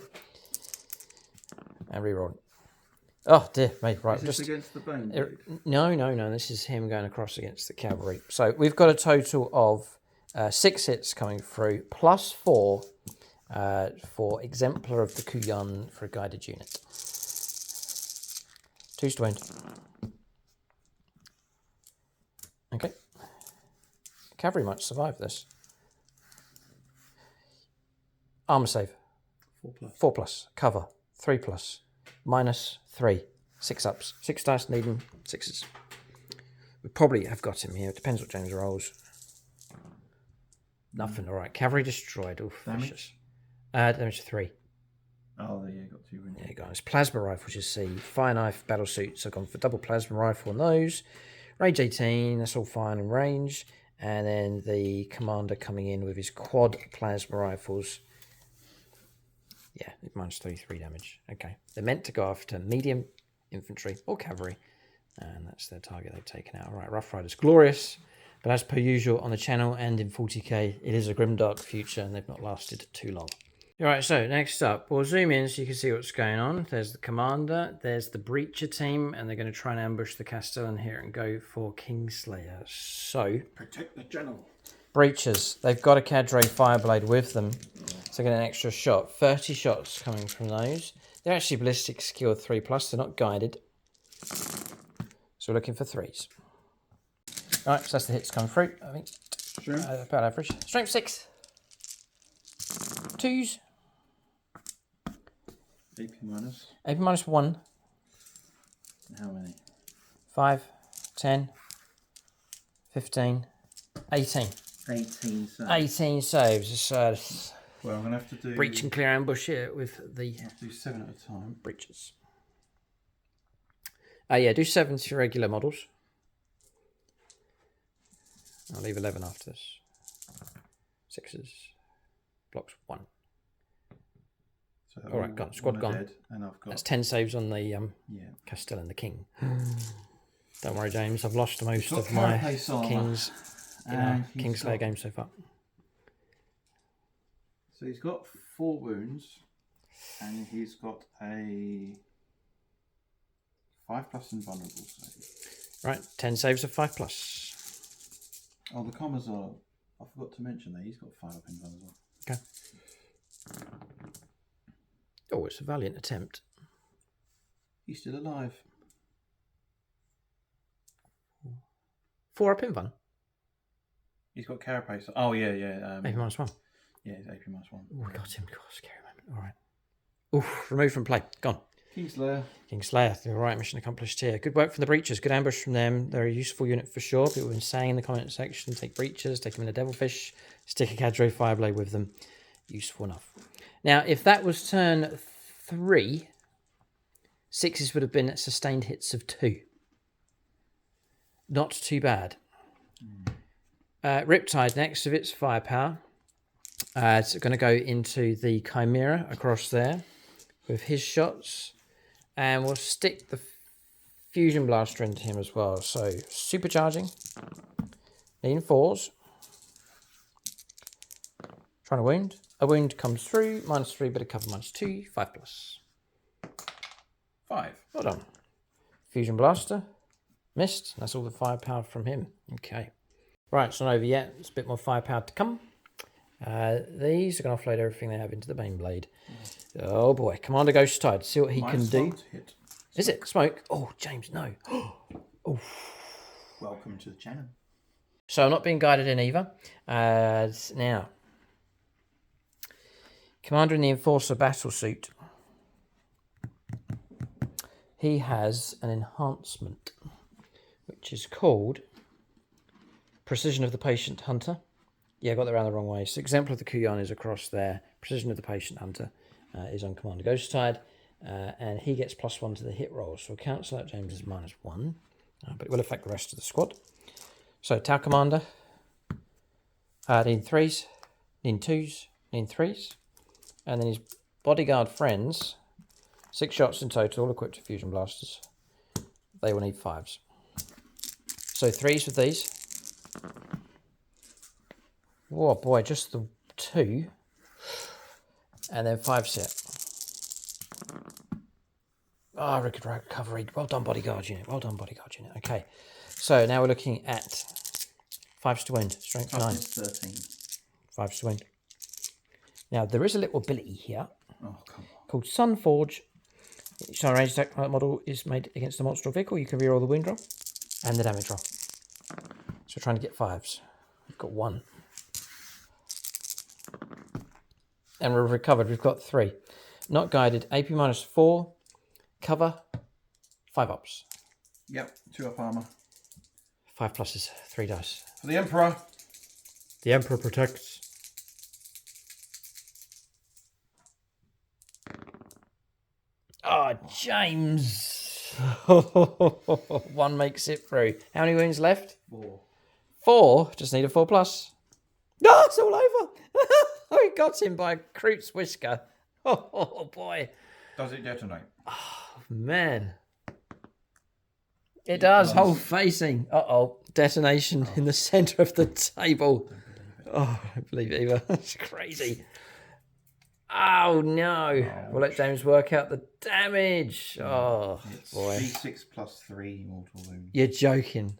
And reroll. Oh, dear me. Right. Is this against the Baneblade? No. This is him going across against the Cavalry. So we've got a total of 6 hits coming through, +4 for Exemplar of the Kuyan for a guided unit. 2s to wound. Okay. Cavalry might survive this. Armor save. 4 plus. Cover. 3 plus. -3. 6 ups. 6 dice needing 6s. We probably have got him here. It depends what James rolls. Nothing. All right. Cavalry destroyed. Oof. Vicious. Damage 3. Oh, there you go. 2 wins. There you go. It's plasma rifles, you see. Fire knife battle suits. I've gone for double plasma rifle on those. Range 18. That's all fine in range. And then the commander coming in with his quad plasma rifles. Yeah, -3 damage. Okay. They're meant to go after medium infantry or cavalry. And that's their target they've taken out. All right, Rough Riders glorious. But as per usual on the channel and in 40k, it is a grimdark future and they've not lasted too long. All right, so next up, we'll zoom in so you can see what's going on. There's the commander, there's the breacher team, and they're going to try and ambush the Castellan here and go for Kingslayer. So, Protect the general. breachers, they've got a Cadre Fireblade with them, so they get an extra shot. 30 shots coming from those. They're actually ballistic skill 3+, they're not guided. So we're looking for 3s. All right, so that's the hits coming through, I think. Sure. About average. Strength 6. 2s. AP minus. AP -1. How many? 5, 10, 15, 18. 18 saves. 18 saves. So Well, I'm going to have to do... breach and clear ambush here with the I'll do 7 at a time. breaches. Yeah, do 7 to your regular models. I'll leave 11 after this. 6s. Blocks 1. So All right, gone. Squad one are gone. Dead, and I've got That's 10 saves on the yeah. Castell and the King. Don't worry, James. I've lost most Got of my carapace armor, Kings in our and he's Kingslayer got- game so far. So he's got 4 wounds, and he's got a 5+ invulnerable save. Right, 10 saves of 5+. Oh, the commas are. I forgot to mention that he's got 5 up invulnerable as well. Okay. Oh, it's a valiant attempt. He's still alive. 4 up in one. He's got carapace. Oh yeah. AP -1. Yeah, he's AP -1. Oh, we got him. God, scary moment. All right. Oof, removed from play. Gone. Kingslayer. Kingslayer. All right, mission accomplished here. Good work from the breachers. Good ambush from them. They're a useful unit for sure. People have been saying in the comment section, take breachers, take them in a devilfish, stick a Cadre Fireblade with them. Useful enough. Now, if that was turn 3, 6s would have been sustained hits of 2. Not too bad. Riptide next of its firepower. It's going to go into the Chimera across there with his shots. And we'll stick the Fusion Blaster into him as well. So, supercharging. Needing 4s. Trying to wound. A wound comes through. -3, bit of cover, -2. 5+. 5. Well done. Fusion Blaster. Missed. That's all the firepower from him. Okay. Right, it's not over yet. There's a bit more firepower to come. These are going to offload everything they have into the Baneblade. Oh boy. Commander Ghost Tide. See what he can do. Hit. Is it? Smoke? Oh, James, no. Oh. Welcome to the channel. So I'm not being guided in either. Now. Commander in the Enforcer Battlesuit. He has an enhancement, which is called Precision of the Patient Hunter. Yeah, I got that around the wrong way. So Exemplar of the Kuyan is across there. Precision of the Patient Hunter is on Commander Ghost Tide. And he gets +1 to the hit rolls. So we'll cancel out James's -1. But it will affect the rest of the squad. So Tau Commander. Need 3s. Need 2s. Need 3s. And then his bodyguard friends. 6 shots in total, all equipped with Fusion Blasters. They will need 5s. So 3s with these. Oh boy, just the 2. And then 5 set. Ah, recovery. Well done, bodyguard unit. Well done, bodyguard unit. Okay. So now we're looking at 5s to wound. Strength 9. 13. 5s to wound. Now, there is a little ability here. Oh, come on. Called Sunforge. Each time a ranged attack model is made against a monster or vehicle, you can reroll the wound roll and the damage roll. So we're trying to get 5s. We've got 1. And we've recovered. We've got 3. Not guided. AP -4. Cover. 5 ups. Yep, 2 up armor. 5 pluses. 3 dice. For the Emperor. The Emperor protects. Oh, James. 1 makes it through. How many wounds left? 4. 4. Just need a 4+. No, it's all over. We got him by a Kroot's whisker. Oh, boy. Does it detonate? Man. It does. Whole facing. Uh-oh. Detonation in the centre of the table. Oh, I don't believe it either. That's crazy. Oh, no. We'll let James work out the damage. Oh, It's boy. D6 +3 mortal wound. You're joking.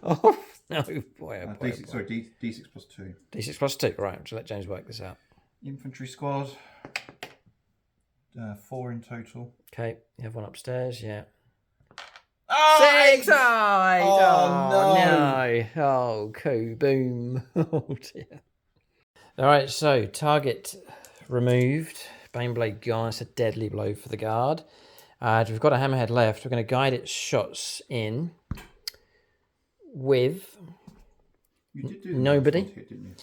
Oh, no, boy. Oh, boy, D6, sorry, D6 +2. D6 +2. Right, to let James work this out. Infantry squad. 4 in total. Okay, you have 1 upstairs, yeah. Oh, 6! Oh, no. no. Oh, cool. Boom. Oh, dear. All right, so target removed. Baneblade gone. It's a deadly blow for the guard. We've got a hammerhead left. We're going to guide its shots in with You did do nobody. Hit, didn't you?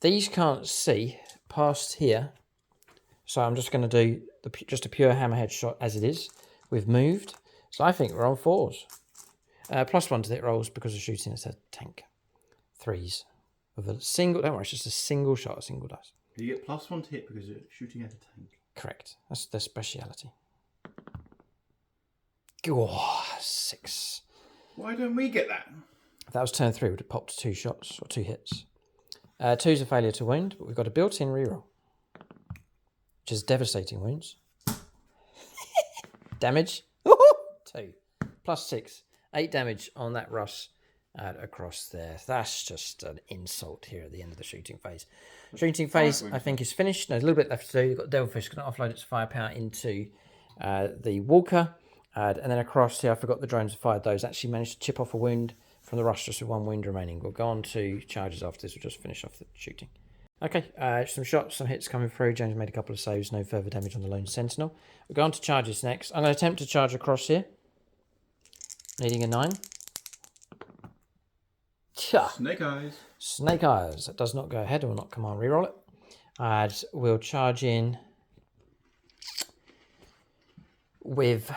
These can't see past here. So I'm just going to do just a pure hammerhead shot as it is. We've moved. So I think we're on 4s. +1 to the hit rolls because of shooting. It's a tank. 3s. With a single, don't worry, it's just a single shot, a single dice. You get +1 to hit because you're shooting at a tank. Correct. That's their speciality. Oh, 6. Why don't we get that? If that was turn 3, we'd have popped 2 shots or 2 hits. 2's a failure to wound, but we've got a built-in reroll, which is devastating wounds. Damage. 2. +6. 8 damage on that Russ across there. That's just an insult here at the end of the shooting phase. Shooting phase, I think, is finished. There's a little bit left to do. You've got Devilfish going to offload its firepower into the Walker. And then across here, I forgot the drones have fired those. Actually managed to chip off a wound from the Rush, just with 1 wound remaining. We'll go on to charges after this. We'll just finish off the shooting. Okay, some shots, some hits coming through. James made a couple of saves. No further damage on the lone sentinel. We'll go on to charges next. I'm going to attempt to charge across here. Needing a 9. Snake eyes. Snake eyes. That does not go ahead. We'll not command reroll it. And we'll charge in with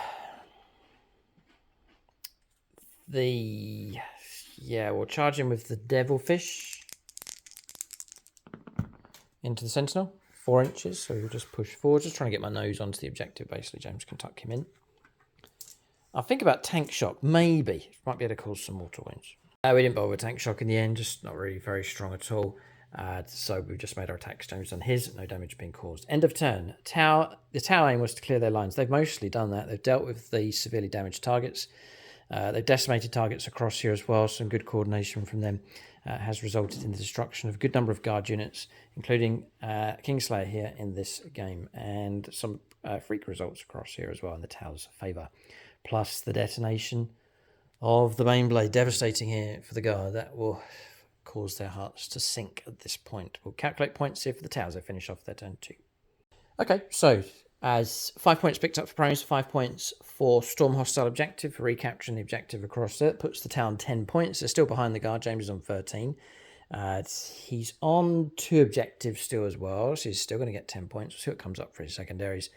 the... Yeah, we'll charge in with the Devilfish into the Sentinel. 4 inches, so we'll just push forward. Just trying to get my nose onto the objective, basically. James can tuck him in. I'll think about Tank Shock. Maybe. Might be able to cause some mortal wounds. We didn't bother with Tank Shock in the end. Just not really very strong at all. So we've just made our attacks. James done his. No damage being caused. End of turn. The Tau aim was to clear their lines. They've mostly done that. They've dealt with the severely damaged targets. They've decimated targets across here as well. Some good coordination from them has resulted in the destruction of a good number of guard units, including Kingslayer here in this game, and some freak results across here as well in the Tau's favour. Plus the detonation of the Baneblade, devastating here for the guard. That will cause their hearts to sink at this point. We'll calculate points here for the Tau. They finish off their turn 2. Okay, so as 5 points picked up for Primus, 5 points for Storm Hostile Objective, for recapturing the objective across there. It puts the Tau on 10 points. They're still behind the guard. James is on 13. He's on 2 objectives still as well, so he's still going to get 10 points. We'll see what comes up for his secondaries.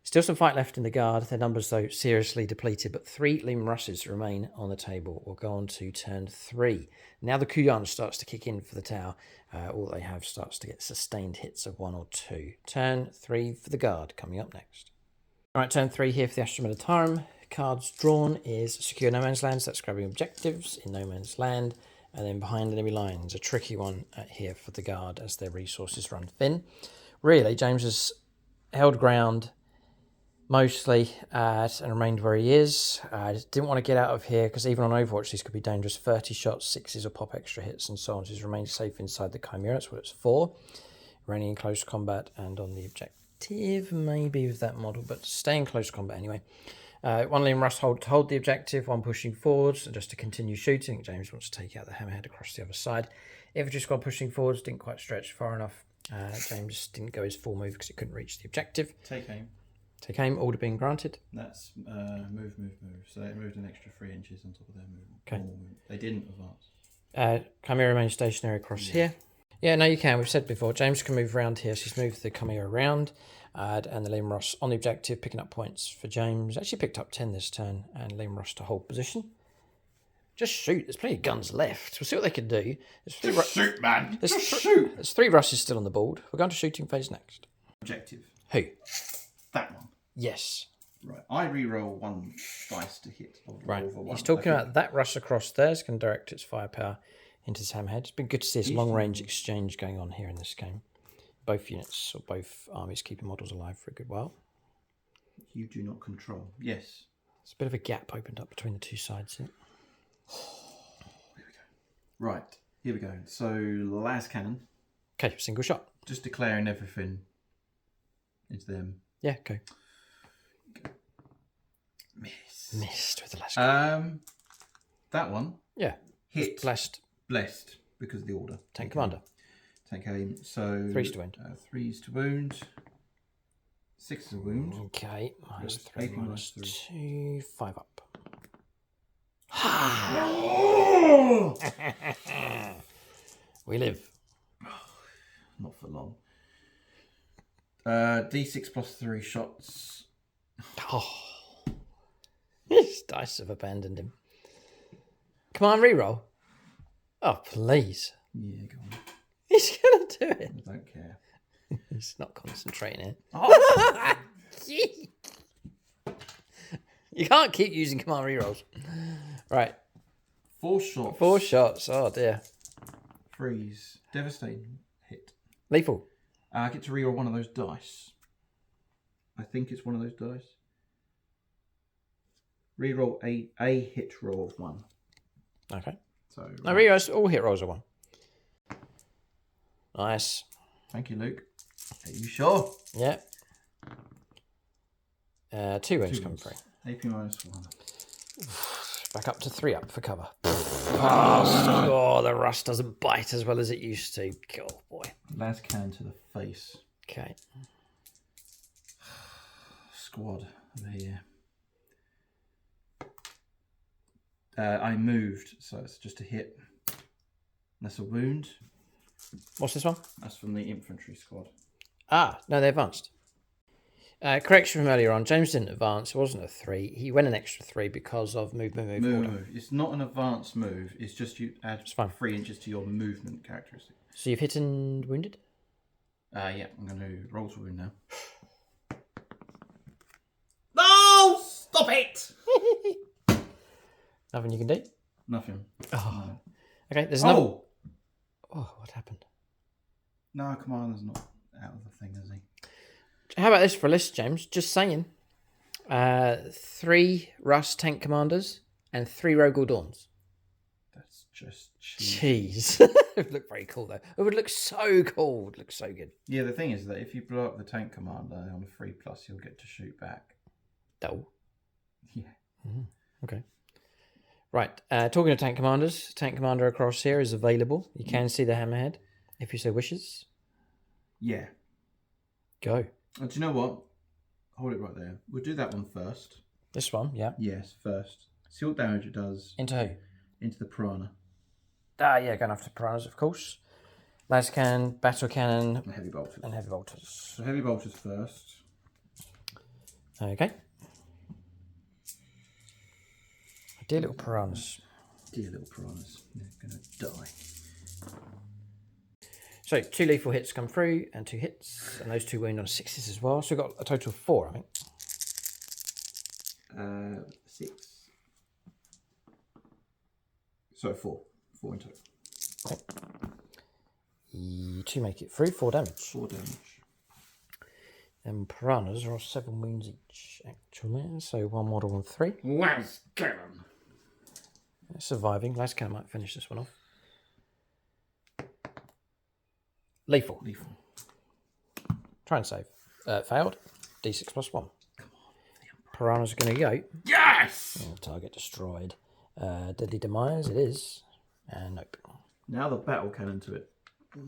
Still some fight left in the guard. Their numbers, though, seriously depleted, but 3 Lim Russes remain on the table. We'll go on to turn 3. Now the Kuyan starts to kick in for the Tau. All they have starts to get sustained hits of 1 or 2. Turn 3 for the guard, coming up next. All right, turn 3 here for the Astra Militarum. Cards drawn is Secure No Man's Land, so that's grabbing objectives in No Man's Land. And then behind enemy lines, a tricky one here for the guard as their resources run thin. Really, James has held ground mostly and remained where he is. Didn't want to get out of here because even on Overwatch these could be dangerous. 30 shots, 6s will pop extra hits and so on. So he's remained safe inside the Chimera. That's what it's for. Running in close combat and on the objective, maybe with that model, but stay in close combat anyway. 1 Liam Russ to hold the objective, 1 pushing forwards, and just to continue shooting. James wants to take out the Hammerhead across the other side. Infantry squad pushing forwards, didn't quite stretch far enough. James didn't go his full move because it couldn't reach the objective. Take aim. Take aim, order being granted. That's move. So they moved an extra 3 inches on top of their movement. Okay. Movement. They didn't advance. Chimera remains stationary across here. Yeah, no, you can. We've said before, James can move around here. So he's moved the Chimera around. And the Liam Ross on the objective, picking up points for James. Actually picked up 10 this turn. And Liam Ross to hold position. Just shoot. There's plenty of guns left. We'll see what they can do. Just shoot, man. Just shoot. There's 3 Russes still on the board. We're going to shooting phase next. Objective. Who? That one. Yes. Right. I re-roll 1 dice to hit. Right. Over 1. He's talking about that Russ across there. It's going to direct its firepower into his hammerhead. It's been good to see this long-range exchange going on here in this game. Both units or both armies keeping models alive for a good while. You do not control. Yes. There's a bit of a gap opened up between the 2 sides here. Here we go. Right. Here we go. So, las cannon. Okay, single shot. Just declaring everything into them. Yeah, go. Missed with the last cannon. That one. Yeah. Hit. Blessed. Blessed because of the order. Tank commander. Tank aim. So 3s to wound. 3s to wound. 6 to wound. Okay. Minus 3, AP minus minus 2. 5 up. We live. Not for long. D6 plus 3 shots. Oh. His dice have abandoned him. Come on, reroll. Oh, please. Yeah, go on. He's going to do it. I don't care. He's not concentrating here. Oh. You can't keep using command rerolls. Right. 4 shots. 4 shots. Oh dear. Freeze. Devastating hit. Lethal. I get to reroll one of those dice. I think it's one of those dice. Reroll a hit roll of 1. Okay. So. No, rerolls. All hit rolls are 1. Nice. Thank you, Luke. Are you sure? Yeah. 2 wounds coming through. AP -1. Back up to 3 up for cover. Oh, the rust doesn't bite as well as it used to. Oh boy. Last can to the face. Okay. Squad over here. I moved, so it's just a hit. That's a wound. What's this one? That's from the infantry squad. Ah, no, they advanced. Correction from earlier on. James didn't advance. It wasn't a 3. He went an extra 3 because of move order. It's not an advanced move. It's just you add 3 inches to your movement characteristic. So you've hit and wounded? Yeah, I'm going to roll to wound now. No! Stop it! Nothing you can do? Nothing. Oh. No. Okay, there's another... Oh, what happened? no, Commander's not out of the thing, is he? How about this for a list, James? Just saying. 3 Rust tank commanders and 3 Rogue Dawns. That's just cheese. Jeez. It would look very cool, though. It would look so cool. It would look so good. Yeah, the thing is that if you blow up the tank commander on a 3+, you'll get to shoot back. Oh. Yeah. Okay. Right. Talking of tank commanders, tank commander across here is available. You can see the hammerhead, if you so wishes. Yeah. Go. Do you know what? Hold it right there. We'll do that one first. This one, yeah. Yes, first. See what damage it does. Into who? Into the piranha. Ah, yeah, going after piranhas, of course. Laser cannon, battle cannon, And heavy bolters. and heavy bolters. So heavy bolters first. Okay. Dear little piranhas. Dear little piranhas. They're going to die. So 2 lethal hits come through and 2 hits, and those 2 wound on 6s as well. So we've got a total of 4, I think. 6. So 4. 4 in total. Okay. 2 make it through, 4 damage. 4 damage. And piranhas are 7 wounds each, actually. So 1 model and 3. Las cannon. Surviving. Last cannon might finish this one off. Lethal. Lethal. Try and save. Failed. D6 +1. Come on. Piranha's going to go. Yes! Oh, target destroyed. Deadly demise, it is. Nope. Now the battle cannon to it. All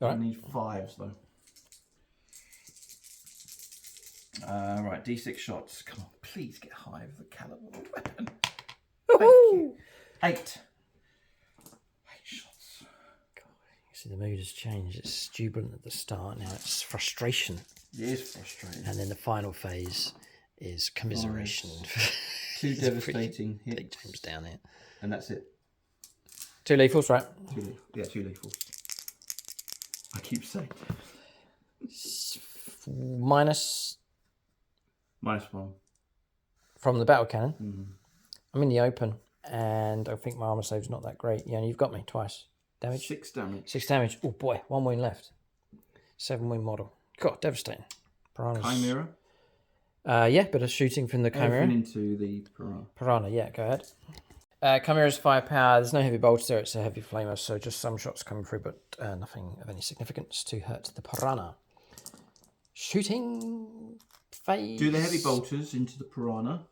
I right. need 5s though. Right, D6 shots. Come on, please get high with the caliber of the weapon. Thank you. 8. 8 shots. See, the mood has changed. It's jubilant at the start. Now it's frustration. It is frustrating. And then the final phase is commiseration. 2 devastating hits. Big James down here. And that's it. 2 lethals, right? 2 lethals. I keep saying. Minus -1. from the battle cannon. Mm-hmm. I'm in the open, and I think my armor save's not that great. Yeah, and you've got me twice. Damage? 6 damage. 6 damage. Oh boy, 1 wound left. 7 wound model. God, devastating. Piranhas. Chimera. Yeah, bit of shooting from the Chimera. Everything into the piranha. Piranha, yeah, go ahead. Chimera's firepower. There's no heavy bolts there. It's a heavy flamer, so just some shots coming through, but nothing of any significance to hurt the piranha. Shooting phase. Do the heavy bolters into the piranha.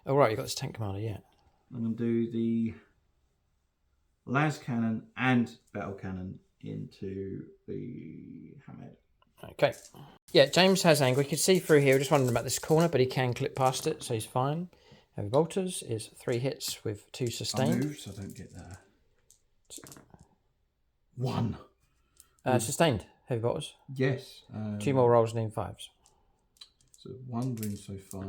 Oh, right, you've got this tank commander, yeah. I'm going to do the las cannon and battle cannon into the hammerhead. Okay. Yeah, James has anger. You can see through here. Just wondering about this corner, but he can clip past it, so he's fine. Heavy bolters is 3 hits with 2 I sustained. moved, so I don't get that. 1. Sustained heavy bolters. Yes. 2 more rolls and 5s. So 1 wound so far.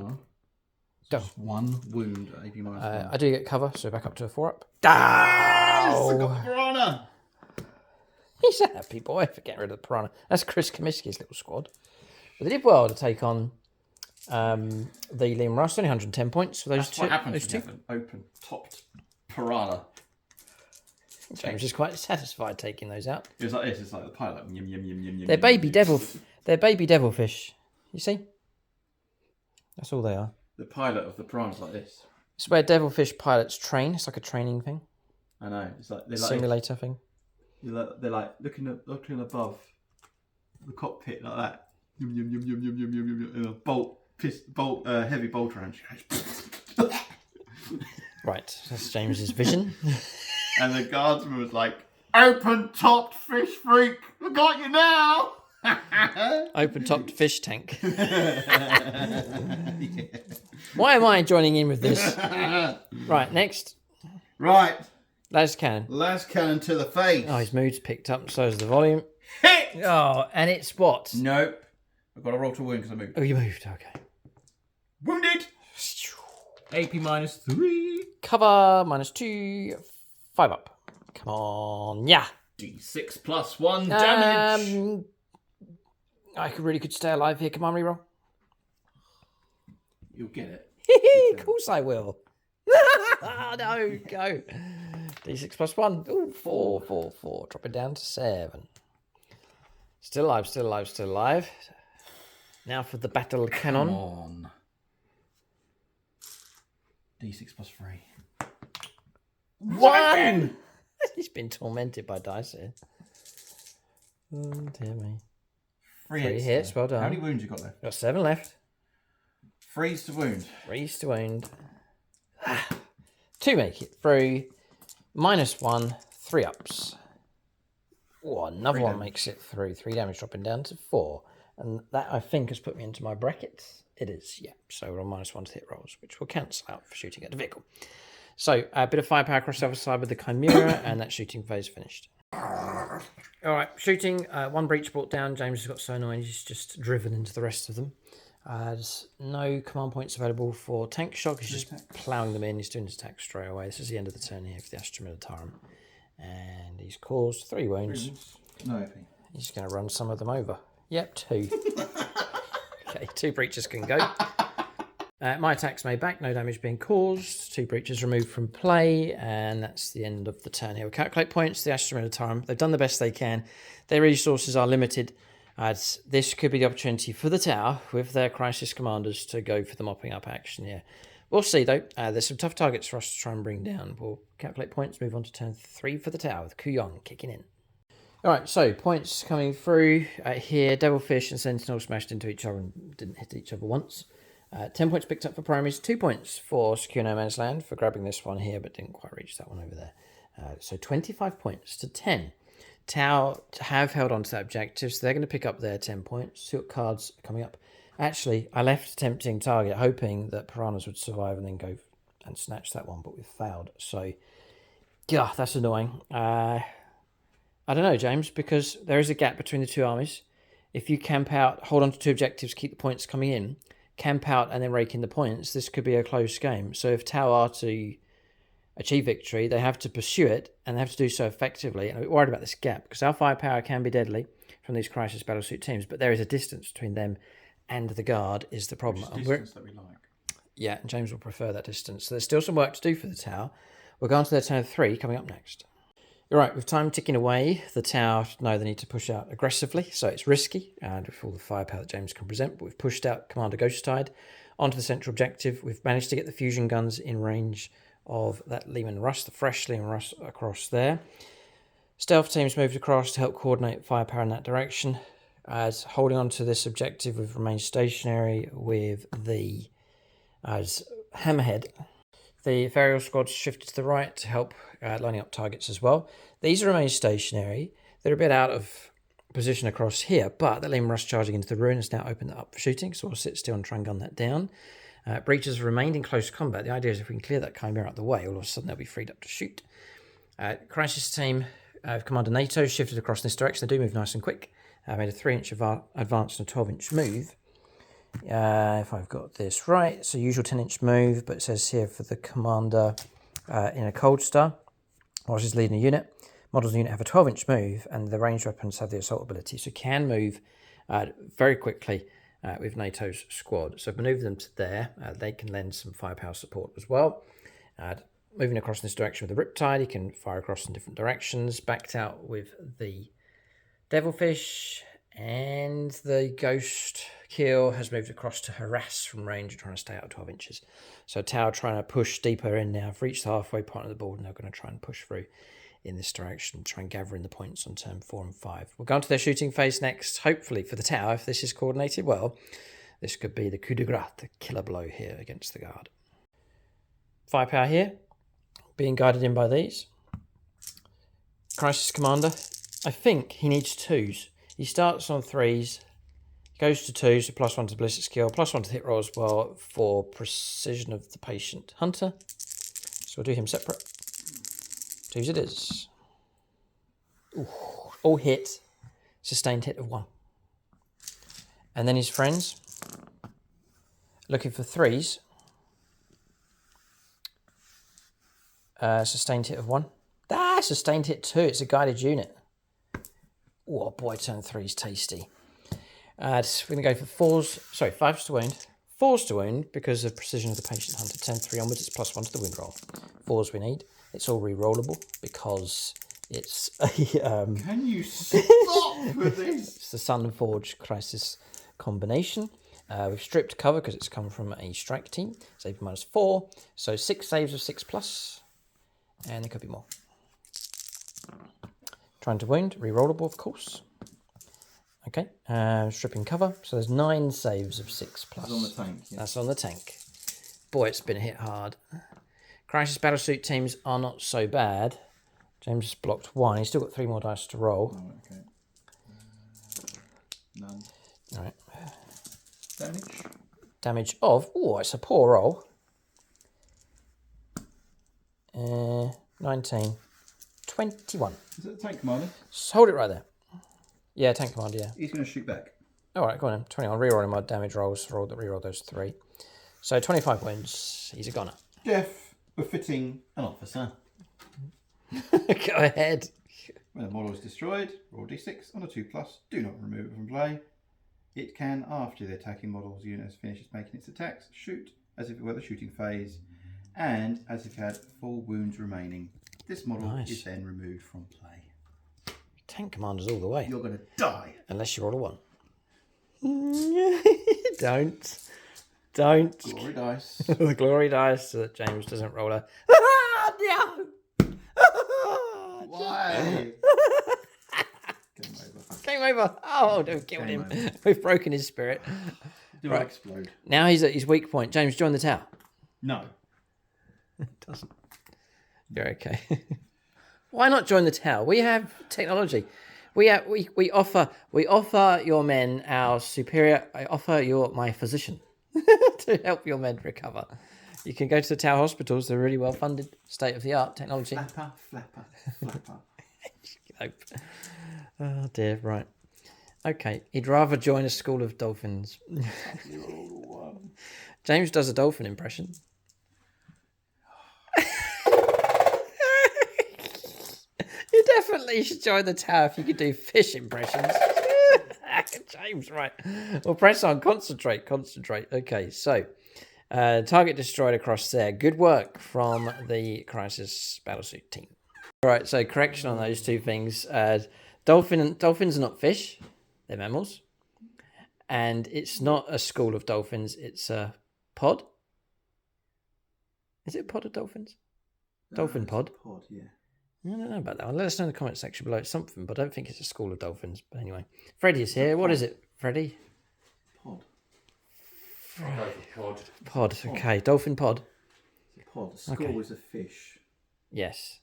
Go. Just 1 wound at AP -1. I do get cover, so back up to a 4 up. I got the piranha! He's a happy boy for getting rid of the piranha. That's Chris Comiskey's little squad. But they did well to take on the Liam Russ, only 110 points for those That's two. what happens those when you two. have an open-topped piranha. James is quite satisfied taking those out. It's like this. It's like the pilot. Yum, yum, yum, yum, They're yum, baby yum. devil. They're baby devilfish. You see? That's all they are. The pilot of the piranha's like this. It's where devilfish pilots train. It's like a training thing. I know. It's like they're like Simulator thing. they're like looking above the cockpit like that. Yum yum yum yum yum yum yum yum. And a heavy bolt around. Right, that's James's vision. And the guardsman was like, "Open-topped fish freak, I got you now." Open-topped fish tank. Why am I joining in with this? Right, next. Right. Las Cannon. Las cannon to the face. Oh, his mood's picked up, so is the volume. Hit! Oh, and it's what? Nope. I've got to roll to wound because I moved. Oh, you moved, okay. Wounded. AP -3. Cover -2, 5 up. Come on, yeah. D6 plus 1 damage. I really could stay alive here. Come on, reroll. You'll get it. Of course I will. No, go. D6 plus 1. Ooh, 4, 4, 4. Drop it down to 7. Still alive, still alive, still alive. Now for the battle cannon. Come on. D6 plus 3. 1! He's been tormented by dice here. Oh, dear me. 3 3 hits, well done. How many wounds you got left? Got 7 left. Freeze to wound. Freeze to wound. 2 make it through. -1, 3 ups. Oh, another 3 one damage. makes it through. 3 damage dropping down to 4. And that, I think, has put me into my brackets. It is, yeah. So we're on -1 to hit rolls, which will cancel out for shooting at the vehicle. So a bit of firepower across the other side with the Chimera, and that shooting phase finished. All right, shooting. 1 breach brought down. James has got so annoying he's just driven into the rest of them. There's no command points available for tank shock. He's just ploughing them in. He's doing his attack straight away. This is the end of the turn here for the Astra Militarum. And he's caused 3 wounds. No AP. He's going to run some of them over. Yep, 2. Okay, 2 breaches can go. My attack's made back, no damage being caused. 2 breaches removed from play, and that's the end of the turn here. We'll calculate points. The Astra Militarum, they've done the best they can. Their resources are limited, as this could be the opportunity for the tower with their crisis commanders to go for the mopping up action here. We'll see though. There's some tough targets for us to try and bring down. We'll calculate points, move on to turn 3 for the tower with KOYO kicking in. Alright, so points coming through here. Devilfish and Sentinel smashed into each other and didn't hit each other once. 10 points picked up for primaries, 2 points for Secure No Man's Land for grabbing this one here, but didn't quite reach that one over there. So 25 points to 10. Tau have held on to that objective, so they're going to pick up their 10 points. See what cards are coming up. Actually, I left a tempting target, hoping that Piranhas would survive and then go and snatch that one, but we've failed. So, yeah, that's annoying. I don't know, James, because there is a gap between the 2 armies. If you camp out, hold on to 2 objectives, keep the points coming in, camp out and then rake in the points, this could be a close game. So if Tau are to achieve victory, they have to pursue it, and they have to do so effectively. And I'm worried about this gap, because our firepower can be deadly from these crisis battlesuit teams, but there is a distance between them and the guard is the problem. Which distance that we like. Yeah, and James will prefer that distance. So there's still some work to do for the Tau. We'll go on to their turn 3 coming up next. All right, with time ticking away, the Tau know they need to push out aggressively, so it's risky, and with all the firepower that James can present, but we've pushed out Commander Ghosttide onto the central objective. We've managed to get the fusion guns in range of that Lehman Russ, the fresh Lehman Russ across there. Stealth teams moved across to help coordinate firepower in that direction. As holding on to this objective, we've remained stationary with the Hammerhead. The aerial squads shifted to the right to help lining up targets as well. These remain stationary. They're a bit out of position across here, but the Lehman Russ charging into the ruin has now opened that up for shooting, so we'll sit still and try and gun that down. Breaches have remained in close combat. The idea is if we can clear that Chimera out the way, all of a sudden they'll be freed up to shoot. Crisis team, Commander NATO shifted across in this direction. They do move nice and quick. Made a 3-inch advance and a 12-inch move. If I've got this right, it's a usual 10-inch move, but it says here for the commander in a cold star, whilst he's leading a unit. Models in the unit have a 12-inch move, and the ranged weapons have the assault ability, so can move very quickly with NATO's squad. So maneuver them to there. They can lend some firepower support as well. Moving across in this direction with the Riptide, he can fire across in different directions. Backed out with the Devilfish, and the Ghost Kill has moved across to harass from range, trying to stay out of 12 inches. So Tau trying to push deeper in now. I've reached the halfway point of the board, and they're going to try and push through in this direction, try and gather in the points on turn 4 and 5. We'll go on to their shooting phase next, hopefully for the Tau. If this is coordinated well, this could be the coup de grace, the killer blow here against the guard. Firepower here, being guided in by these. Crisis Commander, I think he needs 2s. He starts on 3s, goes to 2s, so +1 to ballistic skill, +1 to hit roll as well for precision of the patient hunter. So we'll do him separate. 2s it is. Ooh, all hit, sustained hit of 1. And then his friends, looking for 3s. Sustained hit of 1. Sustained hit 2. It's a guided unit. Oh boy, turn 3's tasty. We're going to go for 5s to wound. 4s to wound because of precision of the patient hunter. Turn 3 onwards, it's +1 to the wound roll. 4s we need. It's all re-rollable because it's a, Can you stop with this? it's the Sun Forge Crisis combination. We've stripped cover because it's come from a strike team. Save -4. So 6 saves of 6+. And there could be more. Trying to wound, re-rollable of course. Okay, stripping cover. So there's 9 saves of 6+. That's on the tank. Yeah. That's on the tank. Boy, it's been hit hard. Crisis Battlesuit teams are not so bad. James has blocked 1. He's still got 3 more dice to roll. Oh, okay. None. All right. Damage? Damage of... Oh, it's a poor roll. 19. 21. Is it the tank commander? So hold it right there. Yeah, tank commander, yeah. He's going to shoot back. All right, go on then. 21. Rerolling my damage rolls. Reroll those 3. So 25 wins. He's a goner. Death befitting an officer. Go ahead. When a model is destroyed, roll d6 on a 2+. Do not remove it from play. It can, after the attacking model's unit finishes making its attacks, shoot as if it were the shooting phase, and as if it had full wounds remaining. This model is then removed from play. Tank commanders all the way. You're going to die. Unless you roll a 1. Don't. Glory dice. The glory dice so that James doesn't roll a... No! Why? Game over. Game over. Oh, don't kill him. Over. We've broken his spirit. Do I explode? Now he's at his weak point. James, join the tower. No. It doesn't. You're okay. Why not join the tower? We have technology. We offer your men our superior. I offer my physician to help your men recover. You can go to the tower hospitals. They're really well funded, state of the art technology. Flapper, flapper, flapper. Nope. Oh dear. Right. Okay. He'd rather join a school of dolphins. James does a dolphin impression. You definitely should join the tower if you could do fish impressions. James, right. Well, press on. Concentrate. Okay, so target destroyed across there. Good work from the Crisis Battlesuit team. All right, so correction on those 2 things. Dolphins are not fish. They're mammals. And it's not a school of dolphins. It's a pod. Is it a pod of dolphins? Dolphin pod? Pod, yeah. I don't know about that one. Let us know in the comment section below. It's something, but I don't think it's a school of dolphins. But anyway, Freddie is here. What is it, Freddie? Pod. I'll go for pod. Pod. Okay, dolphin pod. It's a pod. A school is a fish. Yes.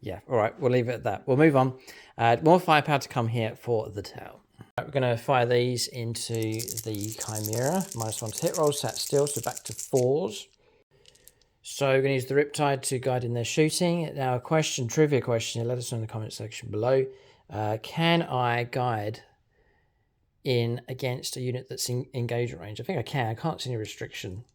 Yeah. All right. We'll leave it at that. We'll move on. More firepower to come here for the tower. Right, we're going to fire these into the Chimera. -1 to hit roll. Sat still. So back to 4s. So we're going to use the Riptide to guide in their shooting. Now, a trivia question, let us know in the comment section below. Can I guide in against a unit that's in engagement range? I think I can. I can't see any restriction.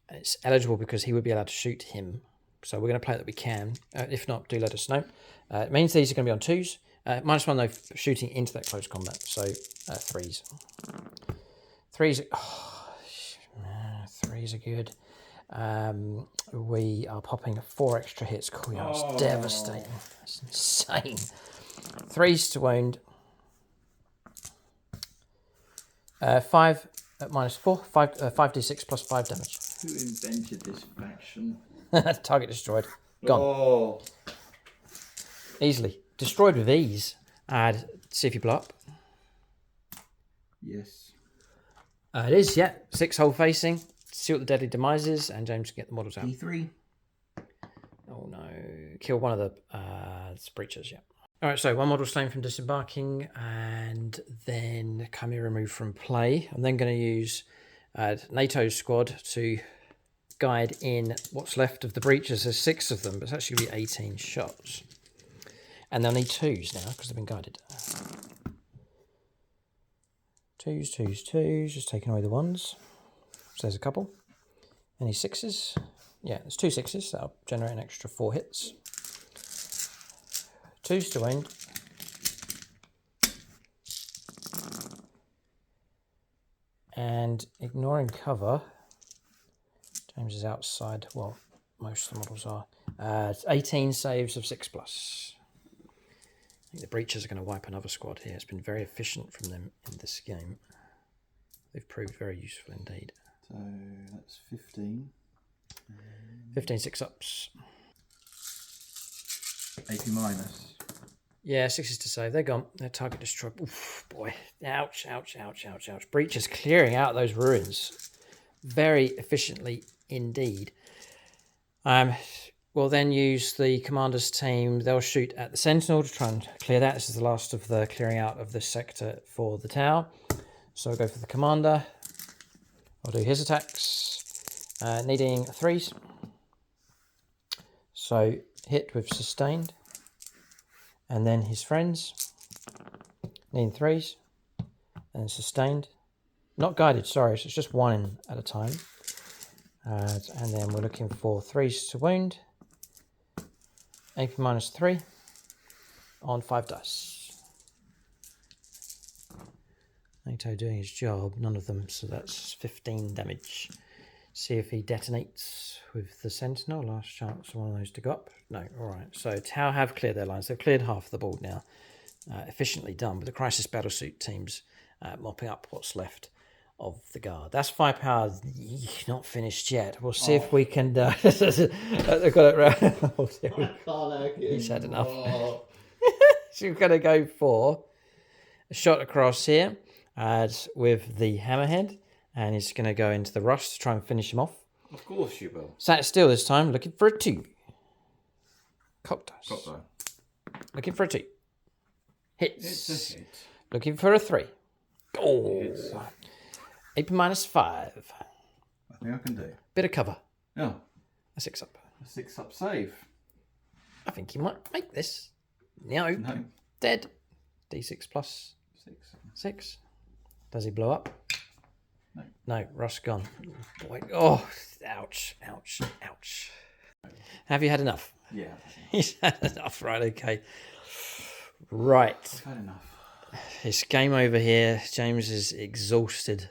It's eligible because he would be allowed to shoot him. So we're going to play that we can. If not, do let us know. It means these are going to be on 2s. -1 though, shooting into that close combat. So 3s. 3s. Oh, 3s are good. We are popping 4 extra hits. KOYO, it's devastating. It's insane. 3s to wound. 5 at -4. 5d6 plus 5 damage. Who invented this faction? Target destroyed. Gone. Oh. Easily. Destroyed with ease. See if you blow up. Yes. It is, yeah. 6 hole facing. See what the deadly demise is, and James can get the models out. D3. Oh no. Kill one of the breachers, yeah. Alright, so 1 model slain from disembarking, and then Chimera removed from play. I'm then going to use NATO's squad to guide in what's left of the breachers. There's 6 of them, but it's actually going to be 18 shots. And they'll need 2s now, because they've been guided. 2s, 2s, 2s. Just taking away the 1s. So there's a couple. Any 6s? Yeah, there's 2 6s. That'll generate an extra 4 hits. 2s to wound. And ignoring cover. James is outside. Well, most of the models are. 18 saves of 6+. I think the breachers are going to wipe another squad here. It's been very efficient from them in this game. They've proved very useful indeed. So that's 15. 15 6-ups. AP minus. Yeah, 6s to save. They're gone. Their target destroyed. Oof, boy. Ouch, ouch, ouch, ouch, ouch. Breachers clearing out those ruins very efficiently indeed. We'll then use the commander's team. They'll shoot at the sentinel to try and clear that. This is the last of the clearing out of this sector for the tower. So I'll go for the commander. I'll do his attacks. Needing 3s. So hit with sustained. And then his friends. Needing 3s. And sustained. Not guided, sorry. So it's just 1 at a time. And then we're looking for 3s to wound. AP -3 on 5 dice. NATO doing his job, none of them, so that's 15 damage. See if he detonates with the sentinel. Last chance for one of those to go up. No, alright. So Tau have cleared their lines. They've cleared half the board now. Efficiently done, but the Crisis Battlesuit team's mopping up what's left of the guard. That's firepower not finished yet. We'll see if we can they've got it right. He's had enough. So we're going to go for a shot across here with the hammerhead, and he's going to go into the rust to try and finish him off. Of course you will. Sat still this time, looking for a 2. Cock dice. Cock die. Looking for a 2. Hits. It's a hit. Looking for a 3. Oh. Hits. AP -5. Nothing I can do. Bit of cover. Yeah. A 6-up. A 6-up save. I think he might make this. No. No. Dead. D6 plus 6. Does he blow up? No. No. Rust gone. Boy. Oh, ouch, ouch, ouch. Have you had enough? Yeah. He's had enough. Right, okay. Right. I've had enough. It's game over here. James is exhausted.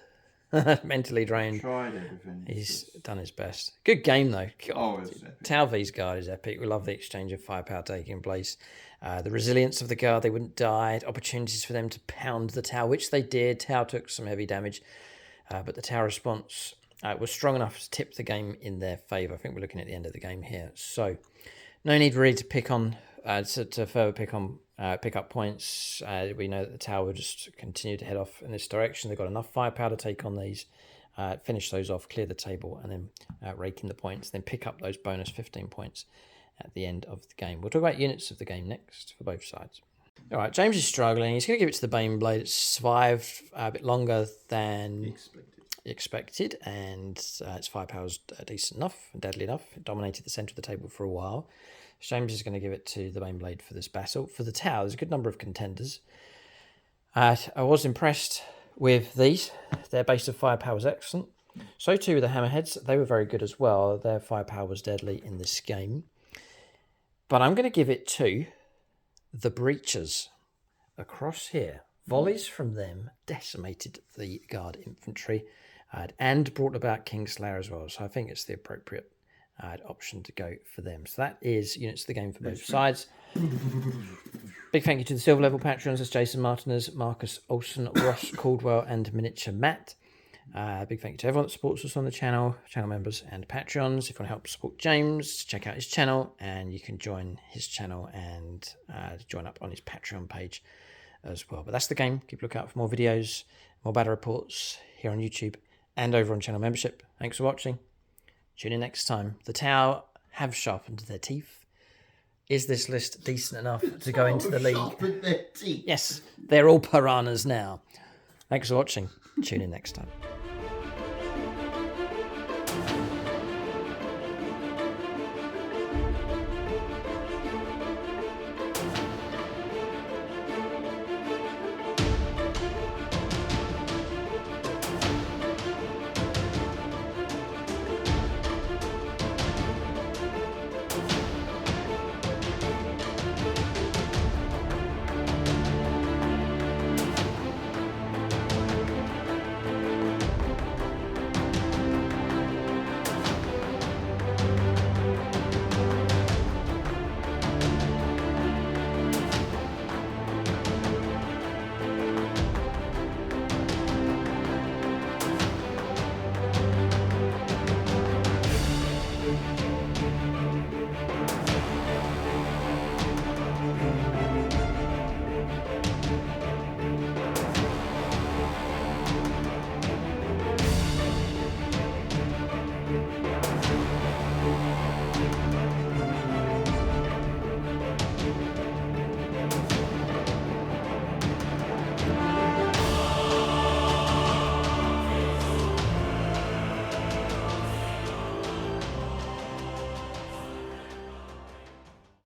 Mentally drained. Tried everything. He's done his best. Good game though. Oh, it was epic. Tau V's guard is epic. We love the exchange of firepower taking place. The resilience of the guard, they wouldn't die. Opportunities for them to pound the Tau, which they did. Tau took some heavy damage, but the Tau response was strong enough to tip the game in their favour. I think we're looking at the end of the game here. So no need really to pick on, to further pick up points. We know that the Tau will just continue to head off in this direction. They've got enough firepower to take on these, finish those off, clear the table, and then rake in the points, then pick up those bonus 15 points at the end of the game. We'll talk about units of the game next for both sides. All right, James is struggling. He's going to give it to the Baneblade. It's survived a bit longer than expected, and its firepower's decent enough and deadly enough. It dominated the centre of the table for a while. James is going to give it to the Baneblade for this battle. For the Tau, there's a good number of contenders. I was impressed with these. Their base of firepower is excellent. So too with the Hammerheads. They were very good as well. Their firepower was deadly in this game. But I'm going to give it to the Breachers. Across here, volleys from them decimated the Guard infantry and brought about Kingslayer as well. So I think it's the appropriate option to go for them. So that is units of the game for both sides. Big thank you to the silver level patrons. That's Jason Martinez, Marcus Olsen, Ross Caldwell, and Miniature Matt. Big thank you to everyone that supports us on the channel members and patrons. If you want to help support James, check out his channel, and you can join his channel and join up on his Patreon page as well. But that's the game. Keep a lookout for more videos, more battle reports here on YouTube and over on channel membership. Thanks for watching. Tune in next time. The Tau have sharpened their teeth. Is this list decent enough to go into the league? Sharpened their teeth. Yes, they're all piranhas now. Thanks for watching. Tune in next time.